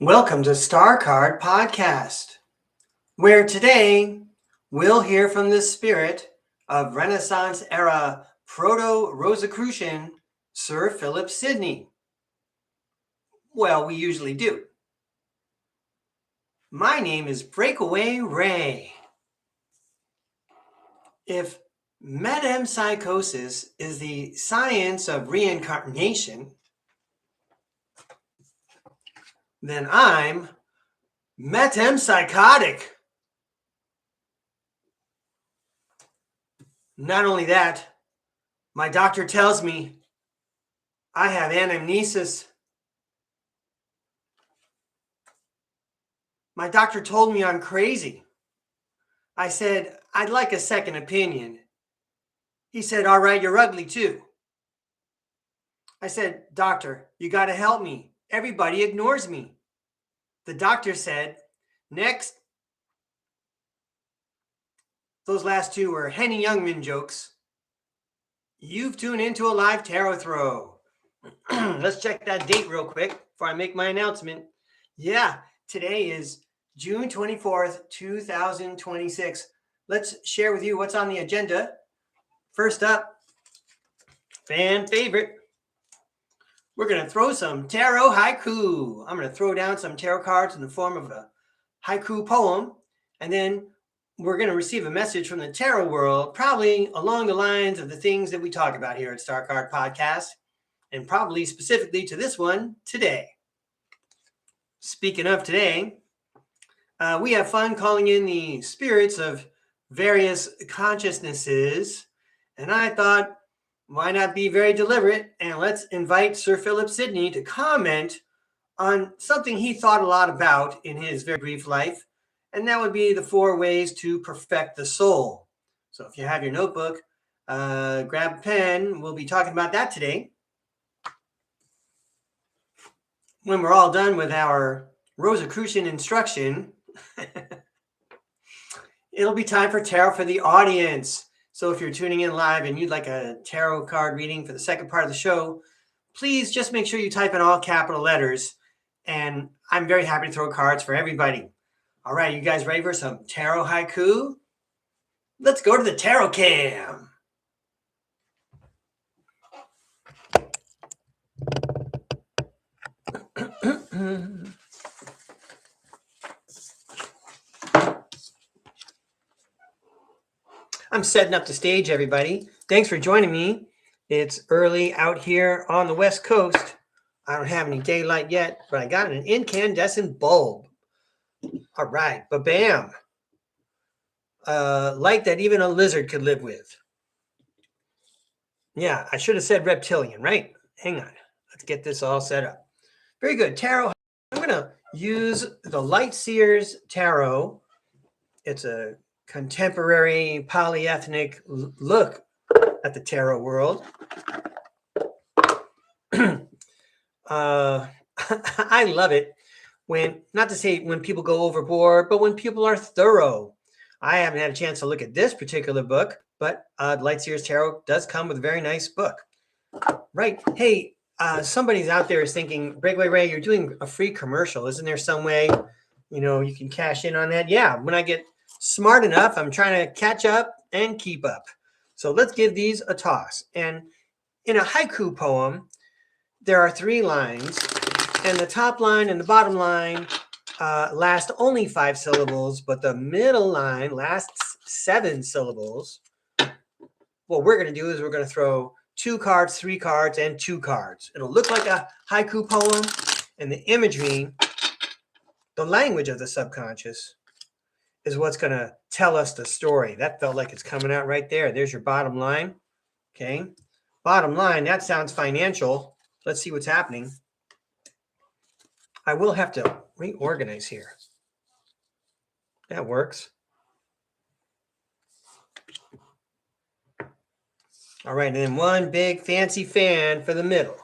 Welcome to STARCARD Podcast, where today we'll hear from the spirit of Renaissance-era proto-Rosicrucian Sir Philip Sidney. Well, we usually do. My name is Breakaway Ray. If metempsychosis is the science of reincarnation, then I'm metempsychotic. Not only that, my doctor tells me I have anamnesis. My doctor told me I'm crazy. I said, I'd like a second opinion. He said, all right, you're ugly too. I said, doctor, you got to help me. Everybody ignores me. The doctor said, next. Those last two were Henny Youngman jokes. You've tuned into a live tarot throw. Let's check that date real quick before I make my announcement. Yeah, today is June 24th, 2026. Let's share with you what's on the agenda. First up, fan favorite. We're going to throw some tarot haiku. I'm going to throw down some tarot cards in the form of a haiku poem, and then we're going to receive a message from the tarot world, probably along the lines of the things that we talk about here at StarCard Podcast, and probably specifically to this one today. Speaking of today, we have fun calling in the spirits of various consciousnesses, and I thought, why not be very deliberate, and let's invite Sir Philip Sidney to comment on something he thought a lot about in his very brief life, and that would be the 4 ways to perfect the soul. So if you have your notebook, grab a pen. We'll be talking about that today. When we're all done with our Rosicrucian instruction, it'll be time for tarot for the audience. So if you're tuning in live and you'd like a tarot card reading for the second part of the show, please just make sure you type in all capital letters, and I'm very happy to throw cards for everybody. All right, you guys ready for some tarot haiku? Let's go to the tarot cam. I'm setting up the stage, everybody. Thanks for joining me. It's early out here on the West Coast. I don't have any daylight yet, but I got an incandescent bulb. All right, ba-bam. Light that even a lizard could live with. Yeah, I should have said reptilian, right? Hang on. Let's get this all set up. Very good. Tarot. I'm going to use the Light Seers Tarot. It's a contemporary polyethnic look at the tarot world. I love it when, not to say when people go overboard, but when people are thorough. I haven't had a chance to look at this particular book, but Light Seers Tarot does come with a very nice book. Right. Hey, somebody's out there is thinking, Breakaway Ray, you're doing a free commercial. Isn't there some way, you can cash in on that? Yeah, when I get smart enough, I'm trying to catch up and keep up. So let's give these a toss. And in a haiku poem, there are 3 lines, and the top line and the bottom line last only 5 syllables, but the middle line lasts 7 syllables. What we're going to do is we're going to throw 2 cards, 3 cards, and 2 cards. It'll look like a haiku poem, and the imagery, the language of the subconscious, is what's going to tell us the story. That felt like it's coming out right there. There's your bottom line. Okay. Bottom line, that sounds financial. Let's see what's happening. I will have to reorganize here. That works. All right, and then one big fancy fan for the middle.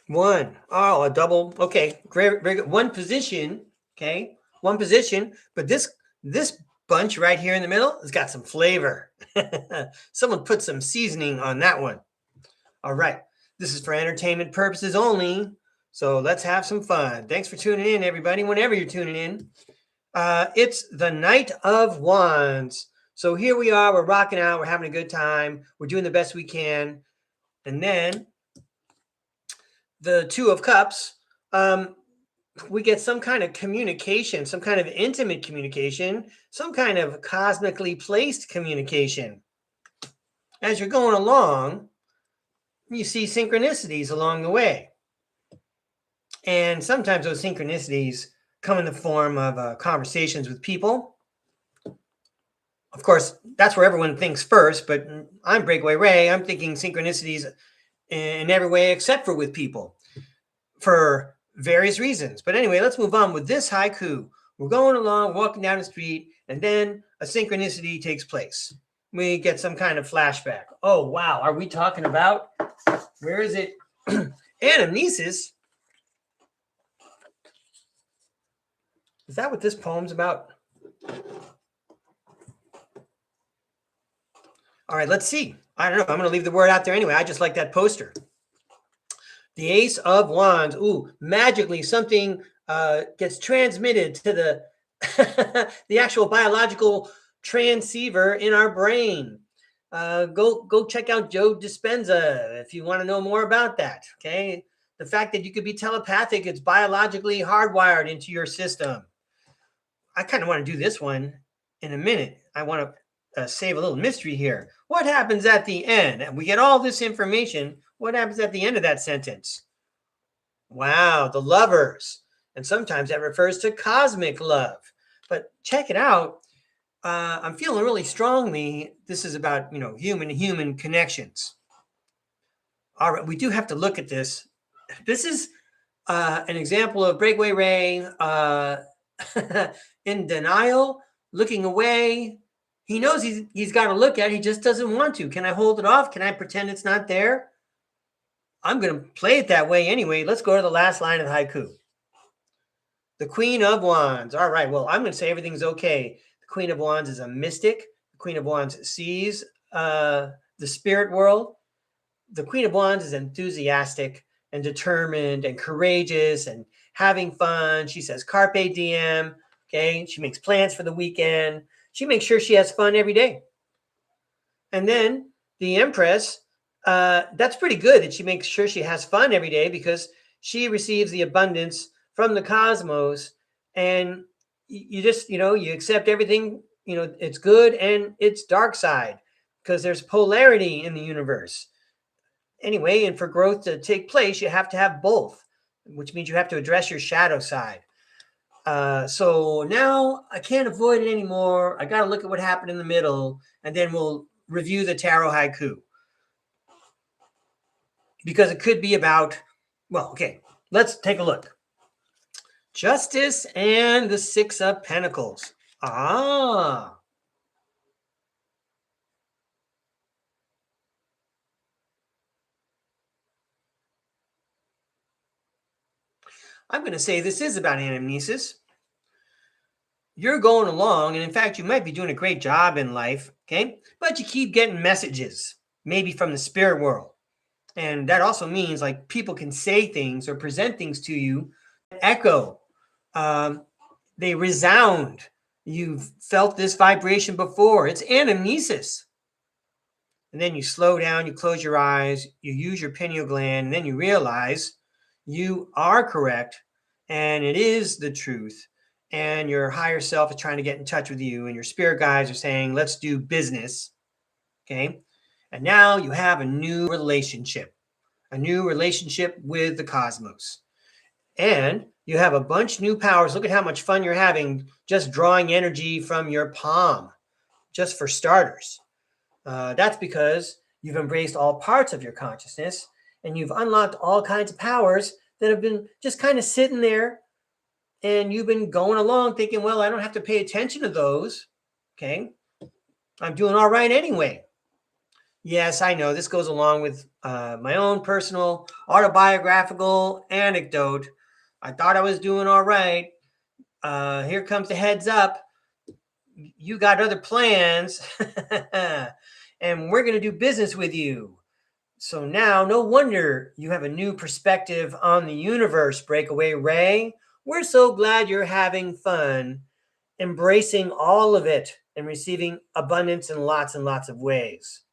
One. Oh, a double. Okay, very, very good. One position. Okay, one position. But this bunch right here in the middle has got some flavor. Someone put some seasoning on that one. All right. This is for entertainment purposes only. So let's have some fun. Thanks for tuning in, everybody, whenever you're tuning in. It's the Knight of Wands. So here we are. We're rocking out. We're having a good time. We're doing the best we can. And then the Two of Cups. We get some kind of communication, some kind of intimate communication, some kind of cosmically placed communication. As you're going along, you see synchronicities along the way. And sometimes those synchronicities come in the form of conversations with people. Of course, that's where everyone thinks first, but I'm Breakaway Ray. I'm thinking synchronicities in every way except for with people for various reasons. But anyway, let's move on with this haiku. We're going along, walking down the street, and then a synchronicity takes place. We get some kind of flashback. Oh, wow. Are we talking about, where is it? Anamnesis. Is that what this poem's about? All right, let's see. I don't know. I'm going to leave the word out there anyway. I just like that poster. The Ace of Wands. Ooh, magically something gets transmitted to the the actual biological transceiver in our brain. Go check out Joe Dispenza if you want to know more about that. Okay, the fact that you could be telepathic, it's biologically hardwired into your system. I kind of want to do this one in a minute. I want to save a little mystery here. What happens at the end? And we get all this information. What happens at the end of that sentence? Wow, the lovers. And sometimes that refers to cosmic love. But check it out. I'm feeling really strongly this is about, human-to-human connections. All right, we do have to look at this. This is an example of Breakaway Ray in denial, looking away. He knows he's got to look at it. He just doesn't want to. Can I hold it off? Can I pretend it's not there? I'm going to play it that way anyway. Let's go to the last line of the haiku. The Queen of Wands. All right, well, I'm going to say everything's okay. The Queen of Wands is a mystic. The Queen of Wands sees the spirit world. The Queen of Wands is enthusiastic and determined and courageous and having fun. She says carpe diem. Okay, she makes plans for the weekend. She makes sure she has fun every day. And then the Empress, that's pretty good that she makes sure she has fun every day because she receives the abundance from the cosmos. And you just, you accept everything, it's good and it's dark side because there's polarity in the universe. Anyway, and for growth to take place, you have to have both, which means you have to address your shadow side. So now I can't avoid it anymore. I got to look at what happened in the middle, and then we'll review the tarot haiku. Because it could be about, let's take a look. Justice and the Six of Pentacles. I'm going to say this is about anamnesis. You're going along, and in fact, you might be doing a great job in life, okay? But you keep getting messages, maybe from the spirit world. And that also means like people can say things or present things to you, echo, they resound. You've felt this vibration before. It's anamnesis. And then you slow down, you close your eyes, you use your pineal gland, and then you realize you are correct and it is the truth. And your higher self is trying to get in touch with you, and your spirit guides are saying, let's do business. Okay. And now you have a new relationship with the cosmos. And you have a bunch of new powers. Look at how much fun you're having just drawing energy from your palm, just for starters. That's because you've embraced all parts of your consciousness and you've unlocked all kinds of powers that have been just kind of sitting there. And you've been going along thinking, well, I don't have to pay attention to those. Okay. I'm doing all right anyway. Yes, I know this goes along with my own personal autobiographical anecdote. I thought I was doing all right. Here comes the heads up. you got other plans and we're going to do business with you. So now, no wonder you have a new perspective on the universe, Breakaway Ray. We're so glad you're having fun, embracing all of it and receiving abundance in lots and lots of ways,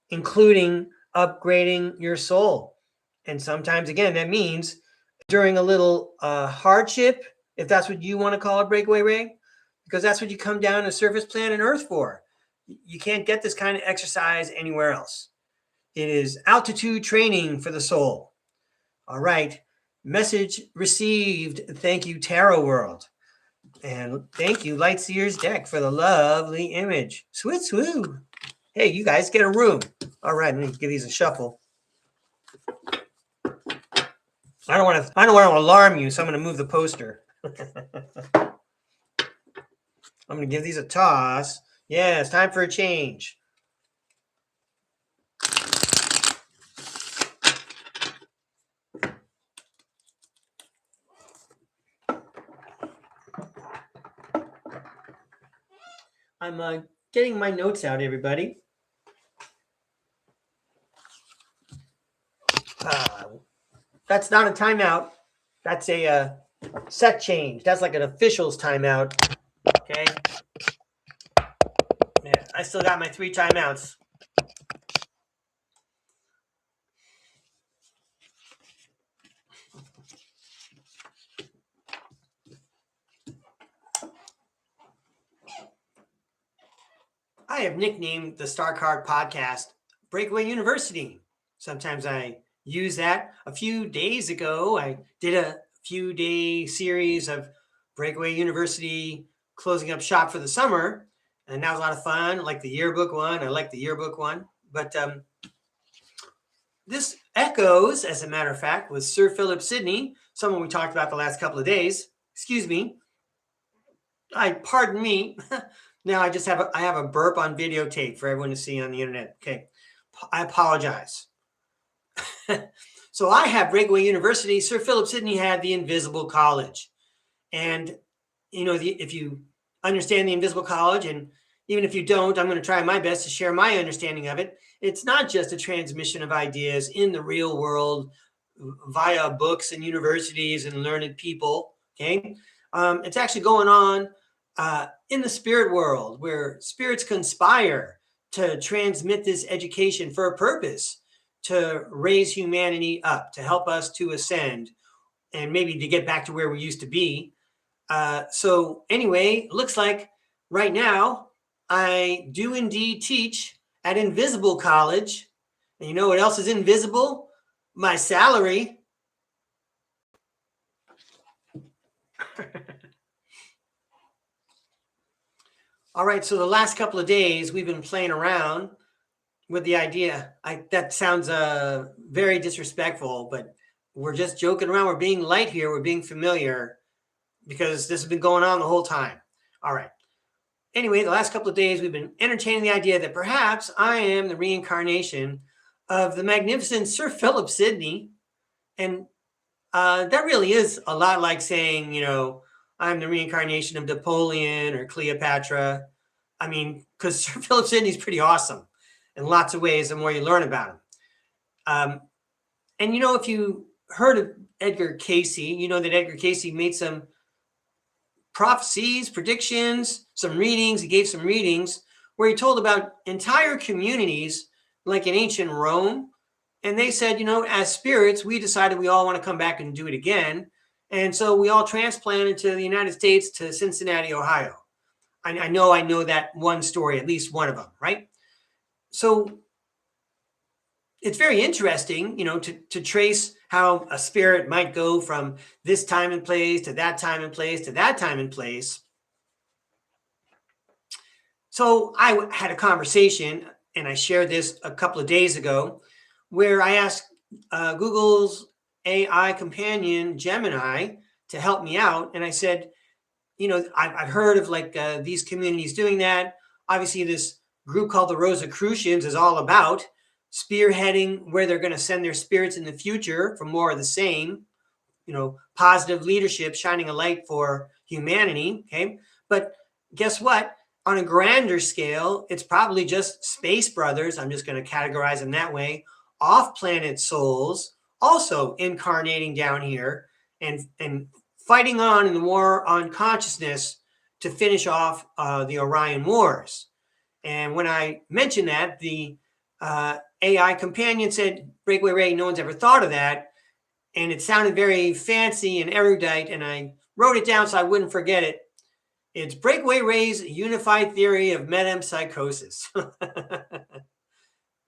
including upgrading your soul. And sometimes, again, that means during a little hardship, if that's what you want to call it, Breakaway Ray, because that's what you come down to surface planet Earth for. You can't get this kind of exercise anywhere else. It is altitude training for the soul. All right. Message received. Thank you, Tarot World. And thank you, Lightseer's deck, for the lovely image. Swoot, swoot. Hey, you guys get a room. All right, let me give these a shuffle. I don't want to alarm you, so I'm going to move the poster. I'm going to give these a toss. Yeah, it's time for a change. I'm getting my notes out, everybody. That's not a timeout. That's a set change. That's like an official's timeout. Okay. Yeah, I still got my 3 timeouts. I have nicknamed the STARCARD podcast Breakaway University. Sometimes I use that. A few days ago, I did a few-day series of Breakaway University closing up shop for the summer, and that was a lot of fun. I like the yearbook one. I like the yearbook one. But this echoes, as a matter of fact, with Sir Philip Sidney, someone we talked about the last couple of days. Excuse me. Pardon me. Now I have a burp on videotape for everyone to see on the internet. Okay. I apologize. So I have Breakaway University. Sir Philip Sidney had the Invisible College. And, you know, if you understand the Invisible College, and even if you don't, I'm going to try my best to share my understanding of it. It's not just a transmission of ideas in the real world via books and universities and learned people. Okay. It's actually going on in the spirit world, where spirits conspire to transmit this education for a purpose, to raise humanity up, to help us to ascend, and maybe to get back to where we used to be. So anyway, looks like right now I do indeed teach at Invisible College. And you know what else is invisible? My salary. All right, so the last couple of days we've been playing around with the idea. That sounds very disrespectful, but we're just joking around. We're being light here. We're being familiar because this has been going on the whole time. All right. Anyway, the last couple of days we've been entertaining the idea that perhaps I am the reincarnation of the magnificent Sir Philip Sidney. And that really is a lot like saying, you know, I'm the reincarnation of Napoleon or Cleopatra. I mean, because Sir Philip Sidney is pretty awesome in lots of ways the more you learn about him. And, you know, if you heard of Edgar Cayce, you know that Edgar Cayce made some prophecies, predictions, some readings. He gave some readings where he told about entire communities like in ancient Rome. And they said, you know, as spirits, we decided we all want to come back and do it again. And so we all transplanted to the United States, to Cincinnati, Ohio. I know that one story, at least one of them, right? So it's very interesting, you know, to trace how a spirit might go from this time and place to that time and place to that time and place. So I had a conversation, and I shared this a couple of days ago, where I asked Google's AI companion, Gemini, to help me out. And I said, you know, I've heard of like these communities doing that. Obviously, this group called the Rosicrucians is all about spearheading where they're going to send their spirits in the future for more of the same, you know, positive leadership, shining a light for humanity. Okay. But guess what? On a grander scale, it's probably just space brothers. I'm just going to categorize them that way. Off-planet souls also incarnating down here and fighting on in the war on consciousness to finish off the Orion Wars. And when I mentioned that, the AI companion said, Breakaway Ray, no one's ever thought of that. And it sounded very fancy and erudite, and I wrote it down so I wouldn't forget it. It's Breakaway Ray's unified theory of metempsychosis.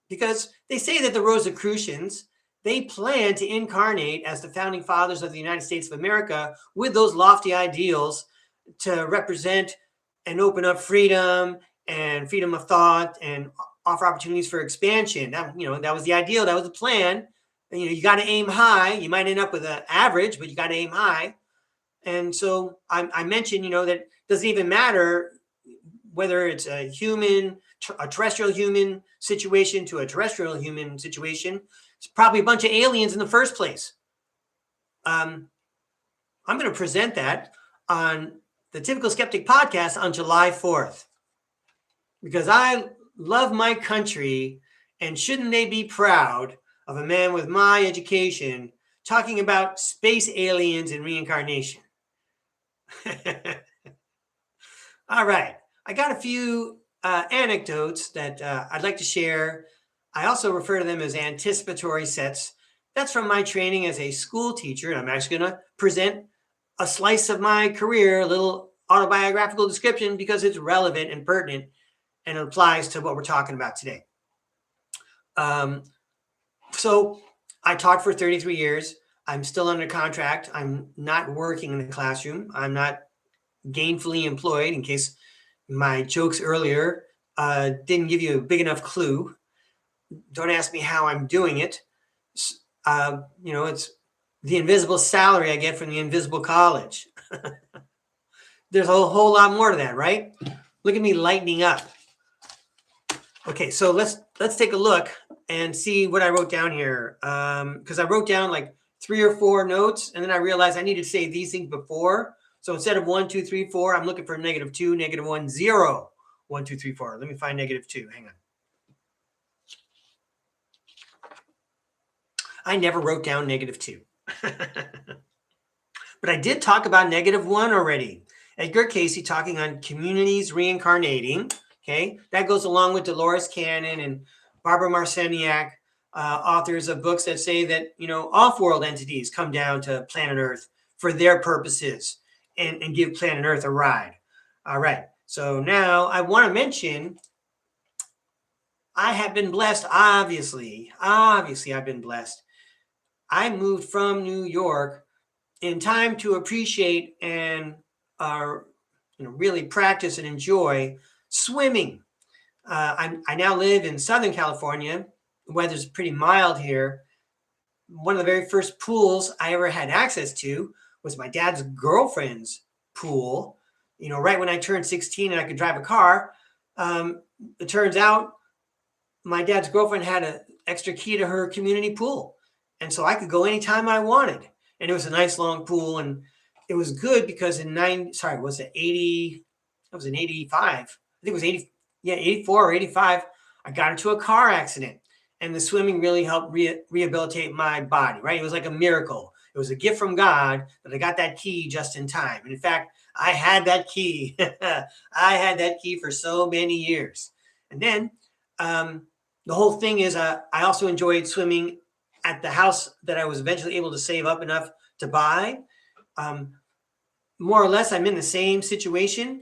Because they say that the Rosicrucians, they plan to incarnate as the founding fathers of the United States of America with those lofty ideals to represent and open up freedom and freedom of thought and offer opportunities for expansion. That, that was the ideal. That was the plan. And, you got to aim high. You might end up with an average, but you got to aim high. And so I mentioned, that it doesn't even matter whether it's a terrestrial human situation to a terrestrial human situation. It's probably a bunch of aliens in the first place. I'm going to present that on the Typical Skeptic podcast on July 4th, because I love my country, and shouldn't they be proud of a man with my education talking about space aliens and reincarnation. All right. I got a few anecdotes that I'd like to share. I also refer to them as anticipatory sets. That's from my training as a school teacher. And I'm actually going to present a slice of my career, a little autobiographical description, because it's relevant and pertinent and it applies to what we're talking about today. So I taught for 33 years. I'm still under contract. I'm not working in the classroom. I'm not gainfully employed, in case my jokes earlier didn't give you a big enough clue. Don't ask me how I'm doing it. It's the invisible salary I get from the invisible college. There's a whole lot more to that, right? Look at me lightening up. Okay, so let's take a look and see what I wrote down here. Because I wrote down like 3 or 4 notes, and then I realized I needed to say these things before. So instead of 1, 2, 3, 4, I'm looking for -2, -1, 0. 1, 2, 3, 4. Let me find -2. Hang on. I never wrote down -2. But I did talk about -1 already. Edgar Casey talking on communities reincarnating. Okay, that goes along with Dolores Cannon and Barbara Marciniak, authors of books that say that, off-world entities come down to planet Earth for their purposes and give planet Earth a ride. All right, so now I want to mention I have been blessed, obviously I've been blessed. I moved from New York in time to appreciate and really practice and enjoy swimming. I now live in Southern California. The weather's pretty mild here. One of the very first pools I ever had access to was my dad's girlfriend's pool. Right when I turned 16 and I could drive a car, it turns out my dad's girlfriend had an extra key to her community pool. And so I could go anytime I wanted. And it was a nice long pool. And it was good because in 85? I think it was 84 or 85. I got into a car accident, and the swimming really helped rehabilitate my body, right? It was like a miracle. It was a gift from God that I got that key just in time. And in fact, I had that key. I had that key for so many years. And then the whole thing is I also enjoyed swimming at the house that I was eventually able to save up enough to buy. More or less, I'm in the same situation.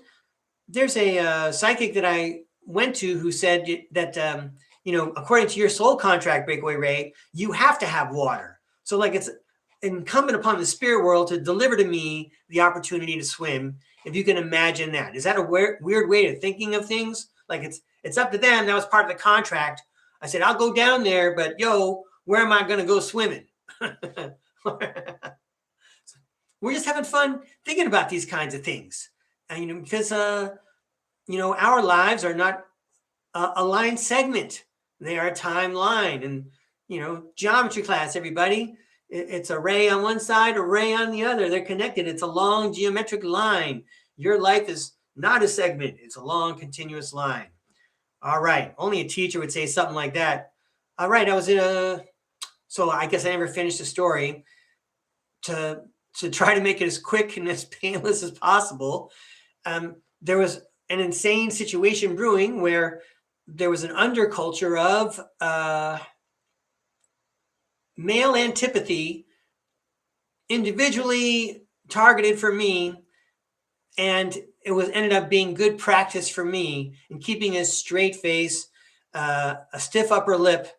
There's a psychic that I went to who said that, according to your soul contract, Breakaway Ray, you have to have water. So like it's incumbent upon the spirit world to deliver to me the opportunity to swim. If you can imagine that. Is that a weird way of thinking of things? Like it's up to them. That was part of the contract. I said, I'll go down there, but where am I going to go swimming? We're just having fun thinking about these kinds of things. And, because, our lives are not a line segment. They are a timeline. And, geometry class, everybody, it's a ray on one side, a ray on the other. They're connected. It's a long geometric line. Your life is not a segment. It's a long, continuous line. All right. Only a teacher would say something like that. All right. I was in so I guess I never finished the story. To try to make it as quick and as painless as possible, there was an insane situation brewing where there was an underculture of male antipathy, individually targeted for me, and it was ended up being good practice for me in keeping a straight face, a stiff upper lip,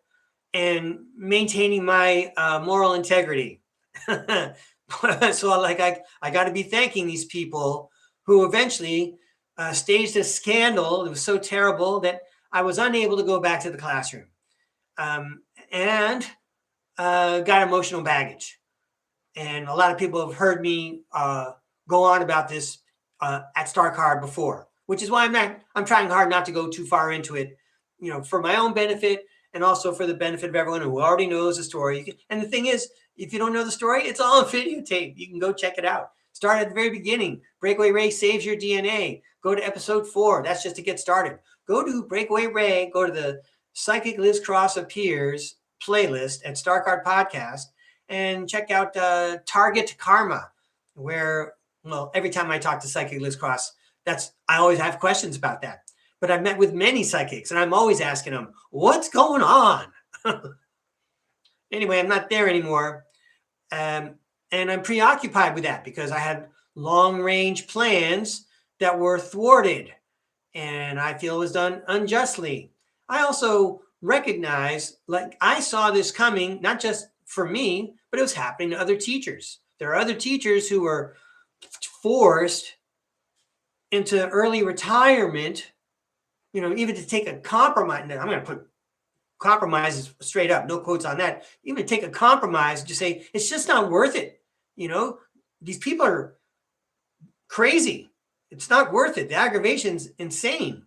and maintaining my moral integrity. So like I got to be thanking these people who eventually staged a scandal. It was so terrible that I was unable to go back to the classroom, and got emotional baggage. And a lot of people have heard me go on about this at STARCARD before, which is why I'm trying hard not to go too far into it, for my own benefit and also for the benefit of everyone who already knows the story. And the thing is, if you don't know the story, it's all on videotape. You can go check it out. Start at the very beginning. Breakaway Ray saves your DNA. Go to episode 4. That's just to get started. Go to Breakaway Ray. Go to the Psychic Liz Cross Appears playlist at StarCard Podcast and check out Target Karma, where, every time I talk to Psychic Liz Cross, I always have questions about that. But I've met with many psychics, and I'm always asking them, what's going on? Anyway, I'm not there anymore. And I'm preoccupied with that because I had long-range plans that were thwarted, and I feel it was done unjustly. I also recognize, I saw this coming, not just for me, but it was happening to other teachers. There are other teachers who were forced into early retirement, even to take a compromise. I'm going to put compromises straight up, no quotes on that. Even take a compromise, just say, it's just not worth it. These people are crazy. It's not worth it. The aggravation's insane.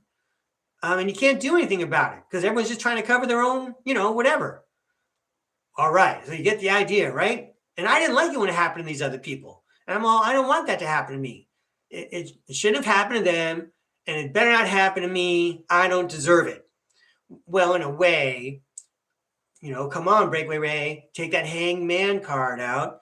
And you can't do anything about it because everyone's just trying to cover their own, whatever. All right. So you get the idea, right? And I didn't like it when it happened to these other people. And I don't want that to happen to me. It shouldn't have happened to them, and it better not happen to me. I don't deserve it. Well, in a way, come on, Breakaway Ray, take that hangman card out.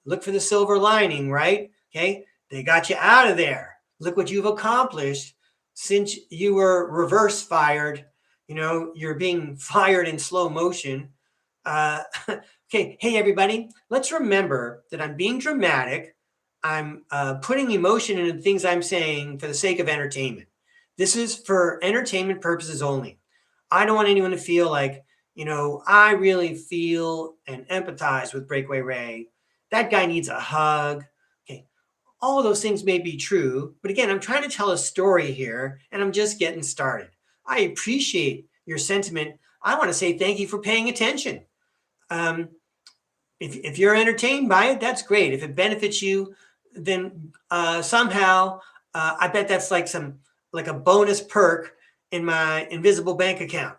Look for the silver lining, right? Okay. They got you out of there. Look what you've accomplished since you were reverse fired. You're being fired in slow motion. Okay. Hey, everybody, let's remember that I'm being dramatic. I'm putting emotion into the things I'm saying for the sake of entertainment. This is for entertainment purposes only. I don't want anyone to feel like, I really feel and empathize with Breakaway Ray. That guy needs a hug. Okay. All of those things may be true, but again, I'm trying to tell a story here and I'm just getting started. I appreciate your sentiment. I want to say thank you for paying attention. If you're entertained by it, that's great. If it benefits you, then somehow I bet that's like a bonus perk in my invisible bank account.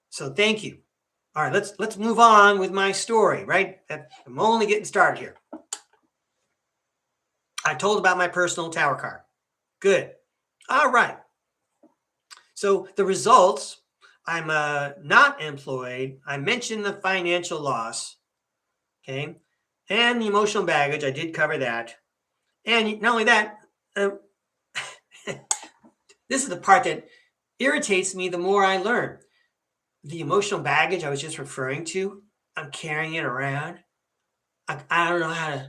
So thank you. All right, let's move on with my story, right? I'm only getting started here. I told about my personal tower card. Good. All right. So the results, I'm not employed. I mentioned the financial loss, okay, and the emotional baggage. I did cover that. And not only that, this is the part that irritates me the more I learn. The emotional baggage I was just referring to, I'm carrying it around. I don't know how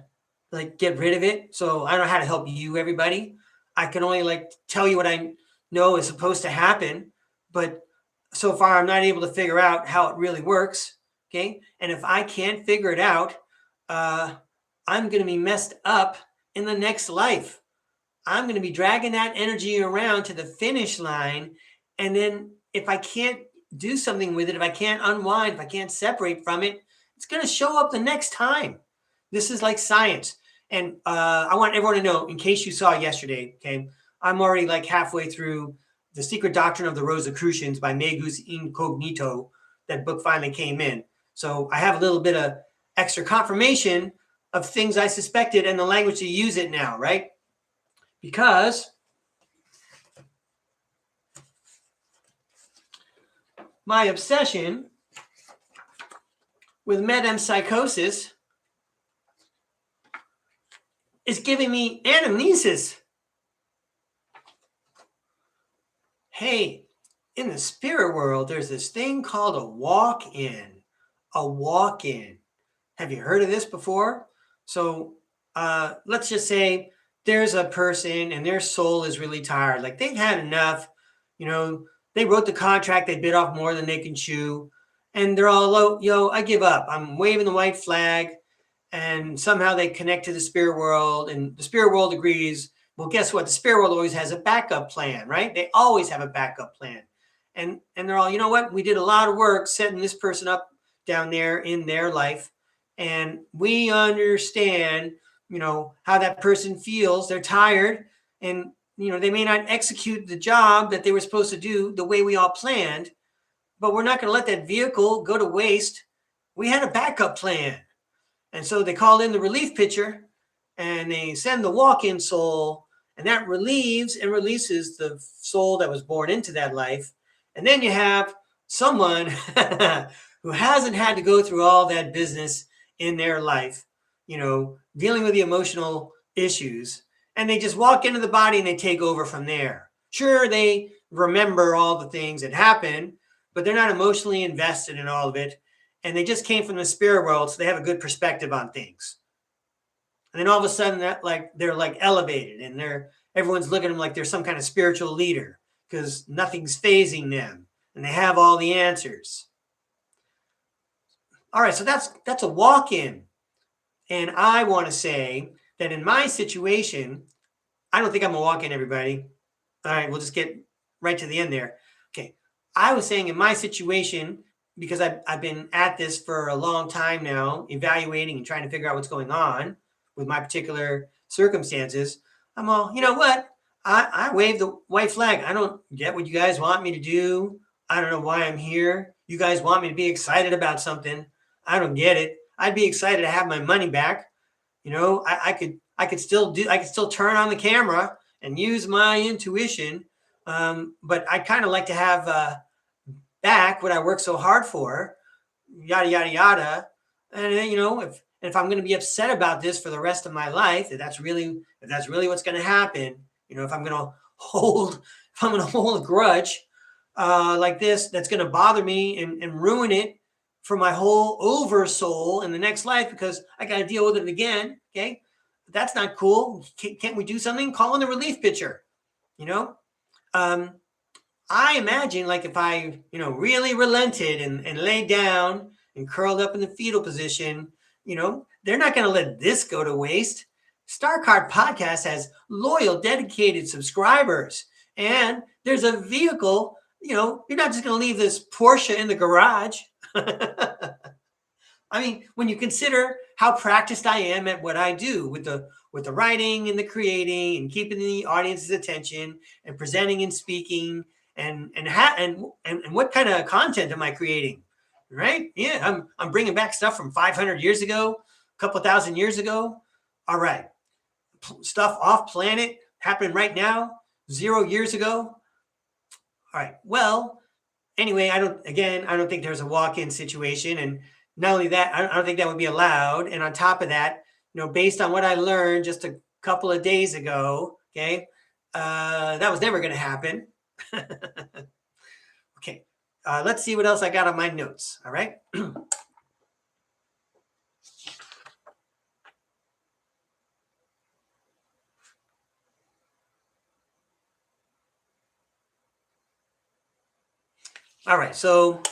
to get rid of it. So I don't know how to help you, everybody. I can only tell you what I know is supposed to happen. But so far, I'm not able to figure out how it really works. Okay. And if I can't figure it out, I'm going to be messed up in the next life. I'm going to be dragging that energy around to the finish line. And then if I can't do something with it, if I can't unwind, if I can't separate from it, it's going to show up the next time. This is like science. And I want everyone to know, in case you saw yesterday, okay, I'm already halfway through The Secret Doctrine of the Rosicrucians by Magus Incognito. That book finally came in. So I have a little bit of extra confirmation of things I suspected and the language to use it now, right? Because my obsession with metempsychosis is giving me anamnesis. Hey, in the spirit world, there's this thing called a walk-in. A walk-in. Have you heard of this before? So let's just say there's a person and their soul is really tired. Like they've had enough. You know, they wrote the contract. They bit off more than they can chew. And they're all, yo, I give up. I'm waving the white flag. And somehow they connect to the spirit world. And the spirit world agrees. Well, guess what? The spirit world always has a backup plan, right? They always have a backup plan. And they're all, you know what? We did a lot of work setting this person up down there in their life. And we understand, you know, how that person feels. They're tired and, you know, they may not execute the job that they were supposed to do the way we all planned, but we're not going to let that vehicle go to waste. We had a backup plan. And so they called in the relief pitcher and they send the walk-in soul, and that relieves and releases the soul that was born into that life. And then you have someone who hasn't had to go through all that business in their life, you know, dealing with the emotional issues, and they just walk into the body and they take over from there. Sure, they remember all the things that happened, but they're not emotionally invested in all of it. And they just came from the spirit world, so they have a good perspective on things. And then all of a sudden, they're like elevated, and everyone's looking at them like they're some kind of spiritual leader because nothing's phasing them, and they have all the answers. All right, so that's a walk-in. And I want to say that in my situation, I don't think I'm a walk-in, everybody. All right, we'll just get right to the end there. Okay, I was saying in my situation, because I've been at this for a long time now, evaluating and trying to figure out what's going on with my particular circumstances, I'm all, you know what? I wave the white flag. I don't get what you guys want me to do. I don't know why I'm here. You guys want me to be excited about something. I don't get it. I'd be excited to have my money back. You know, I could still turn on the camera and use my intuition. But I'd kind of like to have back what I worked so hard for, yada, yada, yada. And then, you know, if I'm going to be upset about this for the rest of my life, if that's really what's going to happen, you know, if I'm going to hold a grudge like this, that's going to bother me and ruin it for my whole over soul in the next life because I got to deal with it again. Okay. That's not cool. Can't we do something? Call in the relief pitcher, you know? I imagine like if I, you know, really relented and laid down and curled up in the fetal position, you know, they're not going to let this go to waste. STARCARD podcast has loyal, dedicated subscribers. And there's a vehicle, you know, you're not just going to leave this Porsche in the garage. I mean, when you consider how practiced I am at what I do with the writing and the creating and keeping the audience's attention and presenting and speaking and what kind of content am I creating? Right? Yeah, I'm bringing back stuff from 500 years ago, a couple thousand years ago. All right. Stuff off planet happening right now, 0 years ago. All right. Well, anyway, I don't think there's a walk-in situation. And not only that, I don't think that would be allowed. And on top of that, you know, based on what I learned just a couple of days ago, okay, that was never going to happen. Okay. Let's see what else I got on my notes. All right. All right. So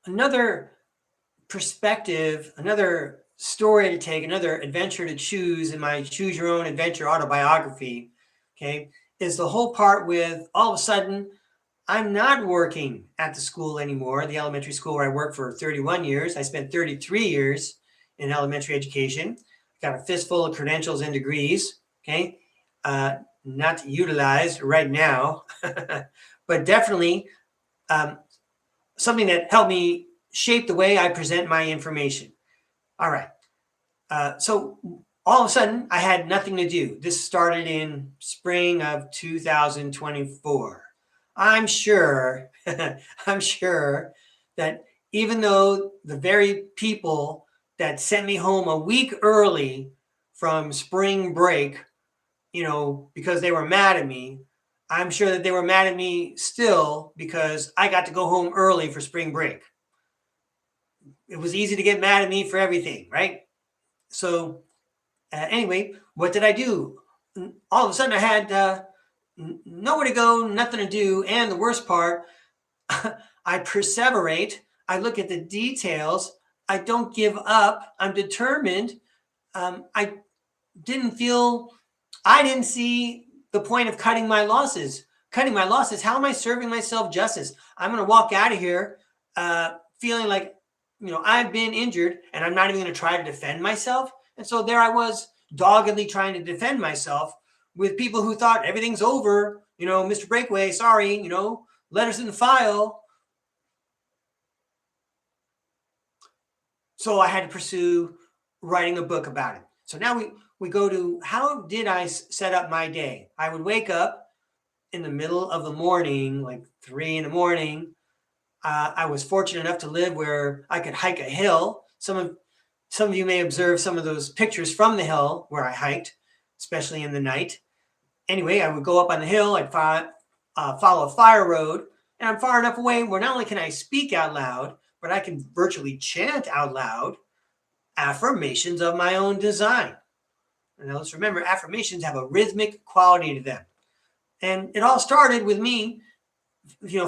another perspective, another story to take, another adventure to choose in my Choose Your Own Adventure autobiography, okay, is the whole part with all of a sudden I'm not working at the school anymore, the elementary school where I worked for 31 years. I spent 33 years in elementary education. Got a fistful of credentials and degrees, okay, not utilized right now, but definitely something that helped me shape the way I present my information. All right. So all of a sudden, I had nothing to do. This started in spring of 2024. I'm sure, I'm sure that even though the very people that sent me home a week early from spring break, because they were mad at me, I'm sure that they were mad at me still because I got to go home early for spring break. It was easy to get mad at me for everything, right? So anyway, what did I do? All of a sudden I had nowhere to go, nothing to do. And the worst part, I perseverate. I look at the details. I don't give up. I'm determined. I didn't see the point of cutting my losses. How am I serving myself justice? I'm going to walk out of here feeling like, I've been injured and I'm not even going to try to defend myself. And so there I was doggedly trying to defend myself with people who thought everything's over. Mr. Breakaway, sorry, letters in the file. So I had to pursue writing a book about it. So now we go to, how did I set up my day? I would wake up in the middle of the morning, like 3 a.m. I was fortunate enough to live where I could hike a hill. Some of you may observe some of those pictures from the hill where I hiked, especially in the night. Anyway, I would go up on the hill. I'd follow a fire road, and I'm far enough away where not only can I speak out loud, but I can virtually chant out loud affirmations of my own design. And let's remember, affirmations have a rhythmic quality to them. And it all started with me,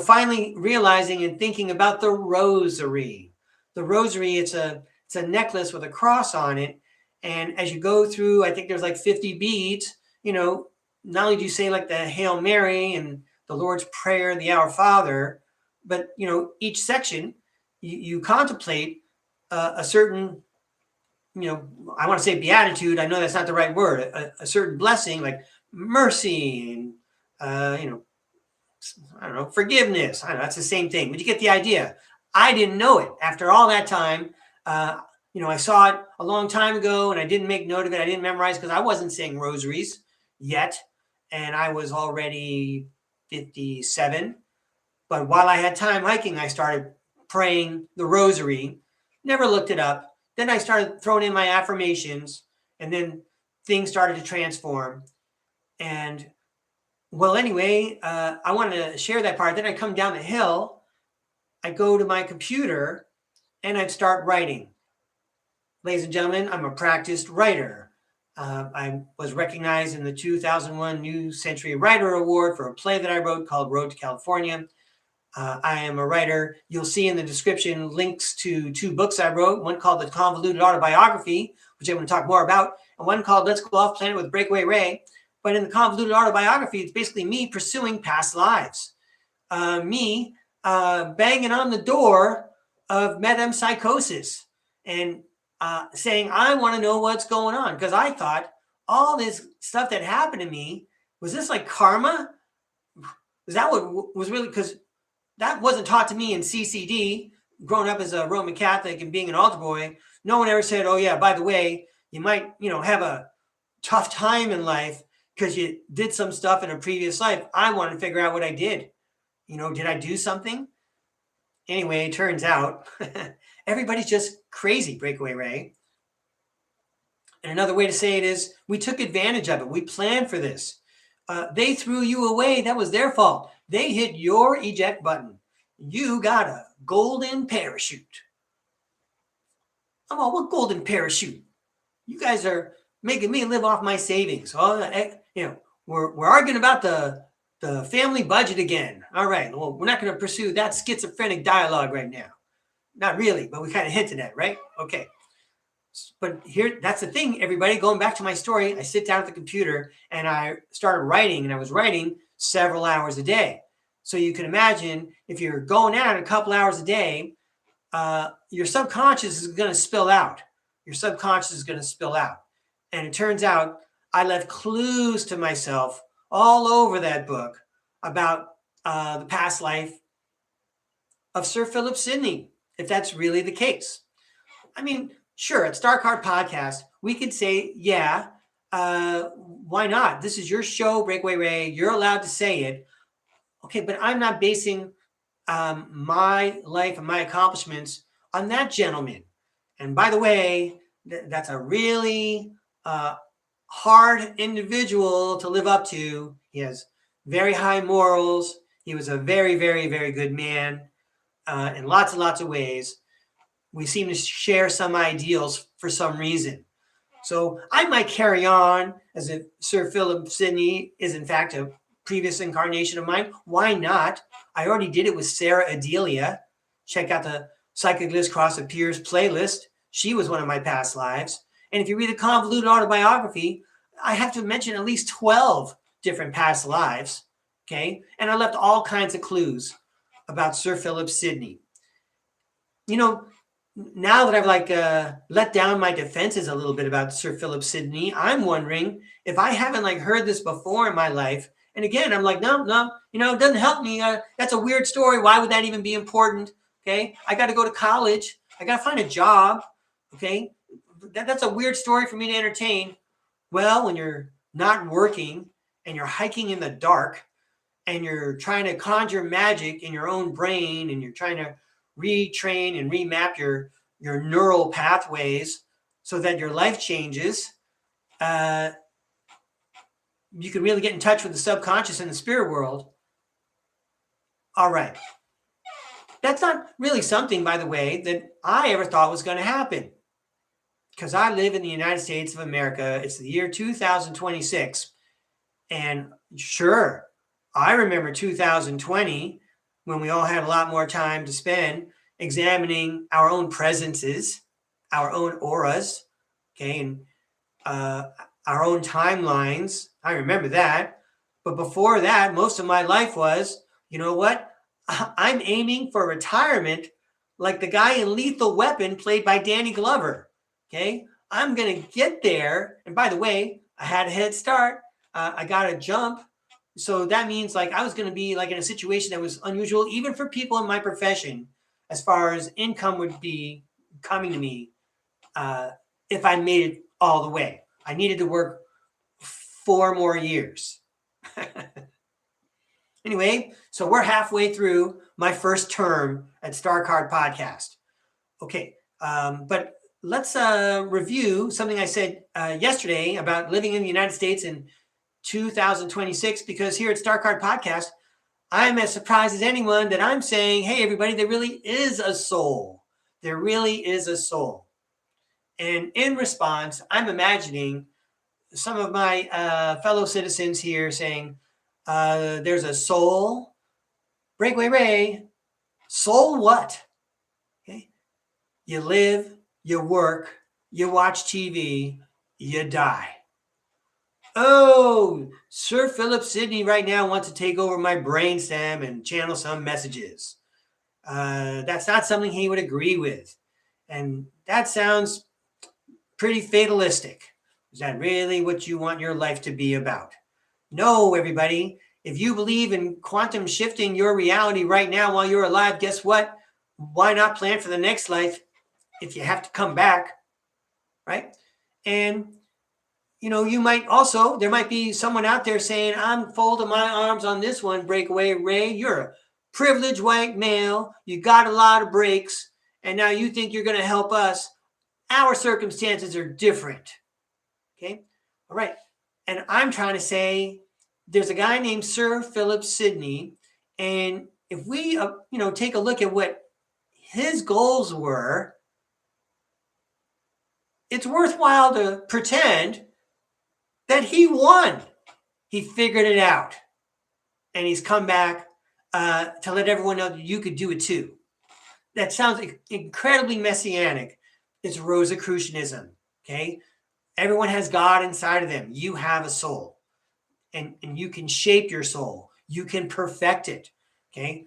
finally realizing and thinking about the rosary. The rosary, it's a necklace with a cross on it. And as you go through, I think there's like 50 beads, not only do you say like the Hail Mary and the Lord's Prayer and the Our Father, but, each section, you contemplate a certain, I want to say beatitude. I know that's not the right word. A certain blessing like mercy and, I don't know, forgiveness. I don't know, that's the same thing, but you get the idea. I didn't know it. After all that time, I saw it a long time ago and I didn't make note of it. I didn't memorize because I wasn't saying rosaries yet. And I was already 57. But while I had time hiking, I started praying the rosary, never looked it up. Then I started throwing in my affirmations, and then things started to transform. And well, anyway, I wanted to share that part. Then I come down the hill, I go to my computer, and I'd start writing. Ladies and gentlemen, I'm a practiced writer. I was recognized in the 2001 New Century Writer Award for a play that I wrote called Road to California. I am a writer. You'll see in the description links to 2 books I wrote, one called The Convoluted Autobiography, which I'm going to talk more about, and one called Let's Go Off Planet with Breakaway Ray. But in the Convoluted Autobiography, it's basically me pursuing past lives. Me banging on the door of metempsychosis and saying, I want to know what's going on. Because I thought all this stuff that happened to me, was this like karma? Is that what was really, because that wasn't taught to me in CCD, growing up as a Roman Catholic and being an altar boy. No one ever said, oh yeah, by the way, you might, have a tough time in life because you did some stuff in a previous life. I wanted to figure out what I did. Did I do something? Anyway, it turns out everybody's just crazy, Breakaway Ray. And another way to say it is we took advantage of it. We planned for this. They threw you away. That was their fault. They hit your eject button. You got a golden parachute. I'm all, what golden parachute? You guys are making me live off my savings. We're arguing about the family budget again. All right. Well, we're not going to pursue that schizophrenic dialogue right now. Not really, but we kind of hinted at, right? Okay. But here, that's the thing, everybody. Going back to my story, I sit down at the computer and I started writing, and I was writing several hours a day. So you can imagine if you're going at it a couple hours a day, your subconscious is going to spill out. And it turns out I left clues to myself all over that book about the past life of Sir Philip Sidney, if that's really the case. I mean, sure, at StarCard Podcast, we could say, why not? This is your show, Breakaway Ray. You're allowed to say it. Okay, but I'm not basing my life and my accomplishments on that gentleman. And by the way, that's a really hard individual to live up to. He has very high morals. He was a very, very, very good man in lots and lots of ways. We seem to share some ideals for some reason. So I might carry on as if Sir Philip Sidney is in fact a previous incarnation of mine. Why not? I already did it with Sarah Adelia. Check out the Psychic Liz Cross of Peers playlist. She was one of my past lives. And if you read the Convoluted Autobiography, I have to mention at least 12 different past lives. Okay. And I left all kinds of clues about Sir Philip Sidney. You know, now that I've let down my defenses a little bit about Sir Philip Sidney, I'm wondering if I haven't heard this before in my life. And again, I'm like, no, it doesn't help me. That's a weird story. Why would that even be important? Okay. I got to go to college. I got to find a job. Okay. That's a weird story for me to entertain. Well, when you're not working and you're hiking in the dark and you're trying to conjure magic in your own brain and you're trying to retrain and remap your neural pathways so that your life changes, you can really get in touch with the subconscious and the spirit world. All right. That's not really something, by the way, that I ever thought was going to happen. Because I live in the United States of America. It's the year 2026. And sure, I remember 2020 when we all had a lot more time to spend examining our own presences, our own auras, okay, and our own timelines. I remember that. But before that, most of my life was, you know what? I'm aiming for retirement like the guy in Lethal Weapon played by Danny Glover. Okay, I'm going to get there. And by the way, I had a head start. I got a jump. So that means I was going to be in a situation that was unusual, even for people in my profession, as far as income would be coming to me if I made it all the way. I needed to work 4 more years. Anyway, so we're halfway through my first term at StarCard Podcast. Okay, but let's review something I said yesterday about living in the United States in 2026, because here at StarCard Podcast, I'm as surprised as anyone that I'm saying, hey, everybody, there really is a soul. There really is a soul. And in response, I'm imagining some of my fellow citizens here saying, there's a soul. Breakaway Ray, soul what? Okay. You live, you work, you watch TV, you die. Oh, Sir Philip Sidney right now wants to take over my brainstem and channel some messages. That's not something he would agree with. And that sounds pretty fatalistic. Is that really what you want your life to be about? No, everybody. If you believe in quantum shifting your reality right now while you're alive, guess what? Why not plan for the next life if you have to come back, right? And, you might also, there might be someone out there saying, I'm folding my arms on this one, Breakaway Ray. You're a privileged white male. You got a lot of breaks. And now you think you're going to help us. Our circumstances are different. Okay. All right. And I'm trying to say there's a guy named Sir Philip Sidney. And if we, take a look at what his goals were, it's worthwhile to pretend that he won. He figured it out. And he's come back to let everyone know that you could do it too. That sounds incredibly messianic. It's Rosicrucianism. Okay. Everyone has God inside of them. You have a soul. And you can shape your soul. You can perfect it. Okay.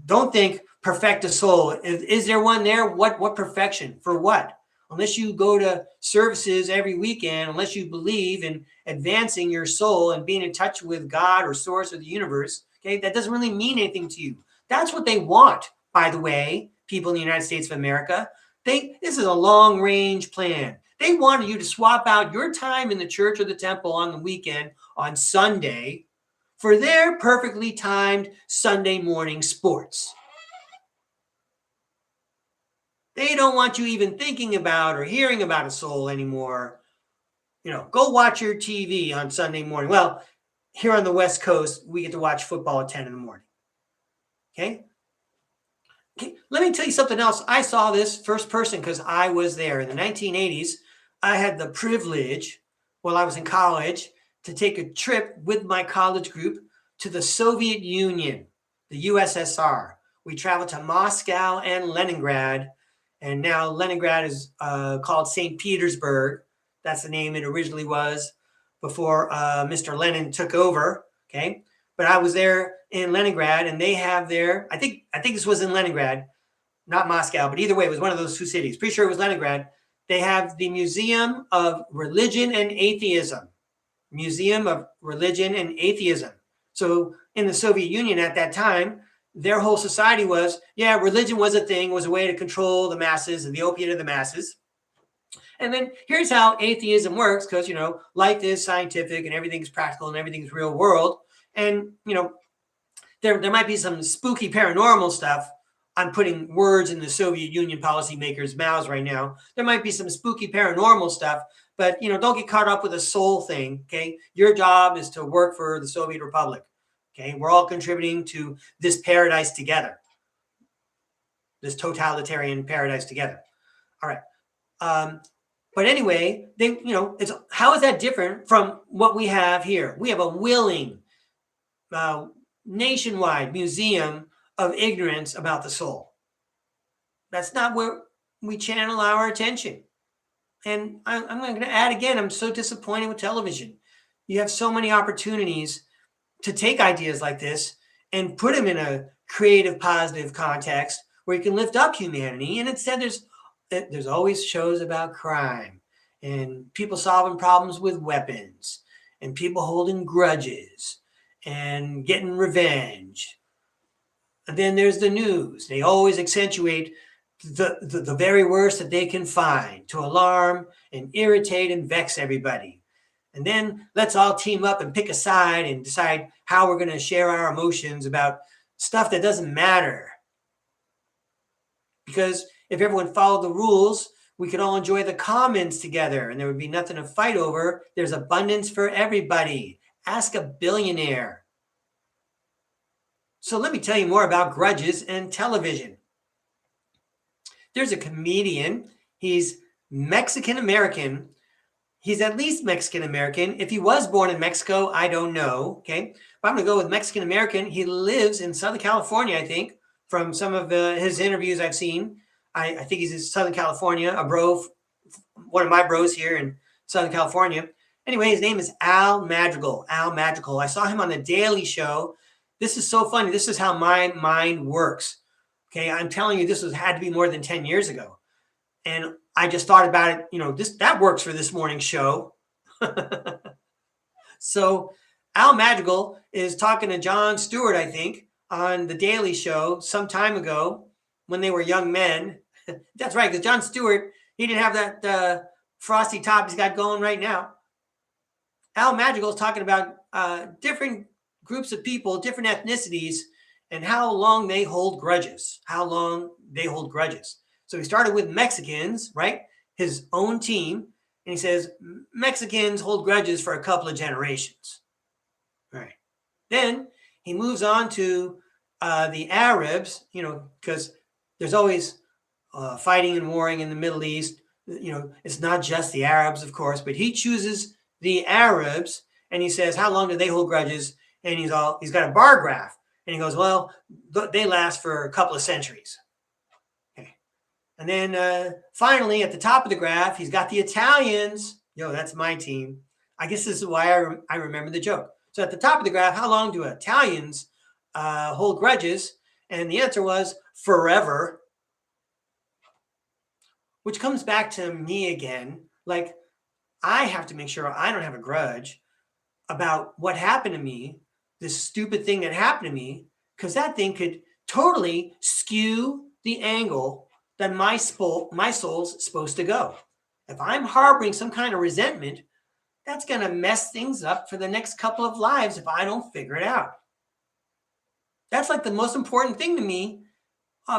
Don't think perfect a soul. Is there one there? What perfection? For what? Unless you go to services every weekend, unless you believe in advancing your soul and being in touch with God or source or the universe, okay, that doesn't really mean anything to you. That's what they want, by the way, people in the United States of America. This is a long-range plan. They wanted you to swap out your time in the church or the temple on the weekend on Sunday for their perfectly timed Sunday morning sports. They don't want you even thinking about or hearing about a soul anymore. Go watch your TV on Sunday morning. Well, here on the West Coast, we get to watch football at 10 in the morning. Okay? Let me tell you something else. I saw this first person because I was there. In the 1980s, I had the privilege, while I was in college, to take a trip with my college group to the Soviet Union, the USSR. We traveled to Moscow and Leningrad, and now Leningrad is called St. Petersburg. That's the name it originally was before Mr. Lenin took over, okay? But I was there in Leningrad, and they have their, I think this was in Leningrad, not Moscow, but either way, it was one of those two cities. Pretty sure it was Leningrad. They have the Museum of Religion and Atheism. Museum of Religion and Atheism. So in the Soviet Union at that time, their whole society was, religion was a thing, was a way to control the masses and the opiate of the masses. And then here's how atheism works, because, life is scientific and everything's practical and everything's real world. And, there might be some spooky paranormal stuff. I'm putting words in the Soviet Union policymakers' mouths right now. There might be some spooky paranormal stuff, but, don't get caught up with a soul thing, okay? Your job is to work for the Soviet Republic, okay? We're all contributing to this paradise together, this totalitarian paradise together. All right. But anyway, how is that different from what we have here? We have a willing, nationwide museum of ignorance about the soul. That's not where we channel our attention. And I'm going to add again, I'm so disappointed with television. You have so many opportunities to take ideas like this and put them in a creative, positive context where you can lift up humanity. And instead, there's always shows about crime and people solving problems with weapons and people holding grudges and getting revenge. And then there's the news. They always accentuate the very worst that they can find to alarm and irritate and vex everybody. And then let's all team up and pick a side and decide how we're going to share our emotions about stuff that doesn't matter. Because if everyone followed the rules, we could all enjoy the commons together and there would be nothing to fight over. There's abundance for everybody. Ask a billionaire. So let me tell you more about grudges and television. There's a comedian. He's Mexican-American. He's at least Mexican-American. If he was born in Mexico, I don't know, okay? But I'm going to go with Mexican-American. He lives in Southern California, I think, from some of his interviews I've seen. I think he's in Southern California, a bro, one of my bros here in Southern California. Anyway, his name is Al Madrigal. Al Madrigal. I saw him on The Daily Show. This is so funny. This is how my mind works. Okay, I'm telling you, this had to be more than 10 years ago. And I just thought about it, that works for this morning's show. So Al Madrigal is talking to Jon Stewart, I think, on The Daily Show some time ago when they were young men. That's right, because Jon Stewart, he didn't have that frosty top he's got going right now. Al Madrigal is talking about different groups of people, different ethnicities, and how long they hold grudges. So he started with Mexicans, right? His own team. And he says, Mexicans hold grudges for a couple of generations. All right. Then he moves on to the Arabs, because there's always fighting and warring in the Middle East. It's not just the Arabs, of course, but he chooses the Arabs and he says, how long do they hold grudges? And he's got a bar graph. And he goes, well, they last for a couple of centuries. Okay. And then finally, at the top of the graph, he's got the Italians. That's my team. I guess this is why I remember the joke. So at the top of the graph, how long do Italians hold grudges? And the answer was forever. Which comes back to me again. Like, I have to make sure I don't have a grudge about what happened to me, this stupid thing that happened to me, because that thing could totally skew the angle that my soul's supposed to go. If I'm harboring some kind of resentment, that's going to mess things up for the next couple of lives if I don't figure it out. That's like the most important thing to me,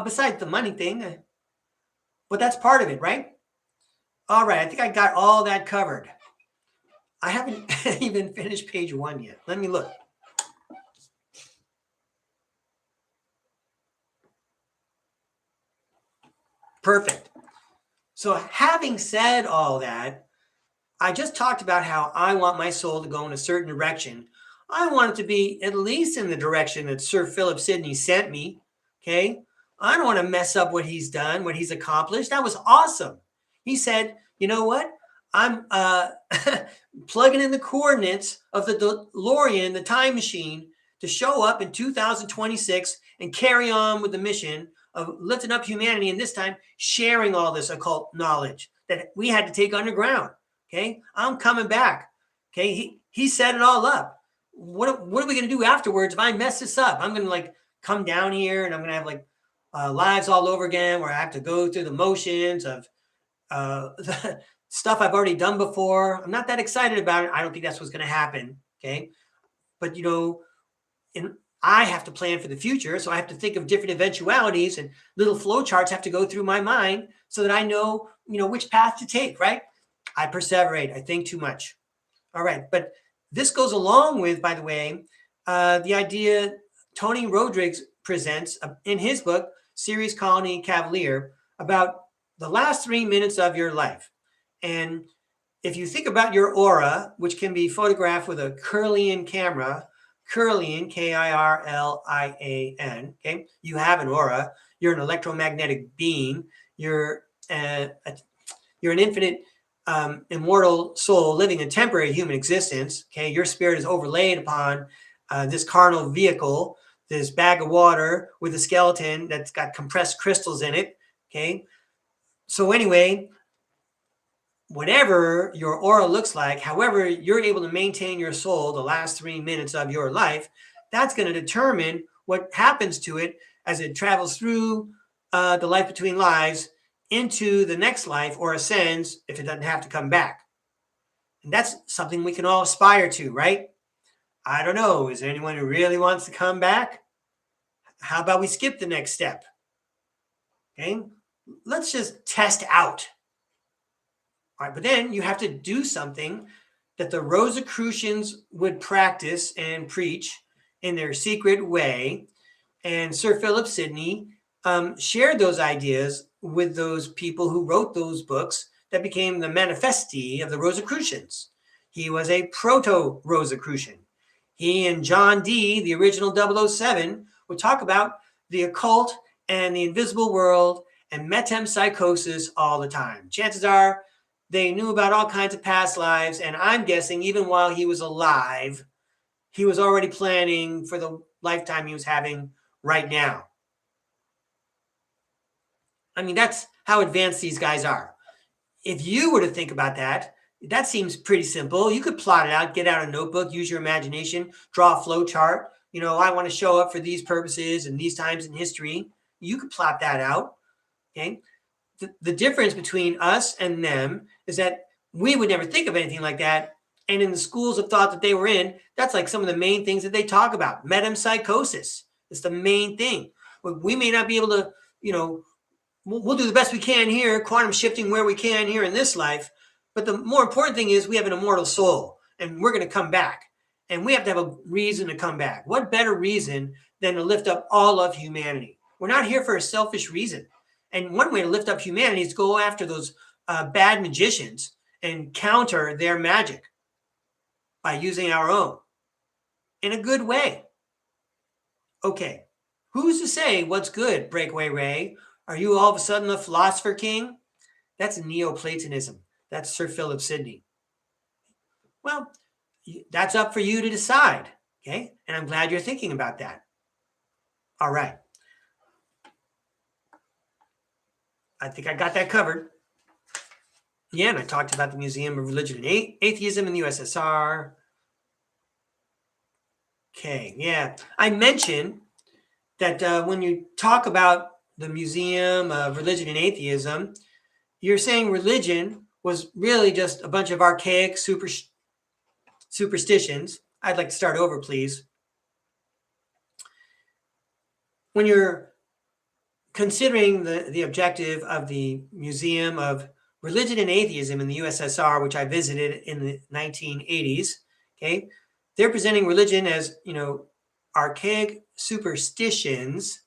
besides the money thing. But that's part of it, right? All right, I think I got all that covered. I haven't even finished page 1 yet. Let me look. Perfect. So having said all that, I just talked about how I want my soul to go in a certain direction. I want it to be at least in the direction that Sir Philip Sidney sent me. Okay. I don't want to mess up what he's done, what he's accomplished. That was awesome. He said, you know what? I'm plugging in the coordinates of the DeLorean, the time machine, to show up in 2026 and carry on with the mission of lifting up humanity, and this time sharing all this occult knowledge that we had to take underground. Okay, I'm coming back. Okay, he set it all up. What are we going to do afterwards if I mess this up? I'm going to like come down here and I'm going to have like lives all over again where I have to go through the motions of the stuff I've already done before. I'm not that excited about it. I don't think that's what's going to happen. Okay, but you know, I have to plan for the future, so I have to think of different eventualities, and little flow charts have to go through my mind so that I know, you know, which path to take, right? I perseverate. I think too much. All right, but this goes along with, by the way, the idea Tony Rodriguez presents in his book, Series Colony Cavalier, about the last 3 minutes of your life. And if you think about your aura, which can be photographed with a Kirlian camera, Kirlian, Kirlian, okay? You have an aura. You're an electromagnetic being. You're an infinite, immortal soul living a temporary human existence, okay? Your spirit is overlaid upon this carnal vehicle, this bag of water with a skeleton that's got compressed crystals in it, okay? So anyway, whatever your aura looks like, however you're able to maintain your soul the last 3 minutes of your life, that's going to determine what happens to it as it travels through the life between lives into the next life, or ascends if it doesn't have to come back. And that's something we can all aspire to, right? I don't know. Is there anyone who really wants to come back? How about we skip the next step? Okay, let's just test out. All right, but then you have to do something that the Rosicrucians would practice and preach in their secret way. And Sir Philip Sidney shared those ideas with those people who wrote those books that became the manifesti of the Rosicrucians. He was a proto-Rosicrucian. He and John Dee, the original 007, would talk about the occult and the invisible world and metempsychosis all the time. Chances are they knew about all kinds of past lives, and I'm guessing even while he was alive, he was already planning for the lifetime he was having right now. I mean, that's how advanced these guys are. If you were to think about that, that seems pretty simple. You could plot it out, get out a notebook, use your imagination, draw a flow chart. You know, I want to show up for these purposes and these times in history. You could plot that out, okay? The difference between us and them is that we would never think of anything like that. And in the schools of thought that they were in, that's like some of the main things that they talk about. Metempsychosis is the main thing. We may not be able to, you know, we'll do the best we can here, quantum shifting where we can here in this life. But the more important thing is we have an immortal soul and we're going to come back. And we have to have a reason to come back. What better reason than to lift up all of humanity? We're not here for a selfish reason. And one way to lift up humanity is go after those bad magicians and counter their magic by using our own in a good way. Okay, who's to say what's good, Breakaway Ray? Are you all of a sudden a philosopher king? That's Neoplatonism. That's Sir Philip Sidney. Well, that's up for you to decide, okay? And I'm glad you're thinking about that. All right. I think I got that covered. Yeah, and I talked about the Museum of Religion and Atheism in the USSR. Okay, yeah. I mentioned that when you talk about the Museum of Religion and Atheism, you're saying religion was really just a bunch of archaic superstitions. I'd like to start over, please. When you're considering the objective of the Museum of Religion and Atheism in the USSR, which I visited in the 1980s, okay, they're presenting religion as, archaic superstitions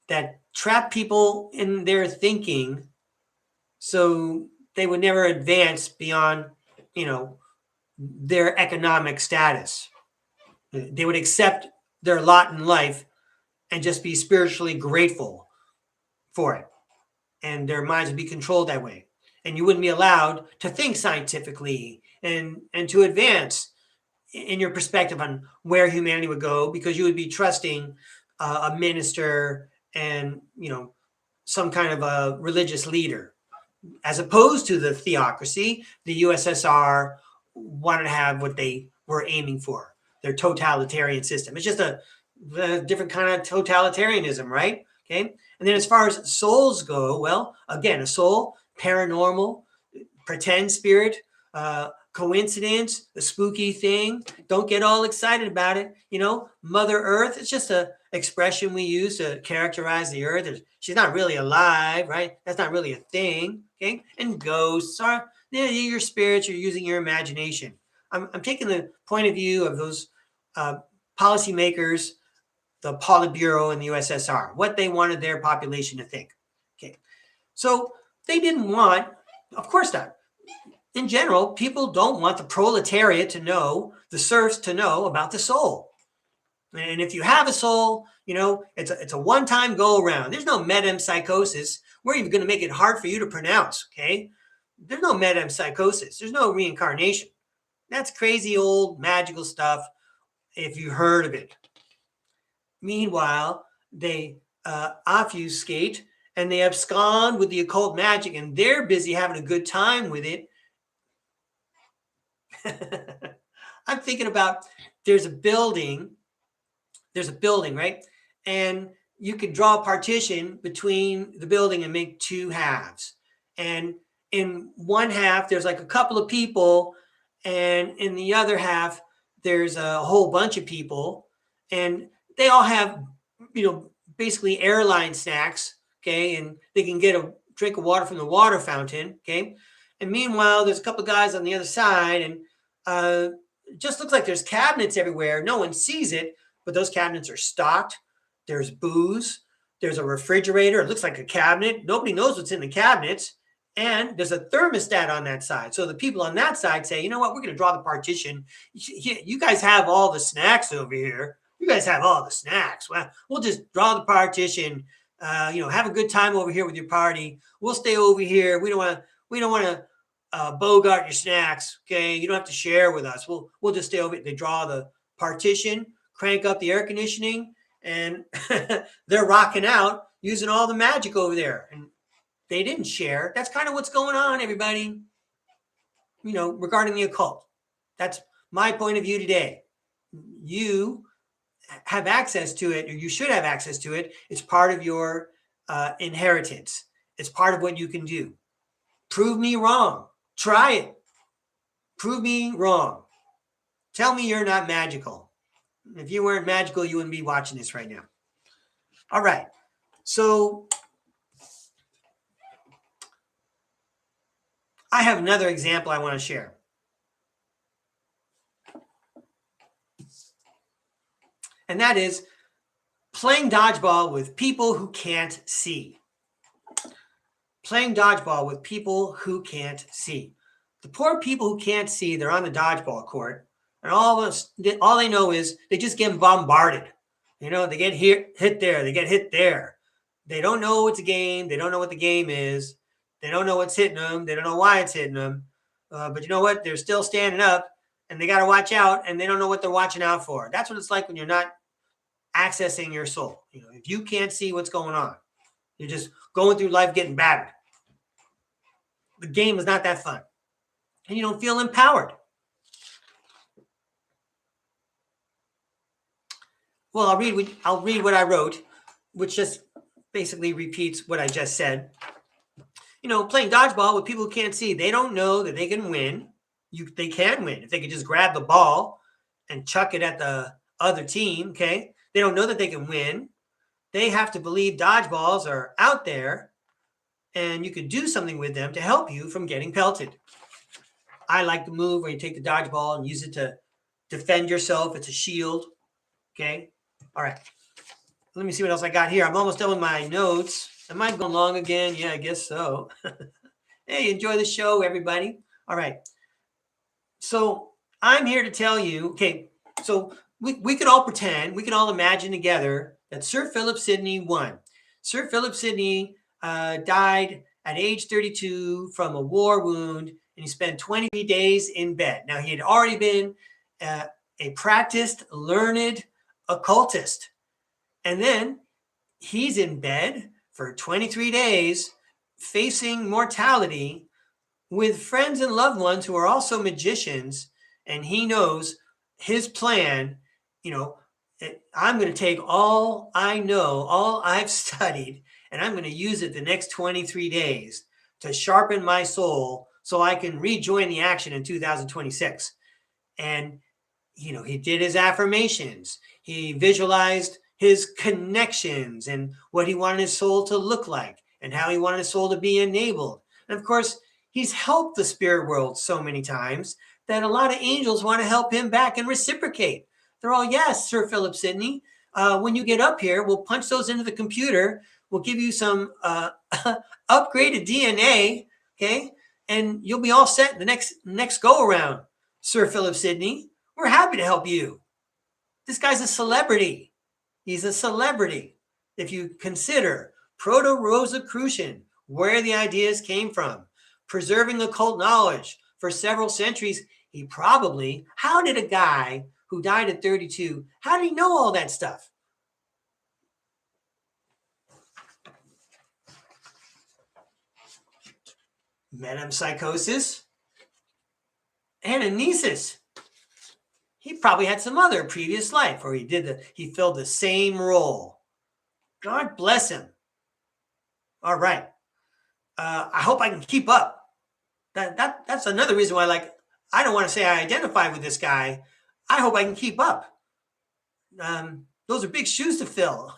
that trap people in their thinking so they would never advance beyond, their economic status. They would accept their lot in life and just be spiritually grateful for it. And their minds would be controlled that way. And you wouldn't be allowed to think scientifically and to advance in your perspective on where humanity would go, because you would be trusting a minister and, some kind of a religious leader, as opposed to the theocracy. The USSR wanted to have what they were aiming for, their totalitarian system. It's just a different kind of totalitarianism, right? Okay. And then as far as souls go, well, again, a soul, paranormal, pretend spirit, coincidence, a spooky thing. Don't get all excited about it. Mother Earth, it's just a expression we use to characterize the earth. She's not really alive, right? That's not really a thing. Okay. And ghosts are, your spirits, you're using your imagination. I'm taking the point of view of those policymakers, the Politburo in the USSR, what they wanted their population to think. Okay. So they didn't want, of course not. In general, people don't want the proletariat to know, the serfs to know about the soul. And if you have a soul, it's a one-time go-around. There's no metempsychosis. We're even going to make it hard for you to pronounce, okay? There's no metempsychosis. There's no reincarnation. That's crazy old magical stuff, if you heard of it. Meanwhile, they obfuscate and they abscond with the occult magic, and they're busy having a good time with it. I'm thinking about, there's a building, right? And you could draw a partition between the building and make two halves. And in one half, there's like a couple of people. And in the other half, there's a whole bunch of people. And they all have, basically airline snacks. Okay. And they can get a drink of water from the water fountain. Okay. And meanwhile, there's a couple of guys on the other side. And it just looks like there's cabinets everywhere. No one sees it, but those cabinets are stocked. There's booze. There's a refrigerator. It looks like a cabinet. Nobody knows what's in the cabinets. And there's a thermostat on that side. So the people on that side say, you know what, we're going to draw the partition. You guys have all the snacks over here. You guys have all the snacks. Well, we'll just draw the partition. Have a good time over here with your party. We'll stay over here. We don't want to bogart your snacks. Okay, you don't have to share with us. We'll just stay over. They draw the partition, crank up the air conditioning, and they're rocking out using all the magic over there. And they didn't share. That's kind of what's going on, everybody. Regarding the occult. That's my point of view today. You have access to it, or you should have access to it. It's part of your inheritance. It's part of what you can do. Prove me wrong. Try it. Prove me wrong. Tell me you're not magical. If you weren't magical, you wouldn't be watching this right now. All right. So I have another example I want to share. And that is playing dodgeball with people who can't see. Playing dodgeball with people who can't see. The poor people who can't see, they're on the dodgeball court, and all they know is they just get bombarded. They get hit there, they get hit there. They don't know it's a game. They don't know what the game is. They don't know what's hitting them. They don't know why it's hitting them. But you know what? They're still standing up, and they got to watch out, and they don't know what they're watching out for. That's what it's like when you're not accessing your soul. If you can't see what's going on, you're just going through life getting battered. The game is not that fun, and you don't feel empowered. Well, I'll read what I wrote, which just basically repeats what I just said. Playing dodgeball with people who can't see, they don't know that they can win. they can win. If they could just grab the ball and chuck it at the other team, okay? They don't know that they can win. They have to believe dodgeballs are out there and you could do something with them to help you from getting pelted. I like the move where you take the dodgeball and use it to defend yourself. It's a shield, okay? All right. Let me see what else I got here. I'm almost done with my notes. Am I going long again? Yeah, I guess so. Hey, enjoy the show, everybody. All right. So I'm here to tell you, okay, so we could all pretend, we can all imagine together that Sir Philip Sidney won. Sir Philip Sidney died at age 32 from a war wound, and he spent 23 days in bed. Now, he had already been a practiced, learned occultist. And then he's in bed for 23 days facing mortality with friends and loved ones who are also magicians. And he knows his plan, I'm going to take all I know, all I've studied, and I'm going to use it the next 23 days to sharpen my soul so I can rejoin the action in 2026. And, he did his affirmations. He visualized his connections and what he wanted his soul to look like and how he wanted his soul to be enabled. And of course, he's helped the spirit world so many times that a lot of angels want to help him back and reciprocate. They're all, yes, Sir Philip Sidney. When you get up here, we'll punch those into the computer. We'll give you some upgraded DNA, okay? And you'll be all set the next go around, Sir Philip Sidney. We're happy to help you. This guy's a celebrity. He's a celebrity. If you consider Proto-Rosicrucian, where the ideas came from, preserving occult knowledge for several centuries, how did a guy who died at 32, how did he know all that stuff? Metempsychosis, ananesis. He probably had some other previous life where he filled the same role. God bless him. All right. I hope I can keep up. That's another reason why, I don't want to say I identify with this guy. I hope I can keep up. Those are big shoes to fill.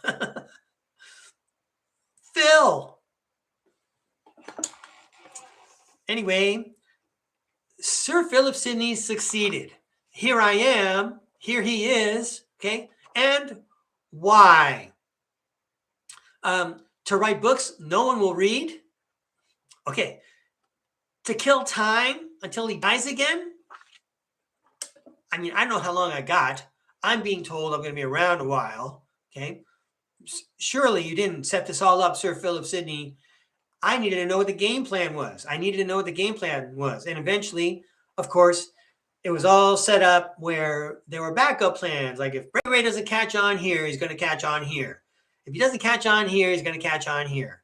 Phil. Anyway, Sir Philip Sidney succeeded. Here I am. Here he is. Okay. And why? To write books no one will read. Okay. To kill time until he dies again. I don't know how long I got. I'm being told I'm going to be around a while. Okay. Surely you didn't set this all up, Sir Philip Sidney. I needed to know what the game plan was. And eventually, of course, it was all set up where there were backup plans. Like if Breakaway doesn't catch on here, he's going to catch on here. If he doesn't catch on here, he's going to catch on here.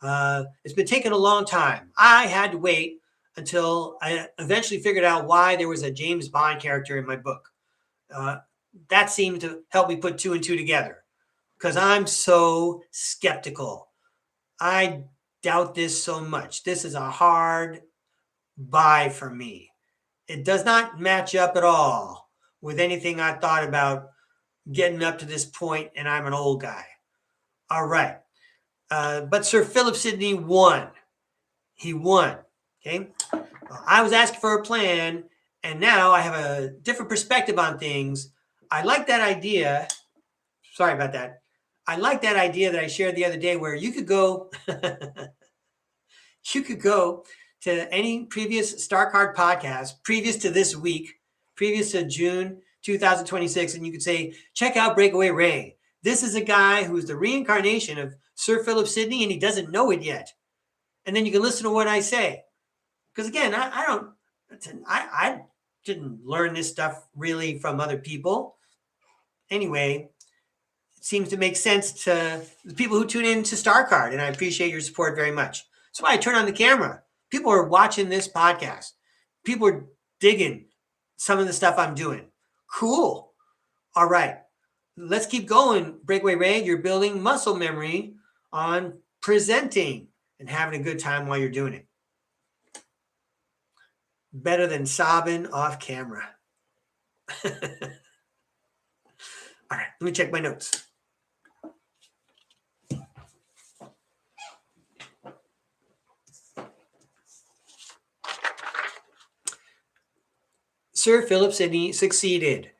It's been taking a long time. I had to wait until I eventually figured out why there was a James Bond character in my book. That seemed to help me put two and two together because I'm so skeptical. I doubt this so much. This is a hard buy for me. It does not match up at all with anything I thought about getting up to this point, and I'm an old guy. All right. But Sir Philip Sidney won. He won. Okay. I was asking for a plan, and now I have a different perspective on things. I like that idea. Sorry about that. I like that idea that I shared the other day where you could go, to any previous STARCARD podcast, previous to this week, previous to June 2026, and you could say, check out Breakaway Ray. This is a guy who is the reincarnation of Sir Philip Sidney, and he doesn't know it yet. And then you can listen to what I say. Because again, I didn't learn this stuff really from other people. Anyway, it seems to make sense to the people who tune in to STARCARD, and I appreciate your support very much. That's why I turn on the camera. People are watching this podcast. People are digging some of the stuff I'm doing. Cool. All right. Let's keep going. Breakaway Ray, you're building muscle memory on presenting and having a good time while you're doing it. Better than sobbing off camera. All right, let me check my notes. Sir Philip Sidney succeeded.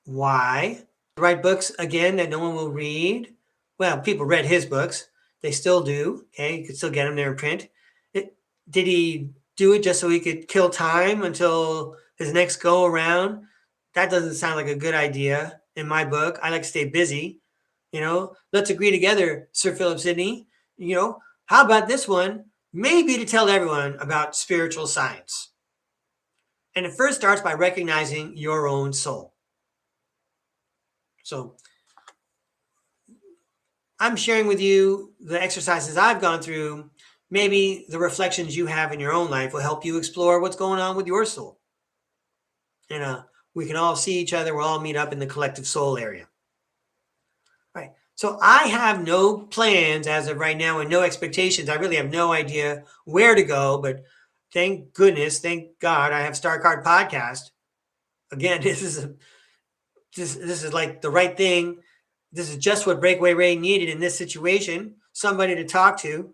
Why? Write books again that no one will read. Well, people read his books. They still do. Okay, you could still get them there in print. Did he do it just so he could kill time until his next go around? That doesn't sound like a good idea in my book. I like to stay busy. Let's agree together, Sir Philip Sidney. How about this one? Maybe to tell everyone about spiritual science. And it first starts by recognizing your own soul. So I'm sharing with you the exercises I've gone through. Maybe the reflections you have in your own life will help you explore what's going on with your soul. And we can all see each other. We'll all meet up in the collective soul area. Right. So I have no plans as of right now and no expectations. I really have no idea where to go, but thank goodness, thank God, I have STARCARD podcast. Again, this is like the right thing. This is just what Breakaway Ray needed in this situation. Somebody to talk to.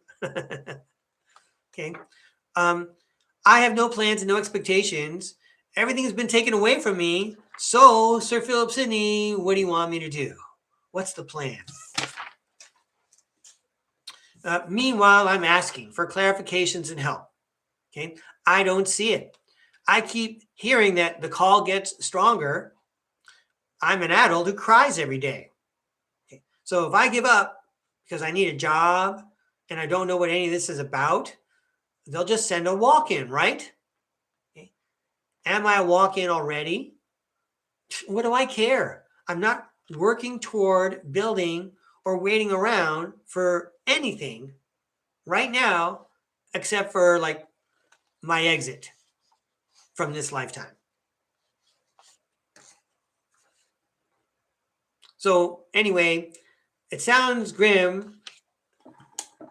Okay. I have no plans and no expectations. Everything has been taken away from me. So, Sir Philip Sidney, what do you want me to do? What's the plan? Meanwhile, I'm asking for clarifications and help. Okay. I don't see it. I keep hearing that the call gets stronger. I'm an adult who cries every day. Okay. So if I give up because I need a job and I don't know what any of this is about, they'll just send a walk-in, right? Okay. Am I a walk-in already? What do I care? I'm not working toward building or waiting around for anything right now, except for like my exit from this lifetime. So anyway, it sounds grim.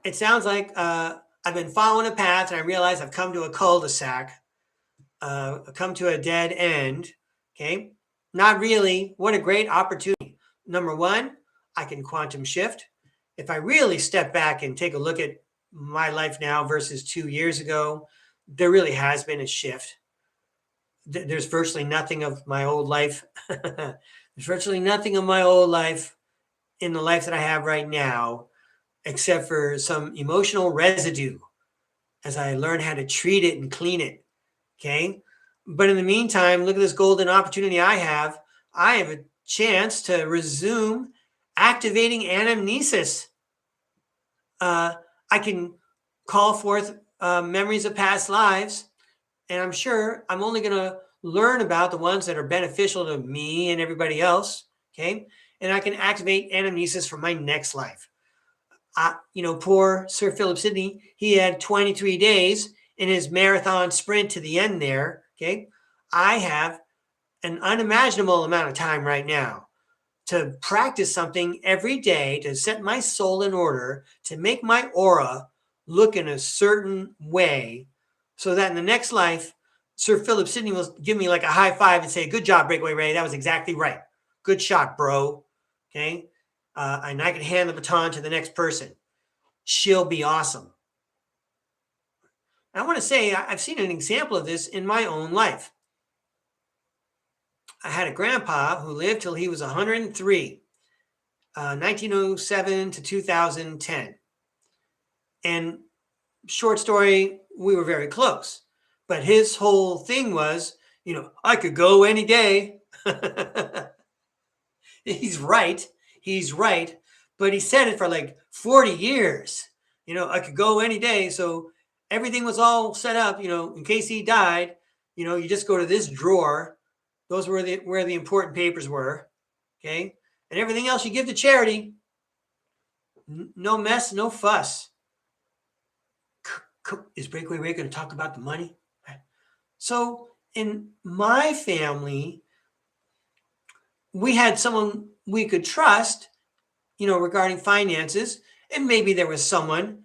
It sounds like I've been following a path and I realize I've come to a cul-de-sac, come to a dead end. Okay. Not really. What a great opportunity. Number one, I can quantum shift. If I really step back and take a look at my life now versus 2 years ago, there really has been a shift. There's virtually nothing of my old life. There's virtually nothing of my old life in the life that I have right now, except for some emotional residue as I learn how to treat it and clean it. Okay. But in the meantime, look at this golden opportunity I have. I have a chance to resume activating anamnesis. I can call forth memories of past lives. And I'm sure I'm only going to learn about the ones that are beneficial to me and everybody else. Okay. And I can activate anamnesis for my next life. Poor Sir Philip Sidney, he had 23 days in his marathon sprint to the end there. Okay. I have an unimaginable amount of time right now to practice something every day to set my soul in order, to make my aura look in a certain way so that in the next life, Sir Philip Sidney will give me like a high five and say, good job, Breakaway Ray. That was exactly right. Good shot, bro. Okay. And I can hand the baton to the next person. She'll be awesome. I want to say I've seen an example of this in my own life. I had a grandpa who lived till he was 103, 1907 to 2010. And short story, we were very close. But his whole thing was, I could go any day. He's right. But he said it for like 40 years. I could go any day. So everything was all set up, in case he died, you just go to this drawer. Those were where the important papers were. Okay. And everything else you give to charity. No mess, no fuss. Is Breakaway Ray going to talk about the money? So in my family, we had someone we could trust, regarding finances. And maybe there was someone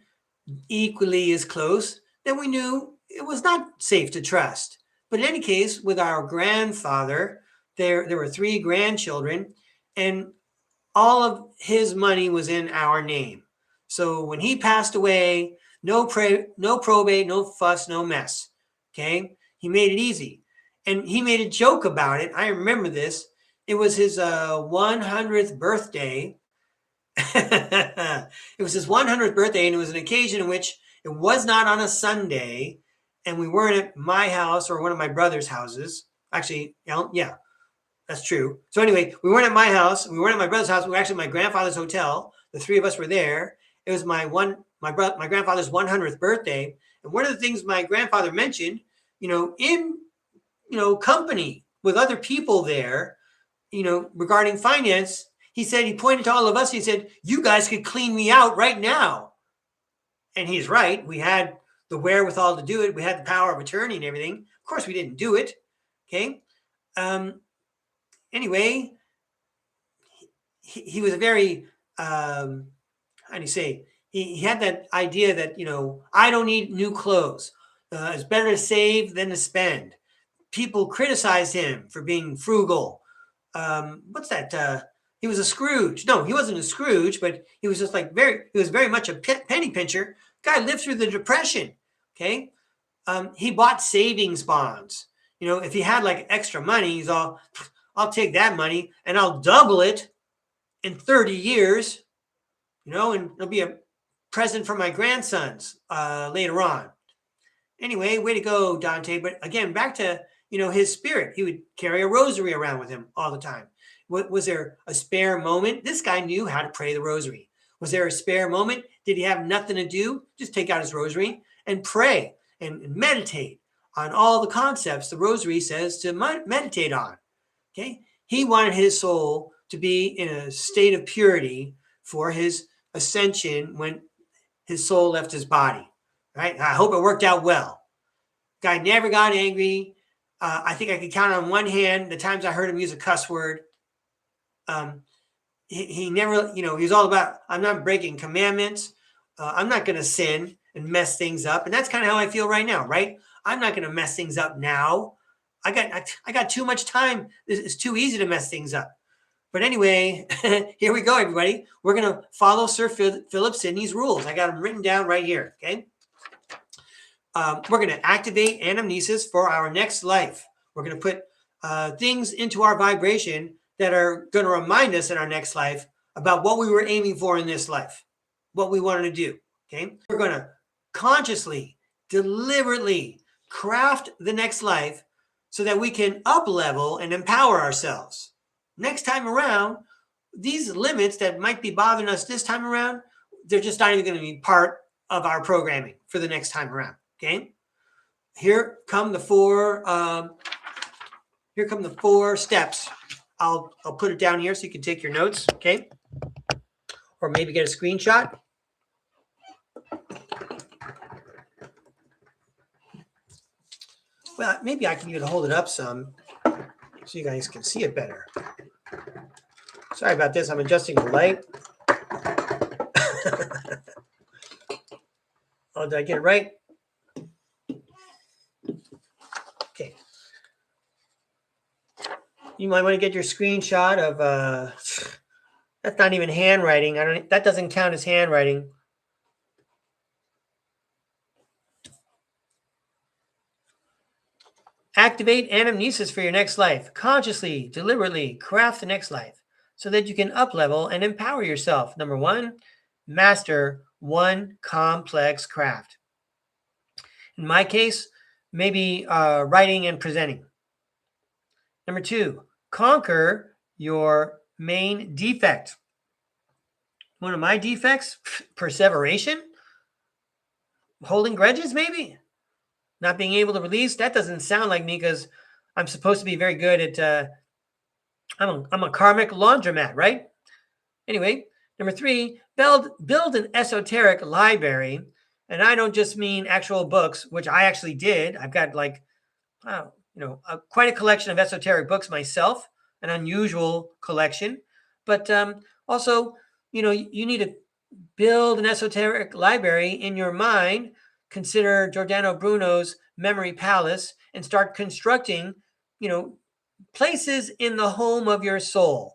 equally as close that we knew it was not safe to trust. But in any case, with our grandfather, there were 3 grandchildren, and all of his money was in our name. So when he passed away, no probate, no fuss, no mess. Okay, he made it easy, and he made a joke about it. I remember this. It was his 100th birthday. It was his 100th birthday, and it was an occasion in which it was not on a Sunday, and we weren't at my house or one of my brother's houses. Actually, yeah, that's true. So anyway, we weren't at my house. We weren't at my brother's house. We were actually at my grandfather's hotel. The 3 of us were there. It was my grandfather's 100th birthday, and one of the things my grandfather mentioned, in company with other people there, regarding finance, he pointed to all of us. He said, "You guys could clean me out right now." And he's right. We had the wherewithal to do it. We had the power of attorney and everything. Of course, we didn't do it. Okay. Anyway, he was a very, how do you say? He had that idea that, I don't need new clothes. It's better to save than to spend. People criticized him for being frugal. What's that? He was a Scrooge. No, he wasn't a Scrooge, but he was just he was very much a penny pincher. Guy lived through the Depression. Okay. He bought savings bonds. If he had extra money, he's all, I'll take that money and I'll double it in 30 years, and it'll be a present for my grandsons later on. Anyway, way to go, Dante. But again, back to, his spirit. He would carry a rosary around with him all the time. Was there a spare moment? This guy knew how to pray the rosary. Was there a spare moment? Did he have nothing to do? Just take out his rosary and pray and meditate on all the concepts the rosary says to meditate on. Okay. He wanted his soul to be in a state of purity for his ascension when his soul left his body. Right. I hope it worked out well. Guy never got angry. I think I could count on one hand the times I heard him use a cuss word. He never, he was all about, I'm not breaking commandments. I'm not going to sin and mess things up. And that's kind of how I feel right now, right? I'm not going to mess things up now. I got too much time. It's too easy to mess things up. But anyway, here we go, everybody. We're going to follow Sir Philip Sidney's rules. I got them written down right here, okay? We're going to activate anamnesis for our next life. We're going to put things into our vibration that are going to remind us in our next life about what we were aiming for in this life, what we wanted to do, okay? We're going to consciously, deliberately craft the next life so that we can up-level and empower ourselves. Next time around, these limits that might be bothering us this time around, they're just not even going to be part of our programming for the next time around, okay? Here come the 4 steps. I'll put it down here so you can take your notes, okay? Or maybe get a screenshot. Well, maybe I can even hold it up some so you guys can see it better. Sorry about this. I'm adjusting the light. Oh, did I get it right? Okay. You might want to get your screenshot of that's not even handwriting. That doesn't count as handwriting. Activate anamnesis for your next life. Consciously, deliberately craft the next life so that you can up-level and empower yourself. Number 1, master one complex craft. In my case, maybe writing and presenting. Number 2, conquer your main defect. One of my defects, perseveration, holding grudges, maybe. Not being able to release, that doesn't sound like me because I'm supposed to be very good at, I'm a karmic laundromat, right? Anyway, number 3, build an esoteric library. And I don't just mean actual books, which I actually did. I've got quite a collection of esoteric books myself, an unusual collection. But also, you need to build an esoteric library in your mind. Consider Giordano Bruno's memory palace and start constructing, places in the home of your soul.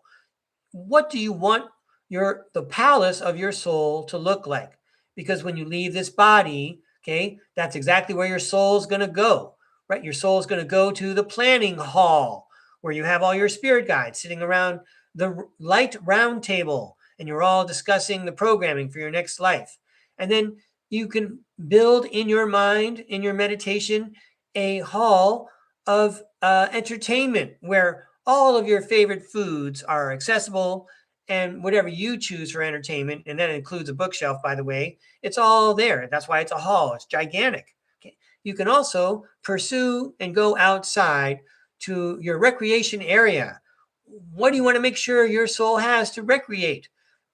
What do you want the palace of your soul to look like? Because when you leave this body, okay, that's exactly where your soul is going to go, right? Your soul is going to go to the planning hall where you have all your spirit guides sitting around the light round table and you're all discussing the programming for your next life. And then you can build in your mind, in your meditation, a hall of entertainment where all of your favorite foods are accessible, and whatever you choose for entertainment, and that includes a bookshelf, by the way, it's all there. That's why it's a hall. It's gigantic. Okay. You can also pursue and go outside to your recreation area. What do you want to make sure your soul has to recreate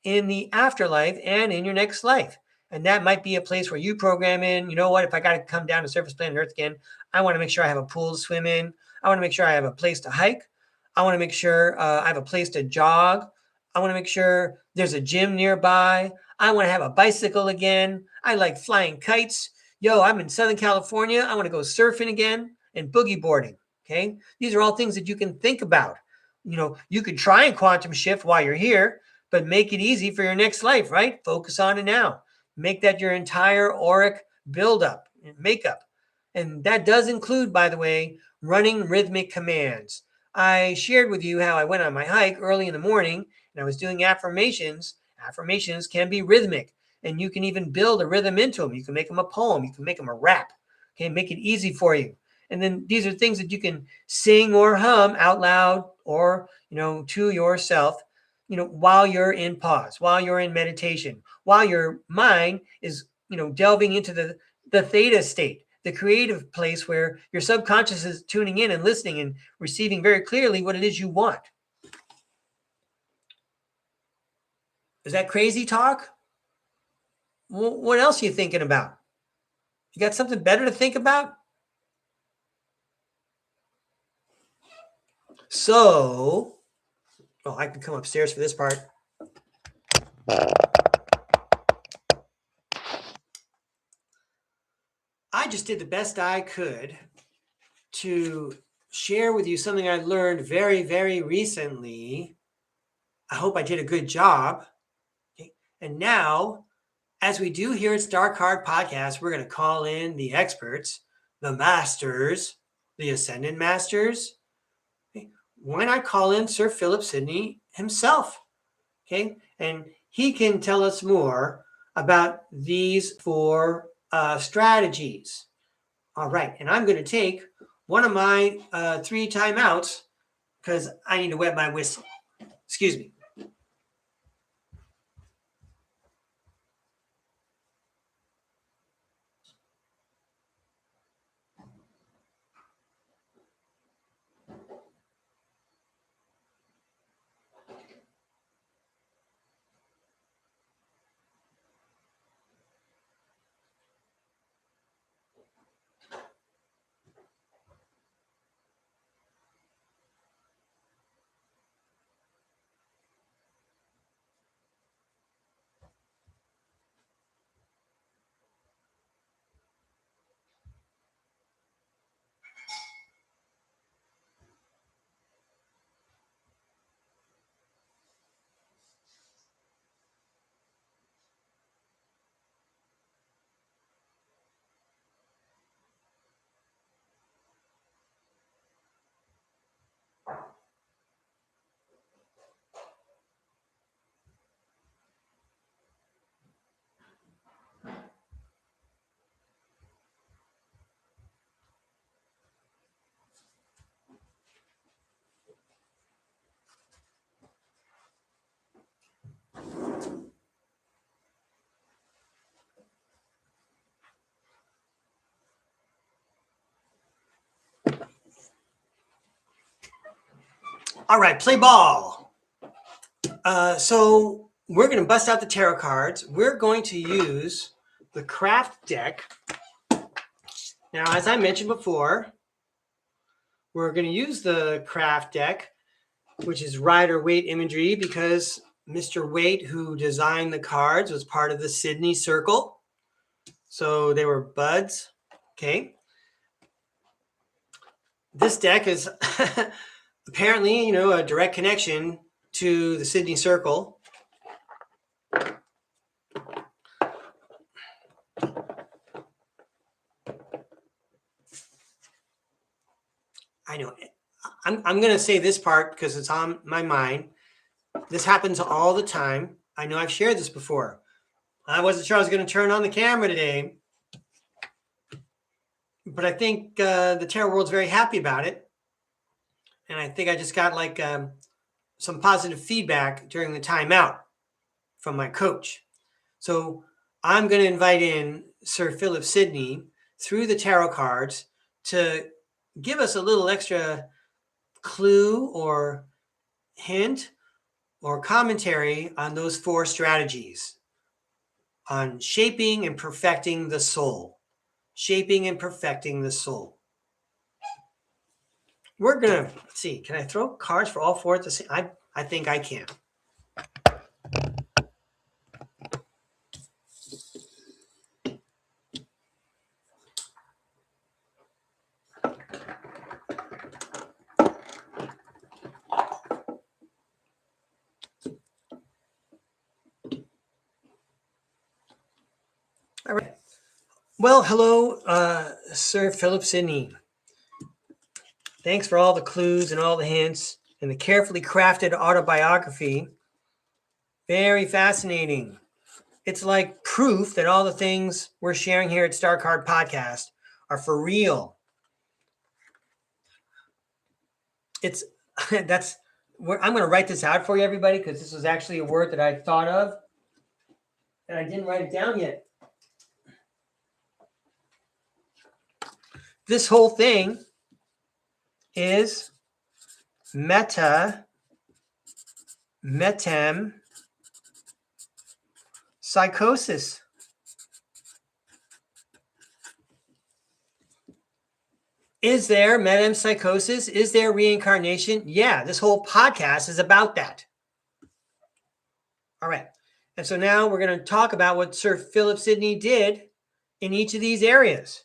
in the afterlife and in your next life? And that might be a place where you program in, if I got to come down to surface planet Earth again, I want to make sure I have a pool to swim in. I want to make sure I have a place to hike. I want to make sure I have a place to jog. I want to make sure there's a gym nearby. I want to have a bicycle again. I like flying kites. I'm in Southern California. I want to go surfing again and boogie boarding. Okay. These are all things that you can think about. You could try and quantum shift while you're here, but make it easy for your next life, right? Focus on it now. Make that your entire auric buildup and makeup. And that does include, by the way, running rhythmic commands. I shared with you how I went on my hike early in the morning and I was doing affirmations. Affirmations can be rhythmic, and you can even build a rhythm into them. You can make them a poem. You can make them a rap. Okay, make it easy for you. And then these are things that you can sing or hum out loud or, to yourself, while you're in pause, while you're in meditation, while your mind is, delving into the theta state, the creative place where your subconscious is tuning in and listening and receiving very clearly what it is you want. Is that crazy talk? What else are you thinking about? You got something better to think about? So, I can come upstairs for this part. I just did the best I could to share with you something I learned very, very recently. I hope I did a good job. Okay. And now, as we do here at STARCARD Podcast, we're going to call in the experts, the masters, the ascendant masters. Okay. Why not call in Sir Philip Sidney himself? Okay. And he can tell us more about these 4 strategies. All right. And I'm going to take one of my 3 timeouts because I need to wet my whistle. Excuse me. All right, play ball. So we're going to bust out the tarot cards. We're going to use the craft deck. Now, as I mentioned before, we're going to use the craft deck, which is Rider-Waite imagery, because Mr. Waite, who designed the cards, was part of the Sidney Circle. So they were buds. Okay. This deck is apparently, a direct connection to the Sidney Circle. I know. I'm going to say this part because it's on my mind. This happens all the time. I know I've shared this before. I wasn't sure I was going to turn on the camera today, but I think the tarot world's very happy about it. And I think I just got like some positive feedback during the timeout from my coach. So I'm going to invite in Sir Philip Sidney through the tarot cards to give us a little extra clue or hint or commentary on those 4 strategies on shaping and perfecting the soul. Shaping and perfecting the soul. We're going to, let's see, can I throw cards for all 4 at the same? I think I can. All right. Well, hello, Sir Philip Sidney. Thanks for all the clues and all the hints and the carefully crafted autobiography. Very fascinating. It's like proof that all the things we're sharing here at StarCard Podcast are for real. I'm going to write this out for you, everybody, because this was actually a word that I thought of and I didn't write it down yet. This whole thing is metempsychosis. Is there metempsychosis? Is there reincarnation? Yeah, this whole podcast is about that. All right. And so now we're going to talk about what Sir Philip Sidney did in each of these areas.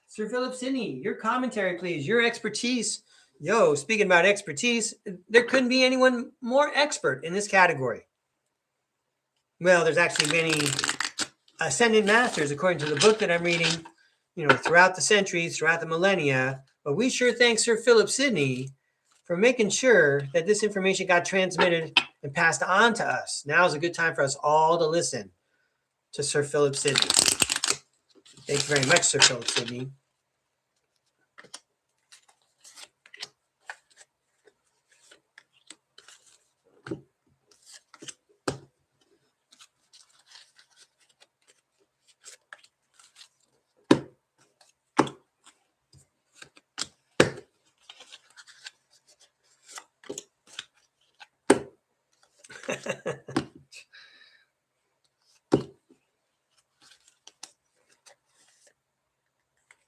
Sir Philip Sidney, your commentary, please. Your expertise. Yo, speaking about expertise, there couldn't be anyone more expert in this category. Well, there's actually many ascended masters, according to the book that I'm reading, throughout the centuries, throughout the millennia. But we sure thank Sir Philip Sidney for making sure that this information got transmitted and passed on to us. Now is a good time for us all to listen to Sir Philip Sidney. Thank you very much, Sir Philip Sidney.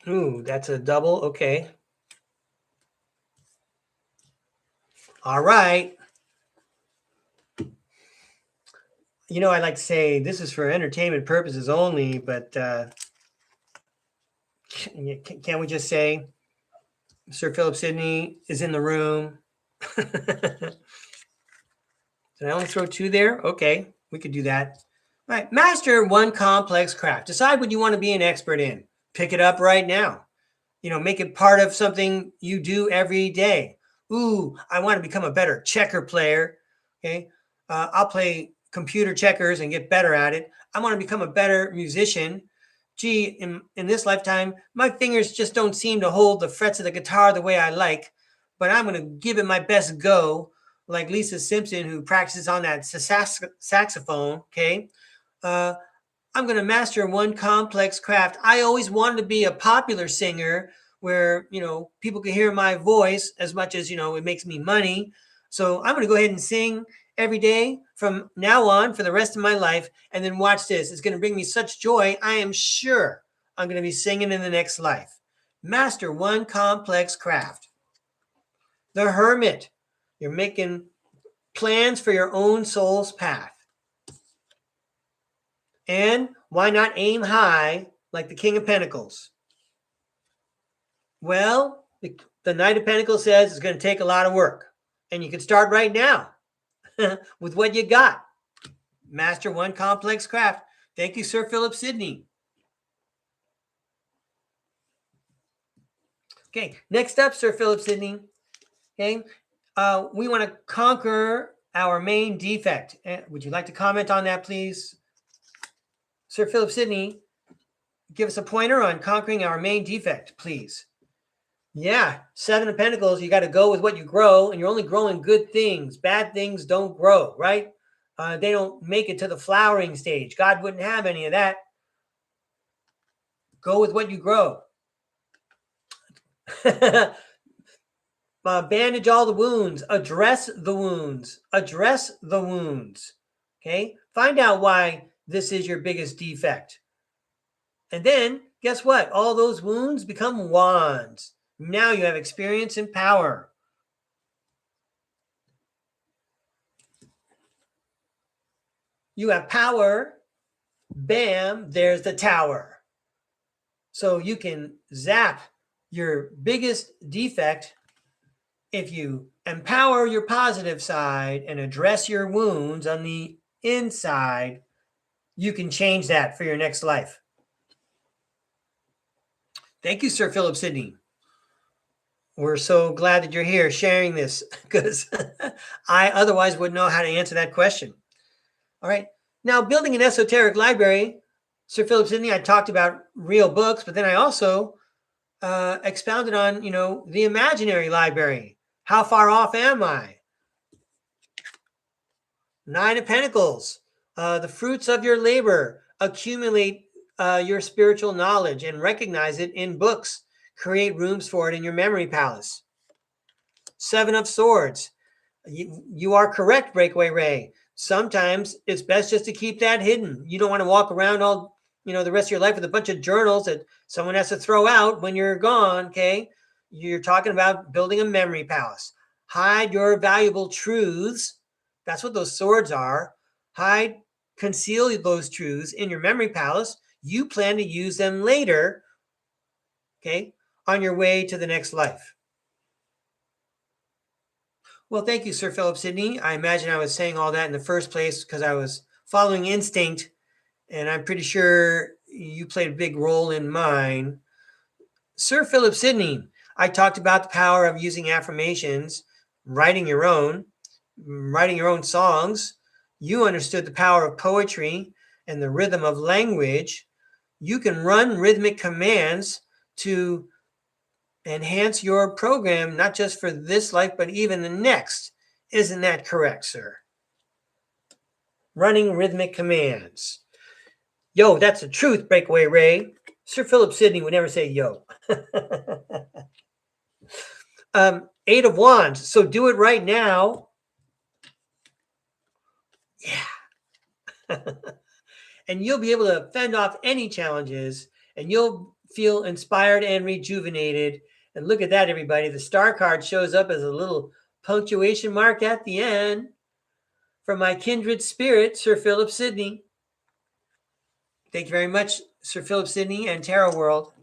Ooh, that's a double. Okay. All right. I like to say this is for entertainment purposes only, but can't we just say Sir Philip Sidney is in the room? Did I only throw 2 there? Okay, we could do that. All right, master one complex craft. Decide what you want to be an expert in. Pick it up right now. Make it part of something you do every day. Ooh, I want to become a better checker player. Okay, I'll play computer checkers and get better at it. I want to become a better musician. Gee, in this lifetime, my fingers just don't seem to hold the frets of the guitar the way I like, but I'm going to give it my best go, like Lisa Simpson, who practices on that saxophone, okay? I'm going to master one complex craft. I always wanted to be a popular singer where, people can hear my voice as much as, it makes me money. So I'm going to go ahead and sing every day from now on for the rest of my life. And then watch this. It's going to bring me such joy. I am sure I'm going to be singing in the next life. Master one complex craft. The hermit. You're making plans for your own soul's path. And why not aim high like the King of Pentacles? Well, the Knight of Pentacles says it's going to take a lot of work. And you can start right now with what you got. Master one complex craft. Thank you, Sir Philip Sidney. Okay, next up, Sir Philip Sidney. Okay, we want to conquer our main defect. Would you like to comment on that, please? Sir Philip Sidney, give us a pointer on conquering our main defect, please. Yeah, Seven of Pentacles, you got to go with what you grow, and you're only growing good things. Bad things don't grow, right? They don't make it to the flowering stage. God wouldn't have any of that. Go with what you grow. Bandage all the wounds. Address the wounds. Address the wounds. Okay? Find out why this is your biggest defect. And then, guess what? All those wounds become wands. Now you have experience and power. You have power. Bam, there's the tower. So you can zap your biggest defect if you empower your positive side and address your wounds on the inside. You can change that for your next life. Thank you, Sir Philip Sidney. We're so glad that you're here sharing this, because I otherwise wouldn't know how to answer that question. All right. Now, building an esoteric library, Sir Philip Sidney, I talked about real books, but then I also expounded on, the imaginary library. How far off am I? Nine of Pentacles. The fruits of your labor. Accumulate your spiritual knowledge and recognize it in books. Create rooms for it in your memory palace. Seven of Swords. You are correct, Breakaway Ray. Sometimes it's best just to keep that hidden. You don't want to walk around all, the rest of your life with a bunch of journals that someone has to throw out when you're gone, okay? You're talking about building a memory palace. Hide your valuable truths. That's what those swords are. Conceal those truths in your memory palace. You plan to use them later, okay, on your way to the next life. Well, thank you, Sir Philip Sidney. I imagine I was saying all that in the first place because I was following instinct, and I'm pretty sure you played a big role in mine. Sir Philip Sidney, I talked about the power of using affirmations, writing your own songs. You understood the power of poetry and the rhythm of language. You can run rhythmic commands to enhance your program, not just for this life, but even the next. Isn't that correct, sir? Running rhythmic commands. Yo, that's the truth, Breakaway Ray. Sir Philip Sidney would never say yo. Eight of Wands. So do it right now. Yeah. And you'll be able to fend off any challenges, and you'll feel inspired and rejuvenated. And look at that, everybody. The star card shows up as a little punctuation mark at the end from my kindred spirit, Sir Philip Sidney. Thank you very much, Sir Philip Sidney and Tarot World.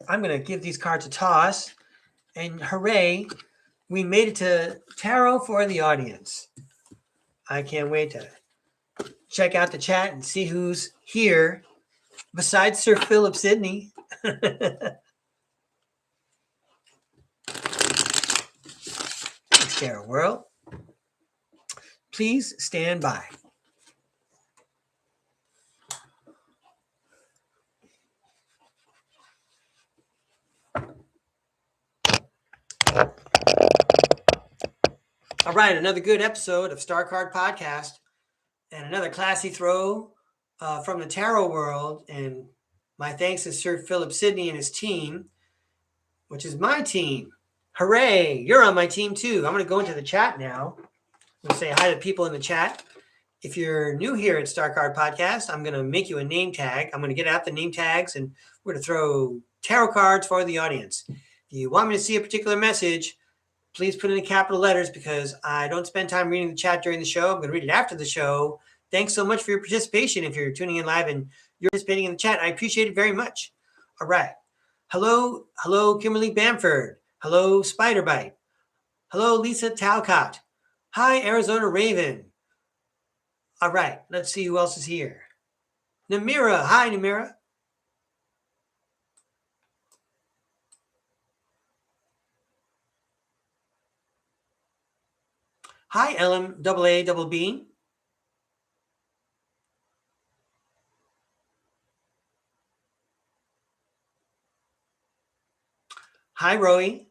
I'm going to give these cards a toss. And hooray, we made it to Tarot for the audience. I can't wait to check out the chat and see who's here besides Sir Philip Sidney. Thanks, Tarot World. Please stand by. All right, another good episode of StarCard Podcast, and another classy throw from the Tarot World. And my thanks to Sir Philip Sidney and his team, which is my team. Hooray! You're on my team too. I'm going to go into the chat now. I'm going to say hi to people in the chat. If you're new here at StarCard Podcast, I'm going to make you a name tag. I'm going to get out the name tags, and we're going to throw tarot cards for the audience. If you want me to see a particular message, please put in capital letters because I don't spend time reading the chat during the show. I'm going to read it after the show. Thanks so much for your participation. If you're tuning in live and you're participating in the chat, I appreciate it very much. All right. Hello, Kimberly Bamford. Hello, Spiderbite. Hello, Lisa Talcott. Hi, Arizona Raven. All right, let's see who else is here. Namira. Hi, Namira. Hi, LMAAB. Hi, Roy.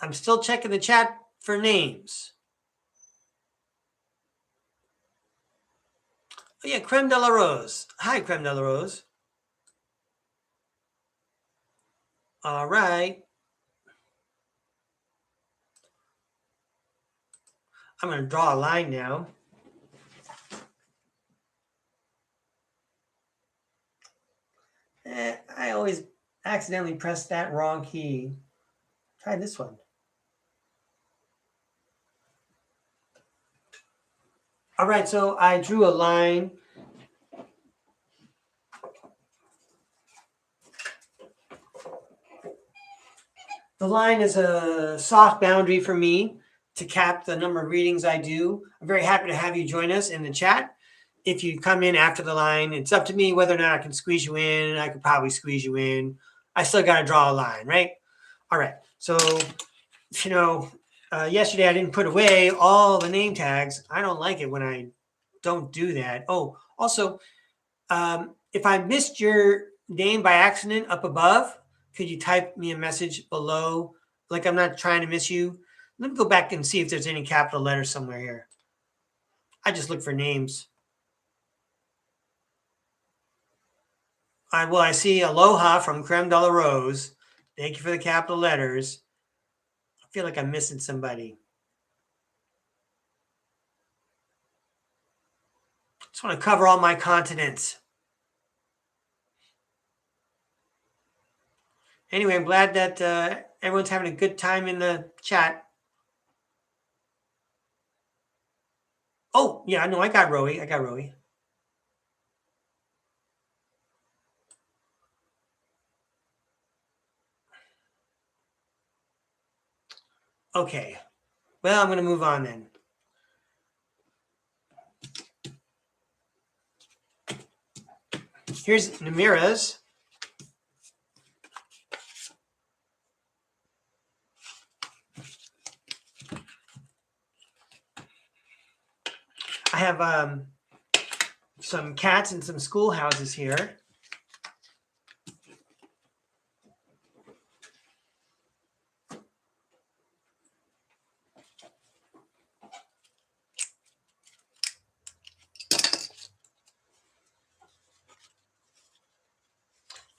I'm still checking the chat for names. Oh, yeah, Creme de la Rose. Hi, Creme de la Rose. All right. I'm going to draw a line now. I always accidentally press that wrong key. Try this one. All right, so I drew a line. The line is a soft boundary for me to cap the number of readings I do. I'm very happy to have you join us in the chat. If you come in after the line, it's up to me whether or not I can squeeze you in. I could probably squeeze you in. I still got to draw a line, right? All right. So, yesterday I didn't put away all the name tags. I don't like it when I don't do that. Oh, also, if I missed your name by accident up above, could you type me a message below? Like I'm not trying to miss you. Let me go back and see if there's any capital letters somewhere here. I just look for names. I see Aloha from Creme de la Rose. Thank you for the capital letters. I feel like I'm missing somebody. Just want to cover all my continents. Anyway, I'm glad that everyone's having a good time in the chat. Oh, yeah, no, I got Rowie. Okay. Well, I'm going to move on then. Here's Namira's. I have some cats and some schoolhouses here.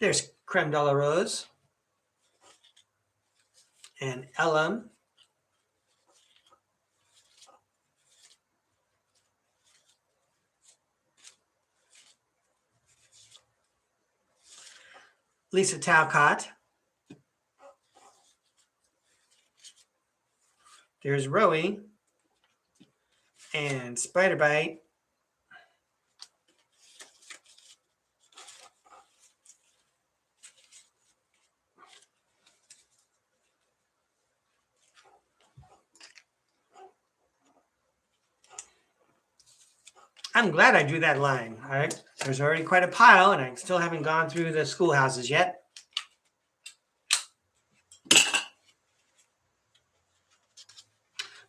There's Creme de la Rose and Ellum. Lisa Talcott. There's Rowie and Spiderbite. I'm glad I drew that line. All right. There's already quite a pile, and I still haven't gone through the schoolhouses yet.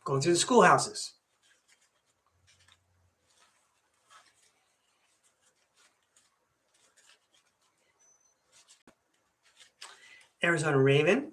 Going through the schoolhouses. Arizona Raven.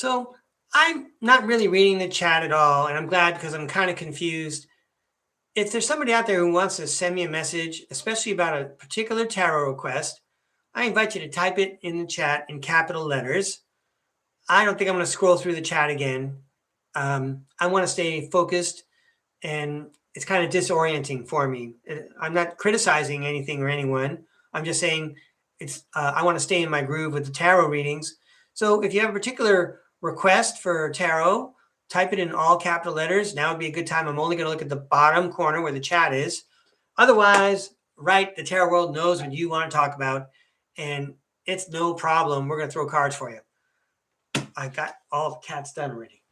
So I'm not really reading the chat at all, and I'm glad because I'm kind of confused. If there's somebody out there who wants to send me a message, especially about a particular tarot request, I invite you to type it in the chat in capital letters. I don't think I'm going to scroll through the chat again. I want to stay focused, and it's kind of disorienting for me. I'm not criticizing anything or anyone. I'm just saying I want to stay in my groove with the tarot readings. So if you have a particular request for tarot, type it in all capital letters. Now would be a good time. I'm only going to look at the bottom corner where the chat is. Otherwise, right, the tarot world knows what you want to talk about, and it's no problem. We're going to throw cards for you. I got all the cats done already.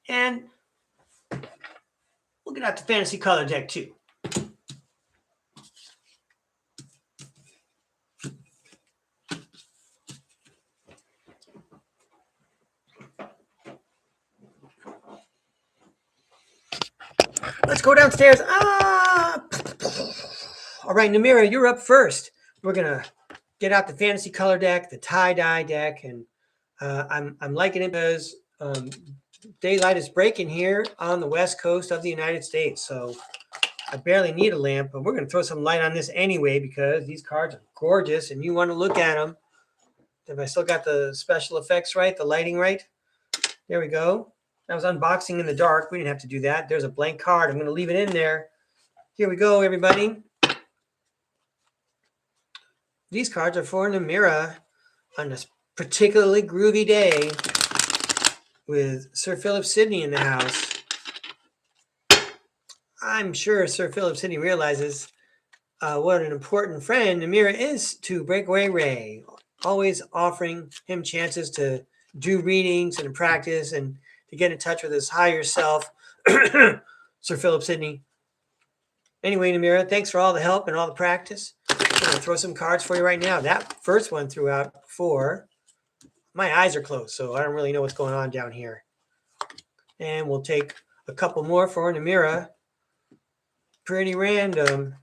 And we'll get out the fantasy color deck too. Let's go downstairs. All right, Namira, you're up first. We're gonna get out the fantasy color deck, the tie-dye deck, and I'm liking it because daylight is breaking here on the west coast of the United States. So I barely need a lamp, but we're gonna throw some light on this anyway because these cards are gorgeous and you want to look at them. Have I still got the special effects right, the lighting right? There we go. That was unboxing in the dark. We didn't have to do that. There's a blank card. I'm going to leave it in there. Here we go, everybody. These cards are for Namira on this particularly groovy day with Sir Philip Sidney in the house. I'm sure Sir Philip Sidney realizes what an important friend Namira is to Breakaway Ray, always offering him chances to do readings and to practice and to get in touch with his higher self, Sir Philip Sidney. Anyway, Namira, thanks for all the help and all the practice. I'm going to throw some cards for you right now. That first one threw out 4. My eyes are closed, so I don't really know what's going on down here. And we'll take a couple more for Namira. Pretty random.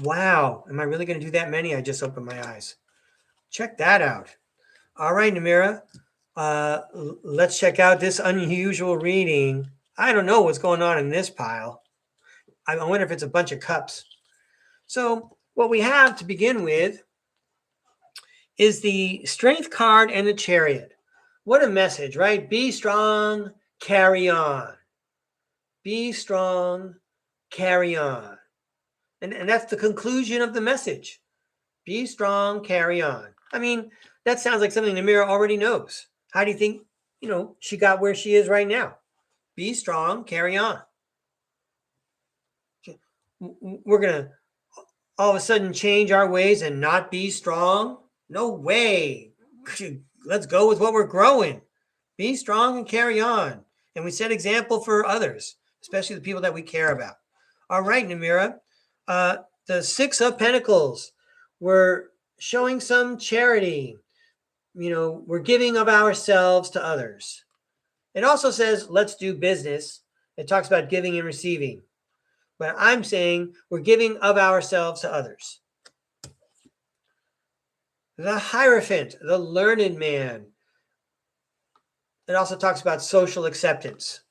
Wow. Am I really going to do that many? I just opened my eyes. Check that out. All right, Namira. Let's check out this unusual reading. I don't know what's going on in this pile. I wonder if it's a bunch of cups. So what we have to begin with is the Strength card and the Chariot. What a message, right? Be strong, carry on. Be strong, carry on. And that's the conclusion of the message. Be strong, carry on. I mean, that sounds like something Namira already knows. How do you think, she got where she is right now? Be strong, carry on. We're going to all of a sudden change our ways and not be strong? No way. Let's go with what we're growing. Be strong and carry on. And we set example for others, especially the people that we care about. All right, Namira. The 6 of Pentacles. We're showing some charity. We're giving of ourselves to others. It also says, let's do business. It talks about giving and receiving. But I'm saying we're giving of ourselves to others. The Hierophant, the learned man. It also talks about social acceptance.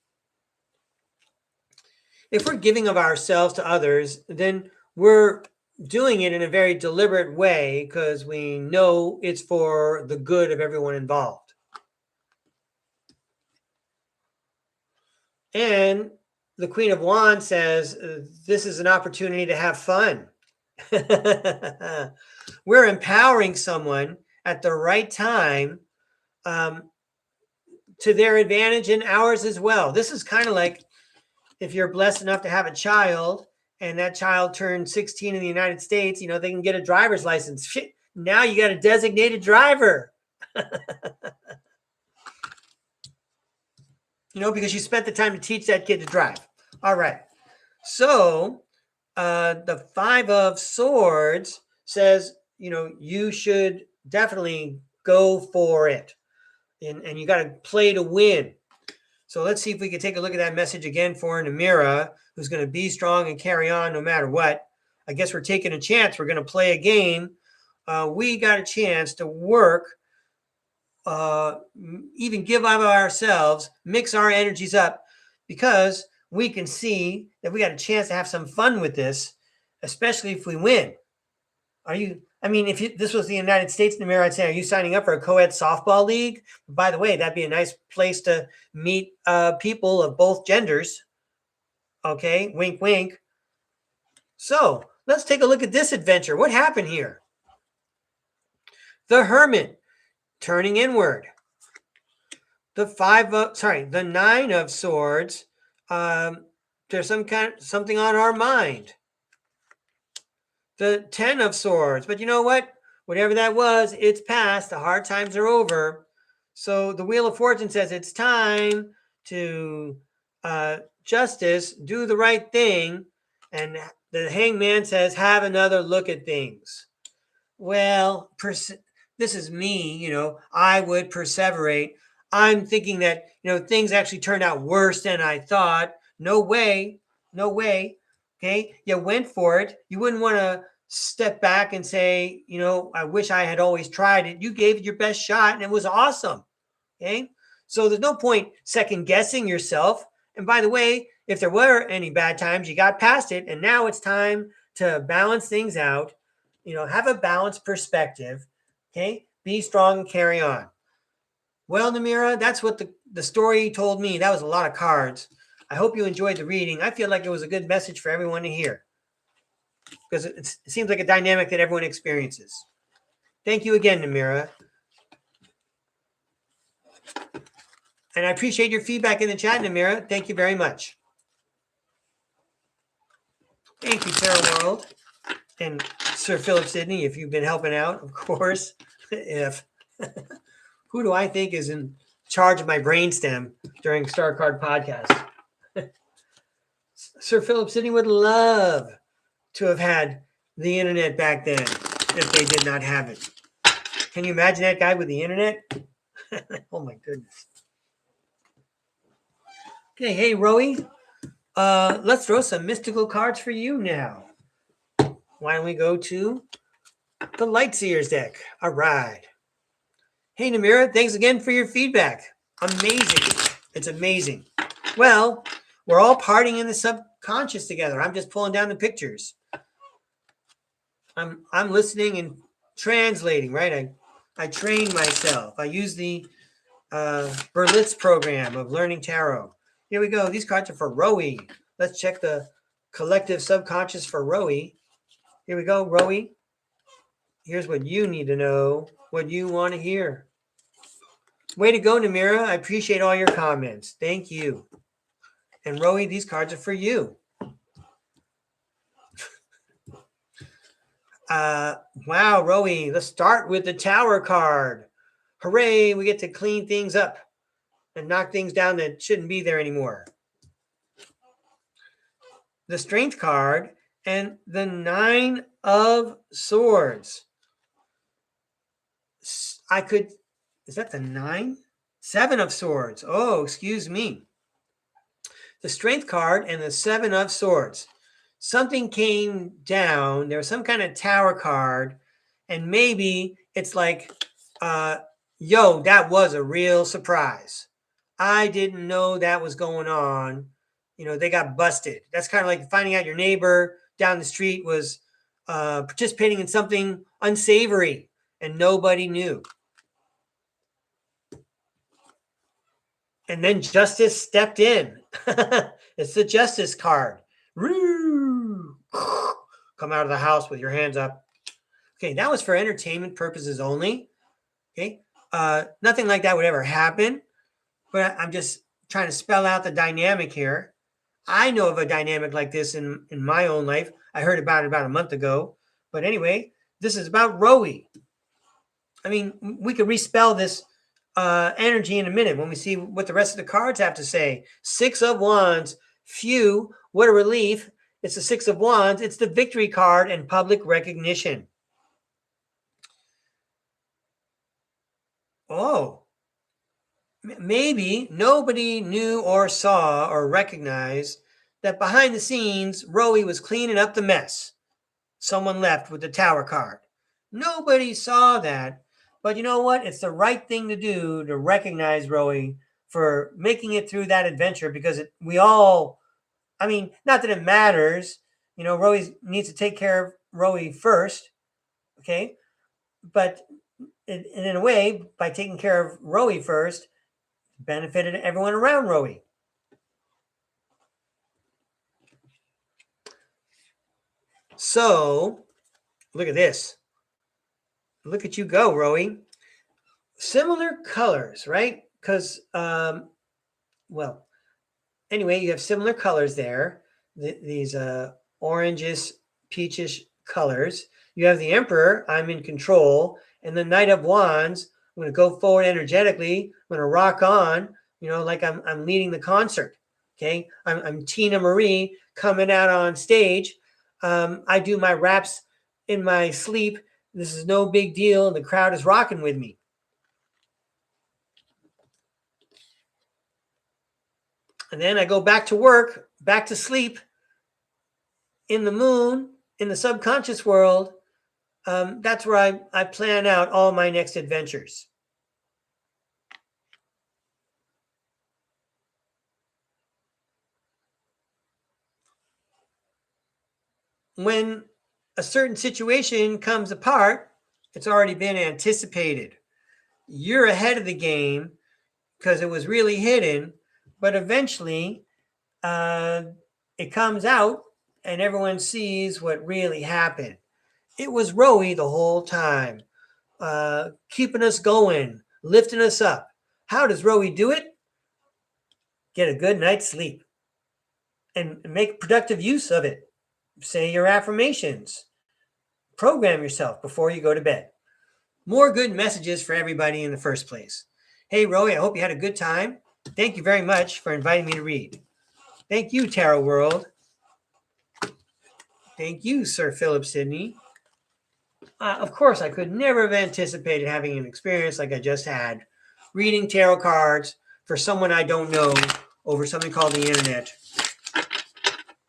If we're giving of ourselves to others, then we're doing it in a very deliberate way because we know it's for the good of everyone involved. And the Queen of Wands says, this is an opportunity to have fun. We're empowering someone at the right time to their advantage and ours as well. This is kind of like if you're blessed enough to have a child and that child turned 16 in the United States, they can get a driver's license. Shit, now you got a designated driver. Because you spent the time to teach that kid to drive. All right. So the 5 of Swords says, you should definitely go for it. And you got to play to win. So let's see if we can take a look at that message again for Namira, who's going to be strong and carry on no matter what. I guess we're taking a chance. We're going to play a game. We got a chance to work, even give of ourselves, mix our energies up, because we can see that we got a chance to have some fun with this, especially if we win. If this was the United States, Namira, I'd say, are you signing up for a co-ed softball league? By the way, that'd be a nice place to meet people of both genders. Okay, wink, wink. So let's take a look at this adventure. What happened here? The Hermit turning inward. The Nine of Swords. There's something on our mind. The 10 of Swords. But you know what? Whatever that was, it's past. The hard times are over. So the Wheel of Fortune says it's time to justice, do the right thing. And the Hangman says, have another look at things. Well, this is me, I would perseverate. I'm thinking that, things actually turned out worse than I thought. No way. Okay. You went for it. You wouldn't want to step back and say, I wish I had always tried it. You gave it your best shot and it was awesome. Okay. So there's no point second guessing yourself. And by the way, if there were any bad times, you got past it. And now it's time to balance things out, have a balanced perspective. Okay. Be strong and carry on. Well, Namira, that's what the story told me. That was a lot of cards. I hope you enjoyed the reading. I feel like it was a good message for everyone to hear, because it seems like a dynamic that everyone experiences. Thank you again, Namira. And I appreciate your feedback in the chat, Namira. Thank you very much. Thank you, Terra World. And Sir Philip Sidney, if you've been helping out, of course. Who do I think is in charge of my brainstem during StarCard podcast? Sir Philip Sidney would love to have had the internet back then if they did not have it. Can you imagine that guy with the internet? Oh my goodness. Okay, hey Rowie, let's throw some mystical cards for you now. Why don't we go to the Lightseers deck? All right. Hey Namira, thanks again for your feedback. Amazing. It's amazing. Well, we're all partying in the subconscious together. I'm just pulling down the pictures. I'm listening and translating, right? I train myself. I use the Berlitz program of learning tarot. Here we go. These cards are for Rowie. Let's check the collective subconscious for Rowie. Here we go, Rowie. Here's what you need to know, what you want to hear. Way to go, Namira. I appreciate all your comments. Thank you. And Rowie, these cards are for you. Wow, Rowie, let's start with the Tower card. Hooray, we get to clean things up and knock things down that shouldn't be there anymore. The Strength card and the Nine of Swords. Is that the 9? 7 of Swords. Oh, excuse me. The Strength card and the 7 of Swords. Something came down. There was some kind of Tower card. And maybe it's like, yo, that was a real surprise. I didn't know that was going on. They got busted. That's kind of like finding out your neighbor down the street was participating in something unsavory and nobody knew. And then justice stepped in. It's the Justice card. Woo! Come out of the house with your hands up. Okay, that was for entertainment purposes only. Okay, nothing like that would ever happen. But I'm just trying to spell out the dynamic here. I know of a dynamic like this in my own life. I heard about it about a month ago. But anyway, this is about Rowie. I mean, we could respell this energy in a minute when we see what the rest of the cards have to say. 6 of Wands. Phew, what a relief. It's the 6 of Wands. It's the Victory card and public recognition. Oh. maybe nobody knew or saw or recognized that behind the scenes, Rowie was cleaning up the mess someone left with the tower card. Nobody saw that. But you know what? It's the right thing to do to recognize Rowie for making it through that adventure, because we all, I mean, not that it matters. You know, Rowie needs to take care of Rowie first. Okay. But in a way, by taking care of Rowie first, benefited everyone around Rowie. So, look at this. Look at you go, Rowie. Similar colors, right? Because, well, anyway, you have similar colors there. These orangish, peachish colors. You have the Emperor, I'm in control, and the Knight of Wands, I'm going to go forward energetically. I'm going to rock on, you know, like I'm leading the concert. Okay, I'm Tina Marie coming out on stage. I do my raps in my sleep. This is no big deal, and the crowd is rocking with me. And then I go back to work, back to sleep in the moon, in the subconscious world. That's where I plan out all my next adventures. When a certain situation comes apart, it's already been anticipated. You're ahead of the game because it was really hidden, but eventually it comes out and everyone sees what really happened. It was Rowie the whole time, keeping us going, lifting us up. How does Rowie do it? Get a good night's sleep and make productive use of it. Say your affirmations. Program yourself before you go to bed. More good messages for everybody in the first place. Hey, Rowie, I hope you had a good time. Thank you very much for inviting me to read. Thank you, Tarot World. Thank you, Sir Philip Sidney. Of course, I could never have anticipated having an experience like I just had, reading tarot cards for someone I don't know over something called the internet.